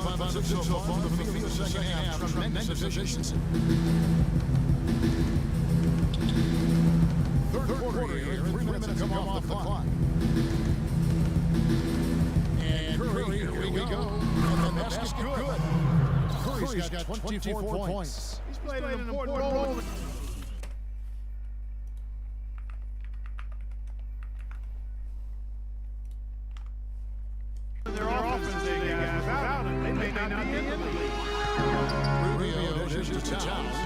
Gone by 6 so far. The field in the second half. Tremendous efficiency. Third quarter here. 3 minutes come off the clock. And Curry, here we go. And the basket good. Curry's got 24 points. He's played an important role. Their offense, they guys without him, they may not be in the league. Rubio dishes to Towns.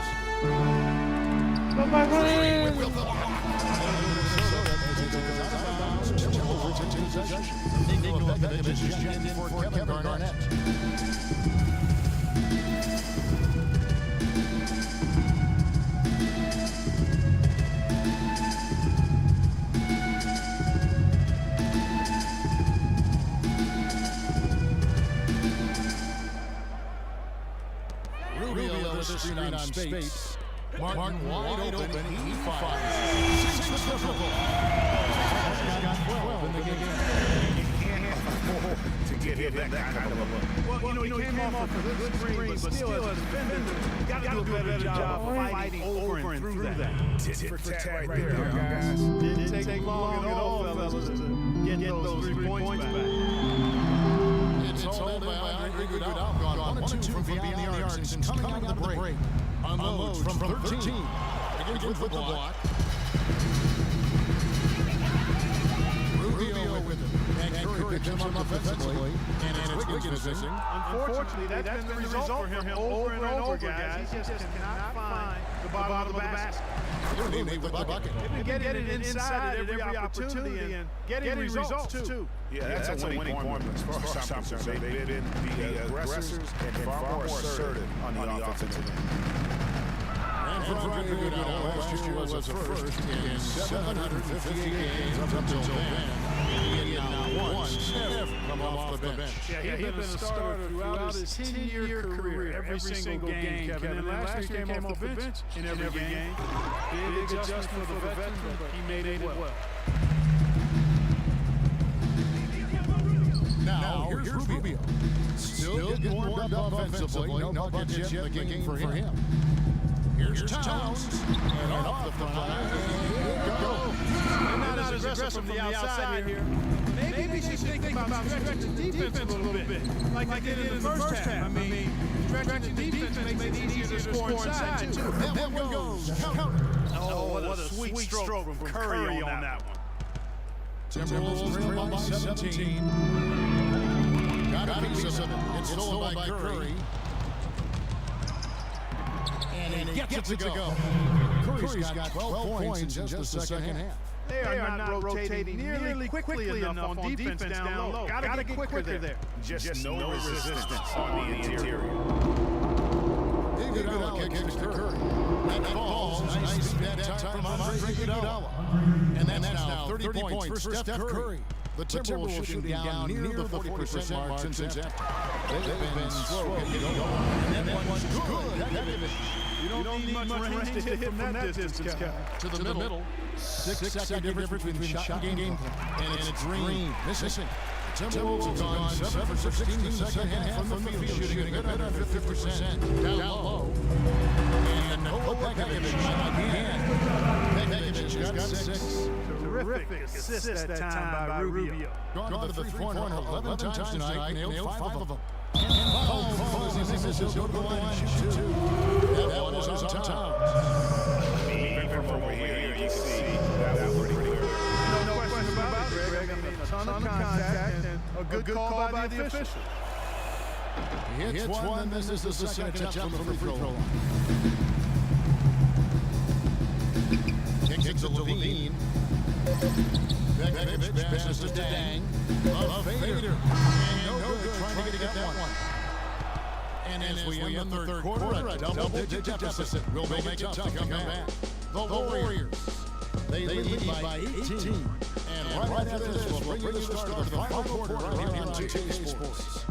Kevin Garnett. Rubio with the screen on space. Martin wide open. He fires. 6 the triple. Got 12 in the game. To get him that kind of a look. Well, you know, he came off with a good screen, but still as a defender, you got to do a better job of fighting over and through that. Tit for tat right there, guys. Didn't take long at all, fellas, to get those 3 points back. It's all by Andre Iguodala. Gone 1 2 from beyond the arc since coming out of the break. Unloads from 13. Begins with the block. Rubio with it. And Curry picks him up offensively. And it's Wiggins missing. Unfortunately, that's been the result for him over and over, guys. He just cannot find the bottom of the basket. With the bucket. They've been getting it inside at every opportunity and getting results, too. Yeah, that's a winning point as far as I'm concerned. They've been the aggressors and far more assertive on the offensive end. And for Andre Iguodala, last year was a first in 758 games up until then. He had not once ever come off the bench. Yeah, he's been a starter throughout his 10-year career, every single game, Kevin. And last year he came off the bench in every game. Big adjustment for the veteran, but he made it well. Now, here's Rubio. Still getting warmed up offensively. No buckets yet in the game for him. Here's Towns. And off the front line. They're not as aggressive from the outside here. Maybe she's thinking about stretching the defense a little bit, like they did in the first half. I mean, stretching the defense makes it easier to score inside, too. That one goes. Counter. Oh, what a sweet stroke from Curry on that one. Timberwolves trail by 17. Got a piece of it. It's stolen by Curry. And he gets it to go. Curry's got 12 points in just the second half. They are not rotating nearly quickly enough on defense down low. Gotta get quicker there. Just no resistance on the interior. Iguodala kicks to Curry. That falls. Nice that time from Andre Iguodala. And that's now 30 points for Steph Curry. The Timberwolves shooting down near the 40% mark since after. They've been slow getting going. And that one's good. You don't need much range to hit from that distance, Kevin. To the middle. 6-second difference between shot and game point. And it's Green missing. Timberwolves have gone 7 for 16 in the second half from the field, shooting a good under 50%. Down low. And Pekovic again. Pekovic has got 6. Terrific assist that time by Rubio. Gone to the three-pointer 11 times tonight, nailed 5 of them. And Paul as he misses, he'll go to the line and shoot 2. That one is on Towns. Even from over here, you can see that was pretty clear. No question about it, Greg. I mean, a ton of contact and a good call by the official. He hits one, and this is the second attempt from the free throw line. Kicks it to Levine. Pekovic passes to Dang. A fader. And no good trying to get that one. And as we end the third quarter, a double-digit deficit will make it tough to come back. The Warriors, they lead by 18. And right after this, we'll bring you the start of the final quarter right here on 2K Sports.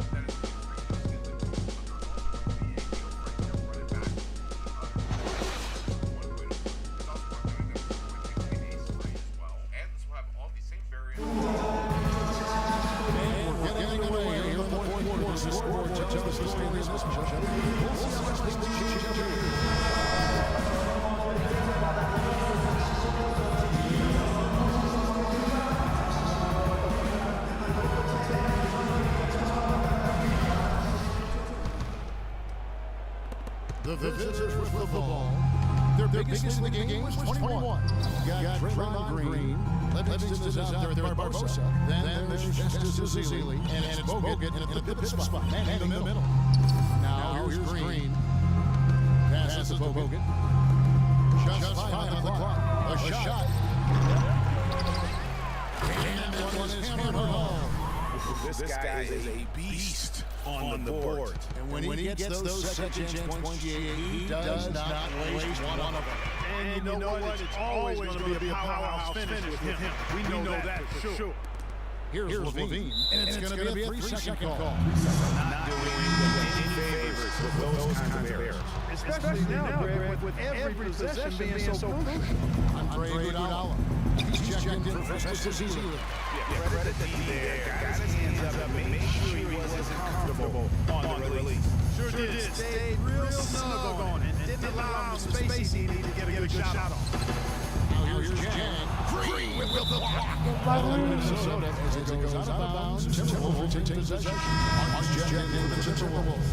The visitors with the ball. Their biggest lead in the game was 21. Got Draymond Green. Livingston is out there by Barbosa. Then there's Justice Ezeli. And it's Bogut in the pivot spot. And in the middle. Now here's Green. Passes to Bogut. Just 5 on the clock. A shot. And that one is hammered home. This guy is a beast on the board. And when he gets those second-chance points, he does not waste one of them. And you know what? It's always going to be a powerhouse finish with him. We know that for sure. Here's Levine. And it's going to be a 3-second call. Not doing any favors with those kinds of errors. Especially now, Greg, with every possession being so crucial. Andre Iguodala. He's checked in for Justice Ezeli. Credit to D there. Got his hands up and made sure he wasn't comfortable on the release. Sure did. Stayed real snug on it and didn't allow him the space he needed to get a good shot on. Now here's Jang. Green with the block. Minnesota as it goes out of bounds. Timberwolves take possession. On Jang in the Timberwolves.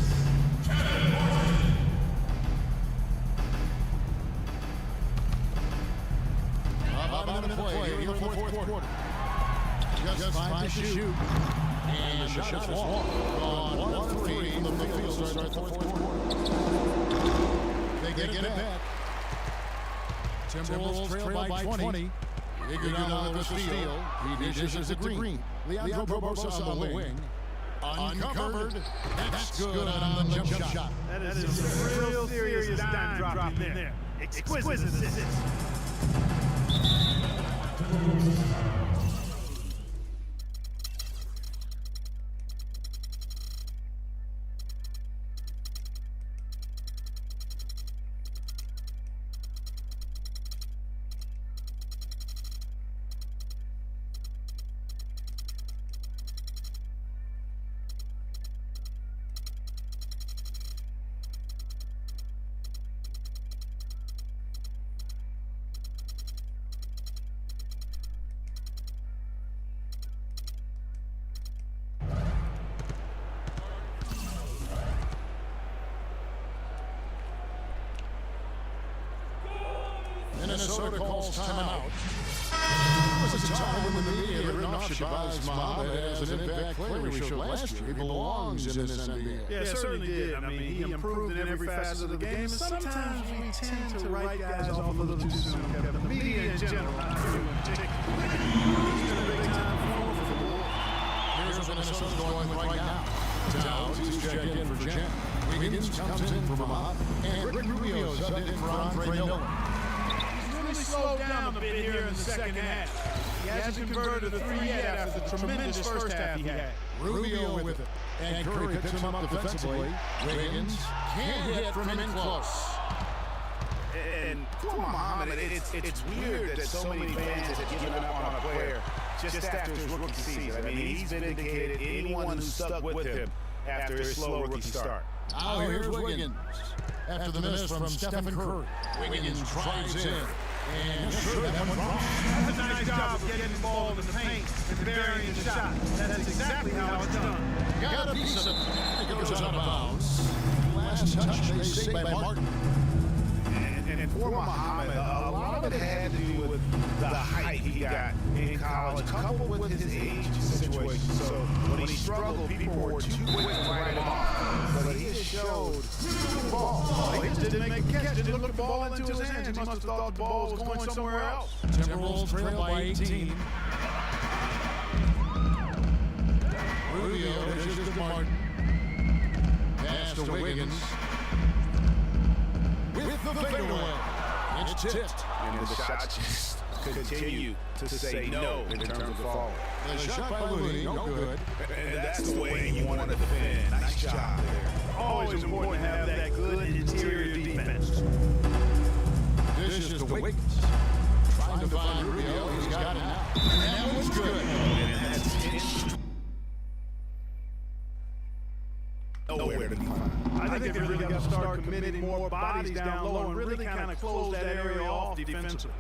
About a minute to play here in the fourth quarter. Just 5 to shoot. And the shot is long. Gone 1-3 from the field to start the fourth quarter. They get it back. Timberwolves trail by 20. Iguodala with the steal. He dishes it to Green. Leandro Barbosa on the wing. Uncovered. That's good on the jump shot. That is some real serious dime drop in there. Exquisite assist. Minnesota calls timeout. There was a time when the media had written off Shabazz Muhammad as an impact player we showed last year. He belongs in this NBA. Yeah, certainly did. I mean, he improved in every facet of the game, and sometimes we tend to write guys off a little too soon. The media in general, not everyone in particular. He's been a big-time forward for the Bulls. Here's what Minnesota's going right now. Towns is checked in for Jen. Wiggins comes in for Muhammad. And Rick Rubio's up in for Andre Miller. Really slowed down a bit here in the second half. He hasn't converted a three yet after the tremendous first half he had. Rubio with it. And Curry picks him up defensively. Wiggins can't hit from in close. And for Muhammad, it's weird that so many fans have given up on a player just after his rookie season. I mean, he's vindicated anyone who stuck with him after his slow rookie start. Now here's Wiggins. After the miss from Stephen Curry. Wiggins drives in. And sure, that one drops. That's a nice job of getting the ball in the paint and burying the shot. That's exactly how it's done. Got a piece of it. It goes out of bounds. Last touch, they say, by Martin. And for Muhammad, a lot of it had to do with the height he got in college, coupled with his age situation. So when he struggled, people were too quick to write him off. But he just showed the ball. He just didn't make a catch, didn't look the ball into his hands. He must have thought the ball was going somewhere else. Timberwolves trail by 18. Rubio dishes to Martin. Pass to Wiggins. With the fadeaway. It's tipped. And the shot just continue to say no in terms of falling. The shot by Looney, no good. And that's the way you want to defend. Nice job there. Always important to have that good interior defense. This is to Wiggins. Trying to find Rubio. He's got it now. And that one's good. And that's nowhere to be found. I think they really got to start committing more bodies down low and really kind of close that area off defensively.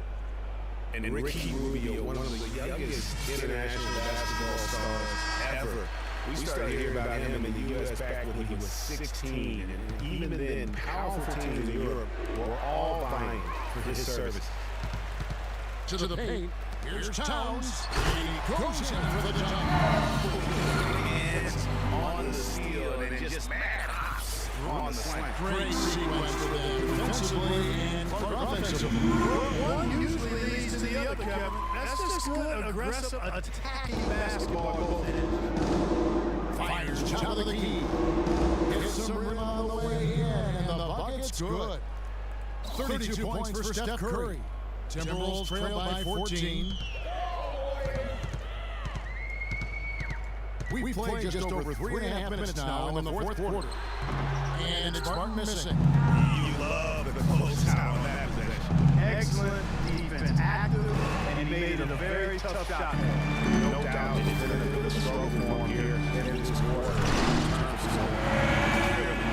And Ricky Rubio, one of the youngest international basketball stars ever. We started hearing about him in the U.S. back when he was 16. And even then, powerful teams in Europe were all vying for his service. To the paint. Here's Towns. He goes in for the jump. Hands on the steal and just mad hops on the slant. Great sequence for them defensively and offensively. One usually leads to the other, Kevin. That's just good, aggressive, attacking basketball both ends. Fires top of the key. Hits some rim on the way in, and the bucket's good. 32 points for Steph Curry. Timberwolves trail by 14. We played just over 3.5 minutes now in the fourth quarter. And it's Martin missing. You love the close out on that possession. Excellent defense, active, and he made it a very tough shot. No doubt it's been a bit of a struggle for him here in this quarter.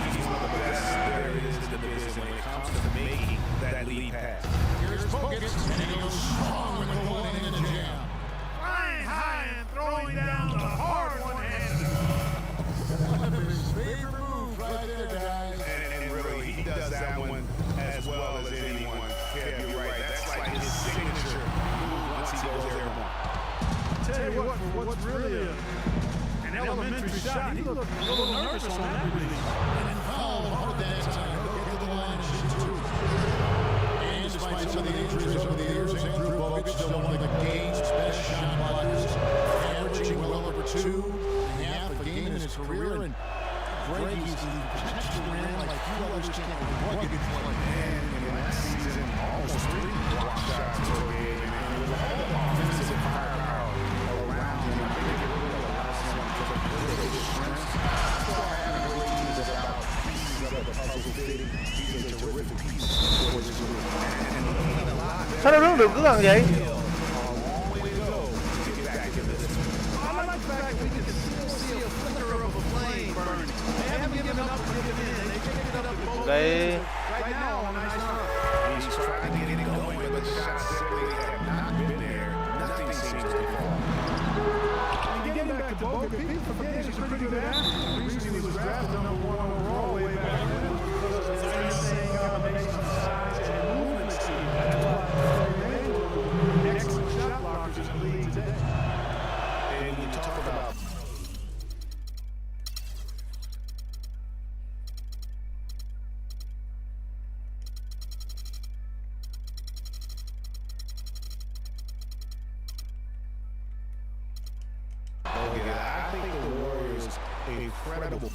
He's one of the best there is in the business when it comes to making that lead pass. Here's Bogut, and he goes strong with the one in the jam. Flying high and throwing down the hard one-hander. One of his favorite moves right there, guys. And really, he does that one as well as anyone. Kev, you're right. That's like his signature move once he goes there. Tell you what, for what's really an elementary shot, he looked a little nervous on that release. And fouled hard that time. He'll get to the line and shoot two. And despite some of the injuries over the years, Andrew Bogut still one of the game's best shot blockers, averaging well over 2.5 a game in his career. And Greg, he's protects the rim like few others can. What you can play. And last season, almost 3 block shots per game. And with all the offensive firepower around him, I think it really allows him to facilitate his strengths. Still having a great team about pieces of the puzzle fitting. He's a terrific piece for his group. And a lot Sao nó rước được cứ gần vậy? I like the fact we can still see a flicker of a flame burning. They haven't given up or given in. They picked it up both Đây. right now on a nice run. He's trying to get it going, but the shots simply have not been there. Nothing seems to fall. And getting back to Bogut, people forget he's a pretty good athlete. The reason he was drafted #1 overall way back then was because of his insane combination of size and movement speed. That's why incredible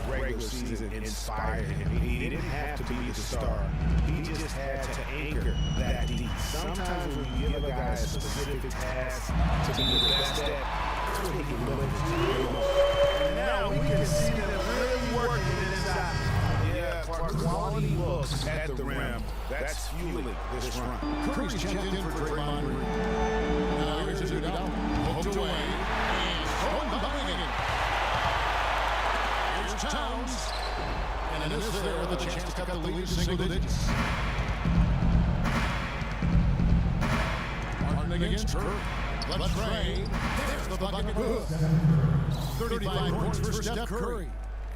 regular season inspired him. He didn't have to be the star. He just had to anchor that deep. Sometimes when you give a guy a specific task to be the best at, that's when he can live his most. And now we can see them really working inside. Yeah, quality looks at the rim. That's fueling this run. Curry's checked in for Draymond Green. Now here's a doubt. Hooked away. Going by again. Here's Towns. And it is there with a chance to cut the lead to single digits. Martin against Kerr. Left Ray. There's the bucket. 35 points for Steph Curry.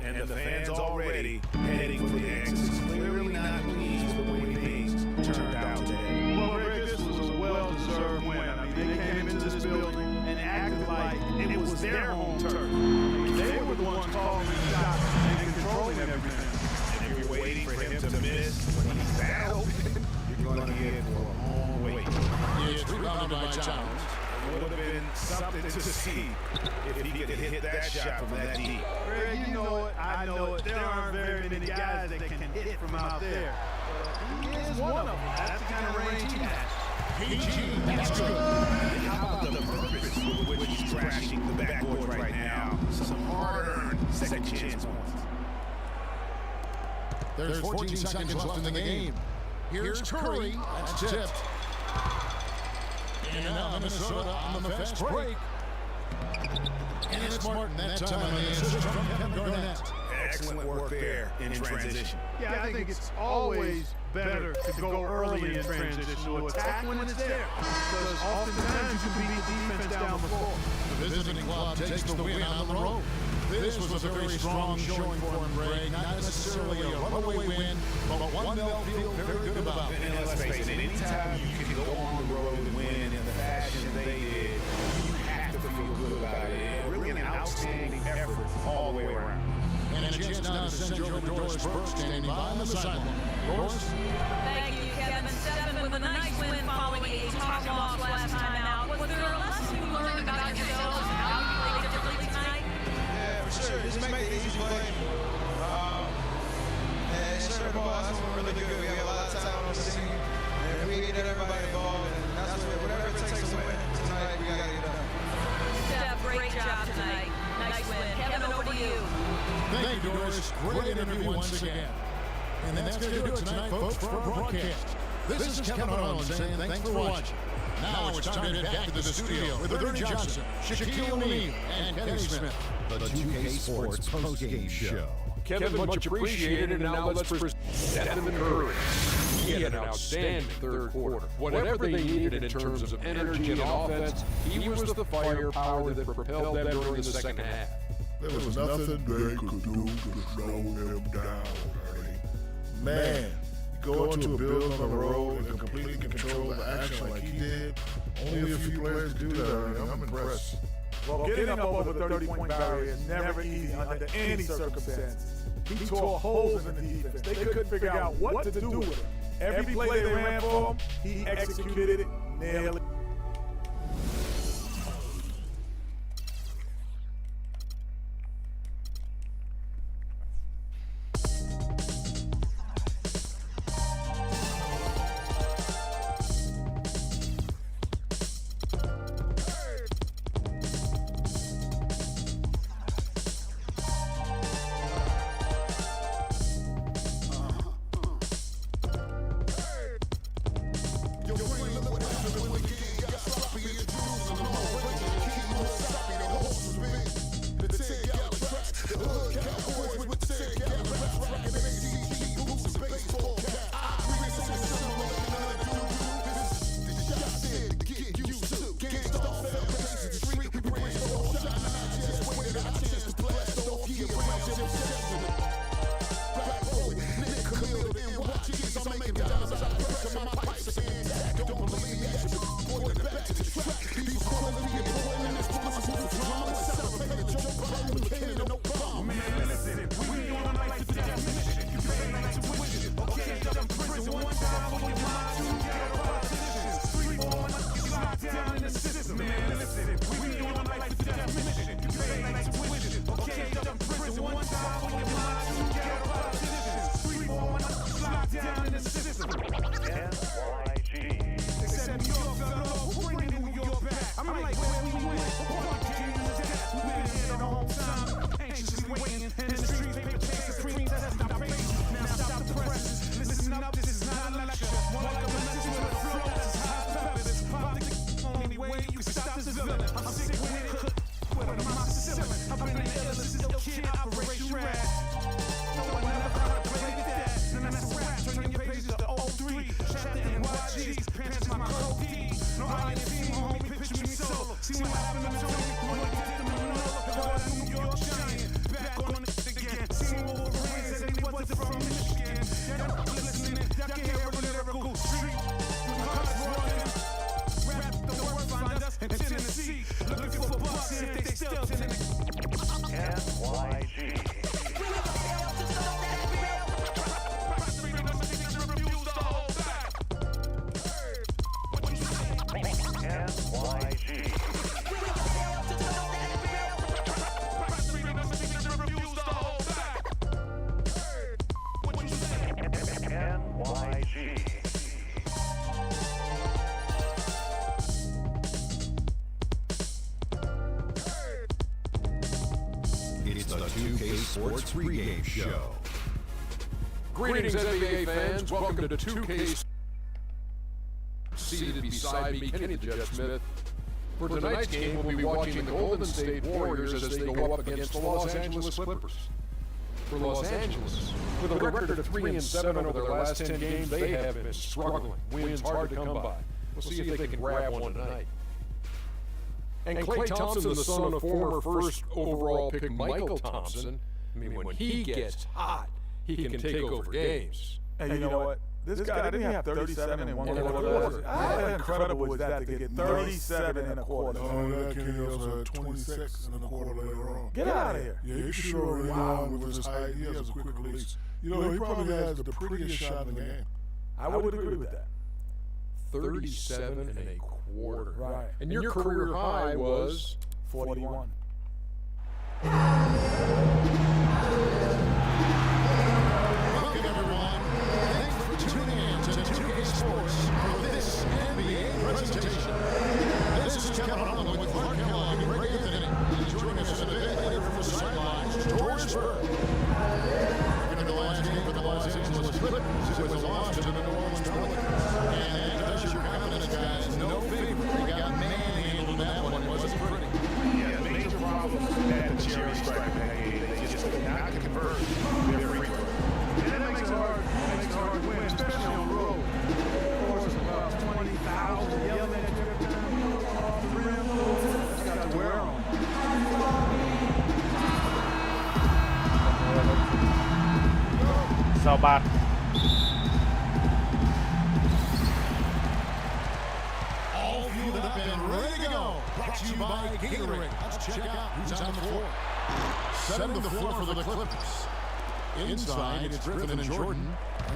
And the fans already heading for the exits. Clearly not pleased with the way things turned out today. Well, Rick, this was a well-deserved win. I mean, they came into this building and acted like it was their home turf. I mean, they were the ones calling the shots and controlling everything. And if you're waiting for him to miss when he's that open, you're going to be in for a long wait. It's rebounded by Towns. It would have been something to see if he could hit that shot from that deep. Greg, you know it, I know it. There aren't very many guys that can hit from out there. He is one of them. That's the kind of range he has. PG, that's good. How about the purpose with which he's trashing the backboard right now? Some hard-earned second chance points. There's 14 seconds left in the game. Here's Curry. That's tipped. And now Minnesota on the fast break. And it's Martin that time on the assist from Kevin Garnett. Excellent work there in transition. Yeah, I think it's always better to go early in transition to attack when it's there. Because oftentimes you can beat the defense down the floor. The visiting club takes the win on the road. This was a very strong showing for him, Greg. Not necessarily a runaway win, but one they'll feel very good about. And let's face it, anytime you can go on the road and win in the fashion they did, you have to feel good about it. Really an outstanding effort all the way around. And a chance now to send you over to Doris Burke, standing by on the sideline. Doris? Thank you, Kevin. Stephen, with a nice win following a tough loss last time out. Was there a lesson you learned about yourselves and how you played differently tonight? Yeah, for sure. Just make the easy play. And share the ball. That's what we're really good. We have a lot of time on the team. And we get everybody involved. And that's whatever it takes to win tonight, we got to get done. Steph, great job tonight. Nice win. Kevin, over to you. Thank you, Doris. Great interview once again. And that's going to do it tonight, folks, for our broadcast. This is Kevin Harlan saying thanks for watching. Now it's time to head back to the studio with Ernie Johnson, Shaquille O'Neal, and Kenny Smith. The 2K Sports postgame show. Kevin, much appreciated, and now let's present Stephen Curry. He had an outstanding third quarter. Whatever they needed in terms of energy and offense, he was the firepower that propelled them during the second half. There was nothing they could do to slow him down, Ernie. Man, you go into a building on the road and completely control the action like he did. Only a few players do that, Ernie. I'm impressed. Well, getting up over the 30-point barrier is never easy under any circumstances. He tore holes in the defense. They couldn't figure out what to do with it. Every play they ran for him, he executed it, nailed it. Yo, look what happened when we It's the 2K Sports pregame show. Greetings, NBA fans. Welcome to 2K. Seated beside me, Kenny the Jet Smith. For tonight's game, we'll be watching the Golden State Warriors as they go up against the Los Angeles Clippers. For Los Angeles, with a record of 3-7 over their last 10 games, they have been struggling. Wins hard to come by. We'll see if they can grab one tonight. And Klay Thompson, the son of former first overall pick Michael Thompson, I mean, when he gets hot, he can take over games. And you know what? This guy didn't have 37 and 1 quarter. How incredible was that to get 37 and a quarter? Oh, that Kenny also had 26 and a quarter later on. Get out of here. Yeah, he's sure young with his height. He has a quick release. You know, he probably has the prettiest shot in the game. I would agree with that. 37 and a quarter. Right. And your career high was 41. Welcome, everyone. Thanks for tuning in to 2K Sports for this NBA presentation. This is Kevin Holland with Clark Kellogg and Greg Anthony. Joining us in a bit later from the sidelines, George Burke. In the last game for the Los Angeles Clippers, it was a loss to the New Orleans Pelicans. And as your confidence guys, no favor. They got manhandled in that one. It wasn't pretty. Yeah, major problems at the cherry stripe in that game. They just could not convert their free throw. And that makes it hard to win, especially on the road. Of course, about 20,000 yelling at you every time you go off the rim. That's got to wear on. Sao bạc. All fueled up and ready to go. Brought to you by Gatorade. Let's check out who's on the floor. Setting the floor for the Clippers. Inside, it's Griffin and Jordan.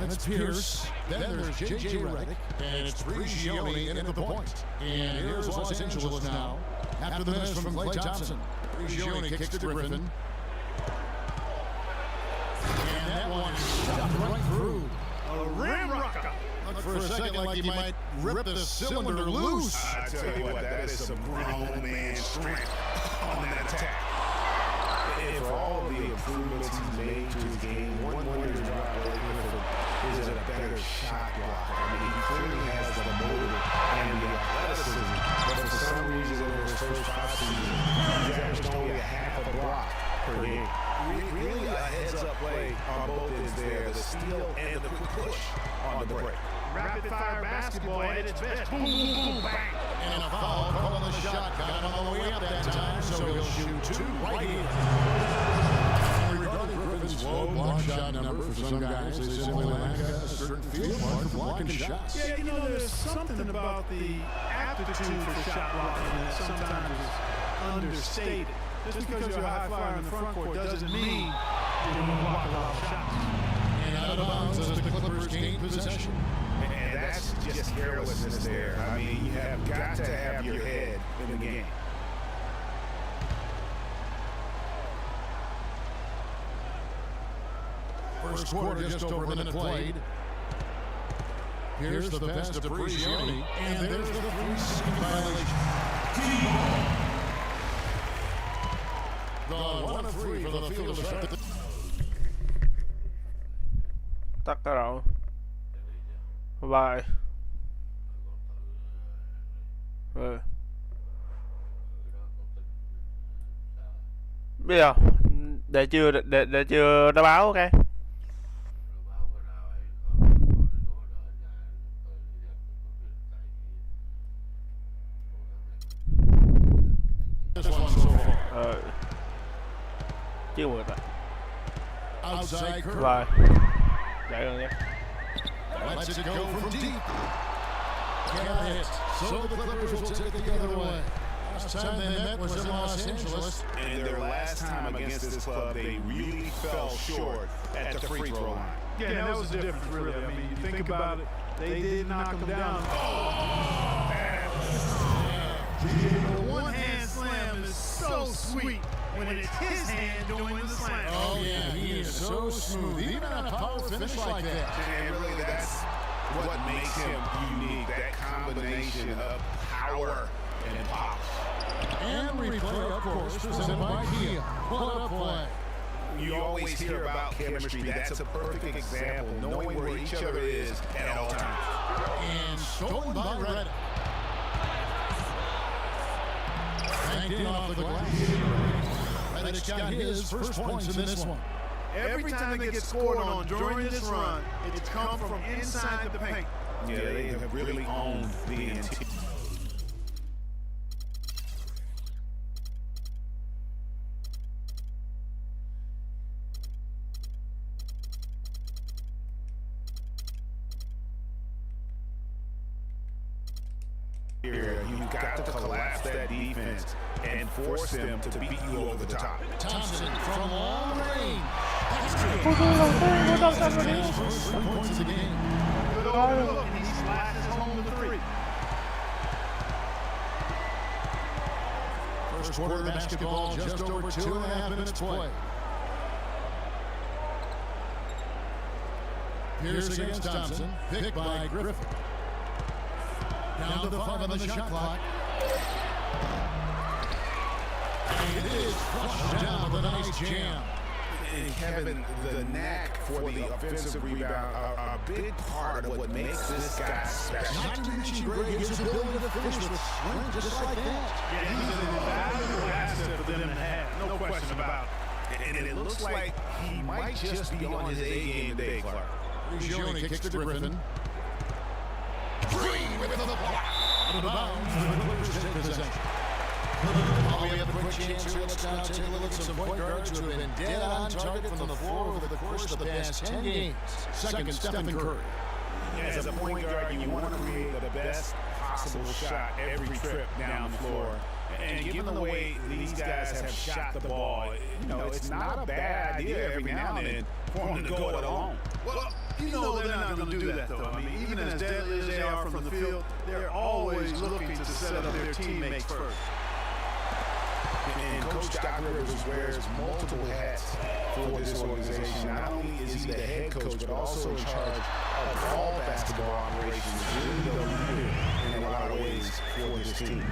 And it's Pierce. Then there's J.J. Redick. And it's Prigioni in at the point. And here's Los Angeles now. After the miss from Klay Thompson. Prigioni kicks to Griffin. And that one shot right through. A rim rocker. Looked for a second like he might rip the cylinder loose. I tell you what, that is some grown man strength on that attack. And for all the improvements he's made to his game, one wonder is a better shot blocker. I mean, he clearly has the motor and the athleticism, but for some reason over his first 5 seasons, he's averaged only a half a block per game. Really a heads-up play on both ends there, the steal and the quick push on the break. Rapid-fire basketball at its best. Boom, boom, boom, bang. And a foul calling the shot. Got him all the way up that time, so he'll shoot 2 right here. Regarding Griffin's low block shot number, for some guys, they simply lack a certain field mark for blocking shots. Yeah, you know, there's something about the aptitude for shot blocking that sometimes is understated. Just because you're a high flyer in the front court doesn't mean you're going to block a lot of shots. And out of bounds as the Clippers gain possession. And that's just carelessness there. I mean, you have got to have your head in the game. First quarter, just over a minute played. Here's the pass to Prigioni, and there's the free violation. The 1-3 for the field start. Tắt cái rồi. Bye. Bây giờ để chưa nó báo cái. Chưa được rồi. Bye. Dạ gần nhé. Lets it go from deep. Can't hit. So the Clippers will take it the other way. Last time they met was in Los Angeles. And their last time against this club, they really fell short at the free throw line. Yeah, that was the difference, really. I mean, you think about it, they did knock him down. The one-hand slam is so sweet when it's his hand doing the slam. Oh, yeah, he is so smooth, even on a power finish like that. And really, that's what makes him unique, that combination of power and pop. And replay, of course, presented by Kia. What a play. You always hear about chemistry. That's a perfect example, knowing where each other is at all times. And stolen by Reddick. Banked in off the glass. Reddick's got his first points in this one. Every time they get scored on during this run, it's come from inside the paint. Yeah, they have really owned the interior. You've got to collapse that defense and force them to beat you over the top. Thompson from long range. That's good. First 3 points of the game. Good overlook, and he slashes home the three. First quarter of basketball, just over 2.5 minutes play. Pierce against Thompson, picked by Griffin. Down to 5 on the shot clock. And it is flushed down with a nice jam. And Kevin, the knack for the offensive rebound are a big part of what makes this guy special. Not to mention Greg, his ability to finish with strength just like that. Yeah, he's an invaluable asset for them to have, no question about it. And it looks like he might just be on his A game today, Clark. Prigioni kicks to Griffin. Green with the block. Out of bounds. The Clippers take possession. Oh, we have a quick chance here. Let's now take a look at some point guards who have been dead on target from the floor over the course of the past 10 games. Second, Stephen Curry. As a point guard, you want to create the best possible shot every trip down the floor. And given the way these guys have shot the ball, it's not a bad idea every now and then for them to go it alone. Well, you know they're not going to do that, though. I mean, even as deadly as they are from the field, they're always looking to set up their teammates first. And Coach Doc Rivers wears multiple hats for this organization. Not only is he the head coach, but also in charge of all basketball operations. Really the leader in a lot of ways for this team.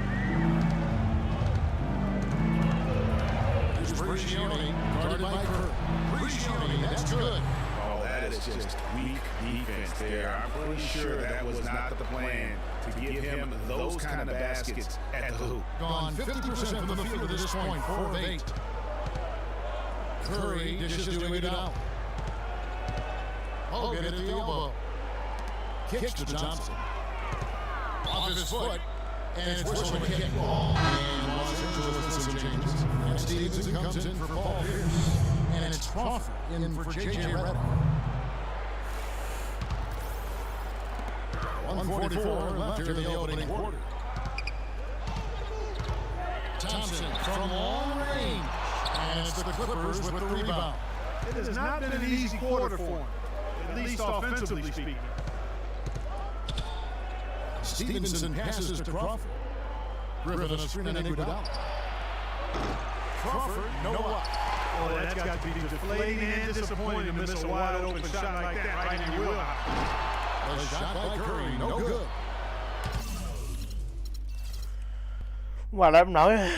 There's Prigioni, guarded by Curry. Prigioni, that's good. Oh, that is just weak defense there. I'm pretty sure that was not the plan to give him those kind of baskets at the hoop. Gone 50% from the field at this point, 4 of 8. Curry dishes to it out. Hogan at the elbow. Kicks to Thompson. Off his foot, and it's whistled a kick. And Los Angeles with some changes. And Stevenson comes in for Paul Pierce. And it's Crawford in for J.J. Redick. 1:44 left here in the opening quarter. Thompson from long range. And it's the Clippers with the rebound. It has not been an easy quarter for him, at least offensively speaking. Stevenson passes to Crawford. Griffin a screen and Iguodala. Crawford, no luck. Oh, that's got to be deflating and disappointing to miss a wide open shot like that right in your wheelhouse. A shot by Curry, no good. Mà em nói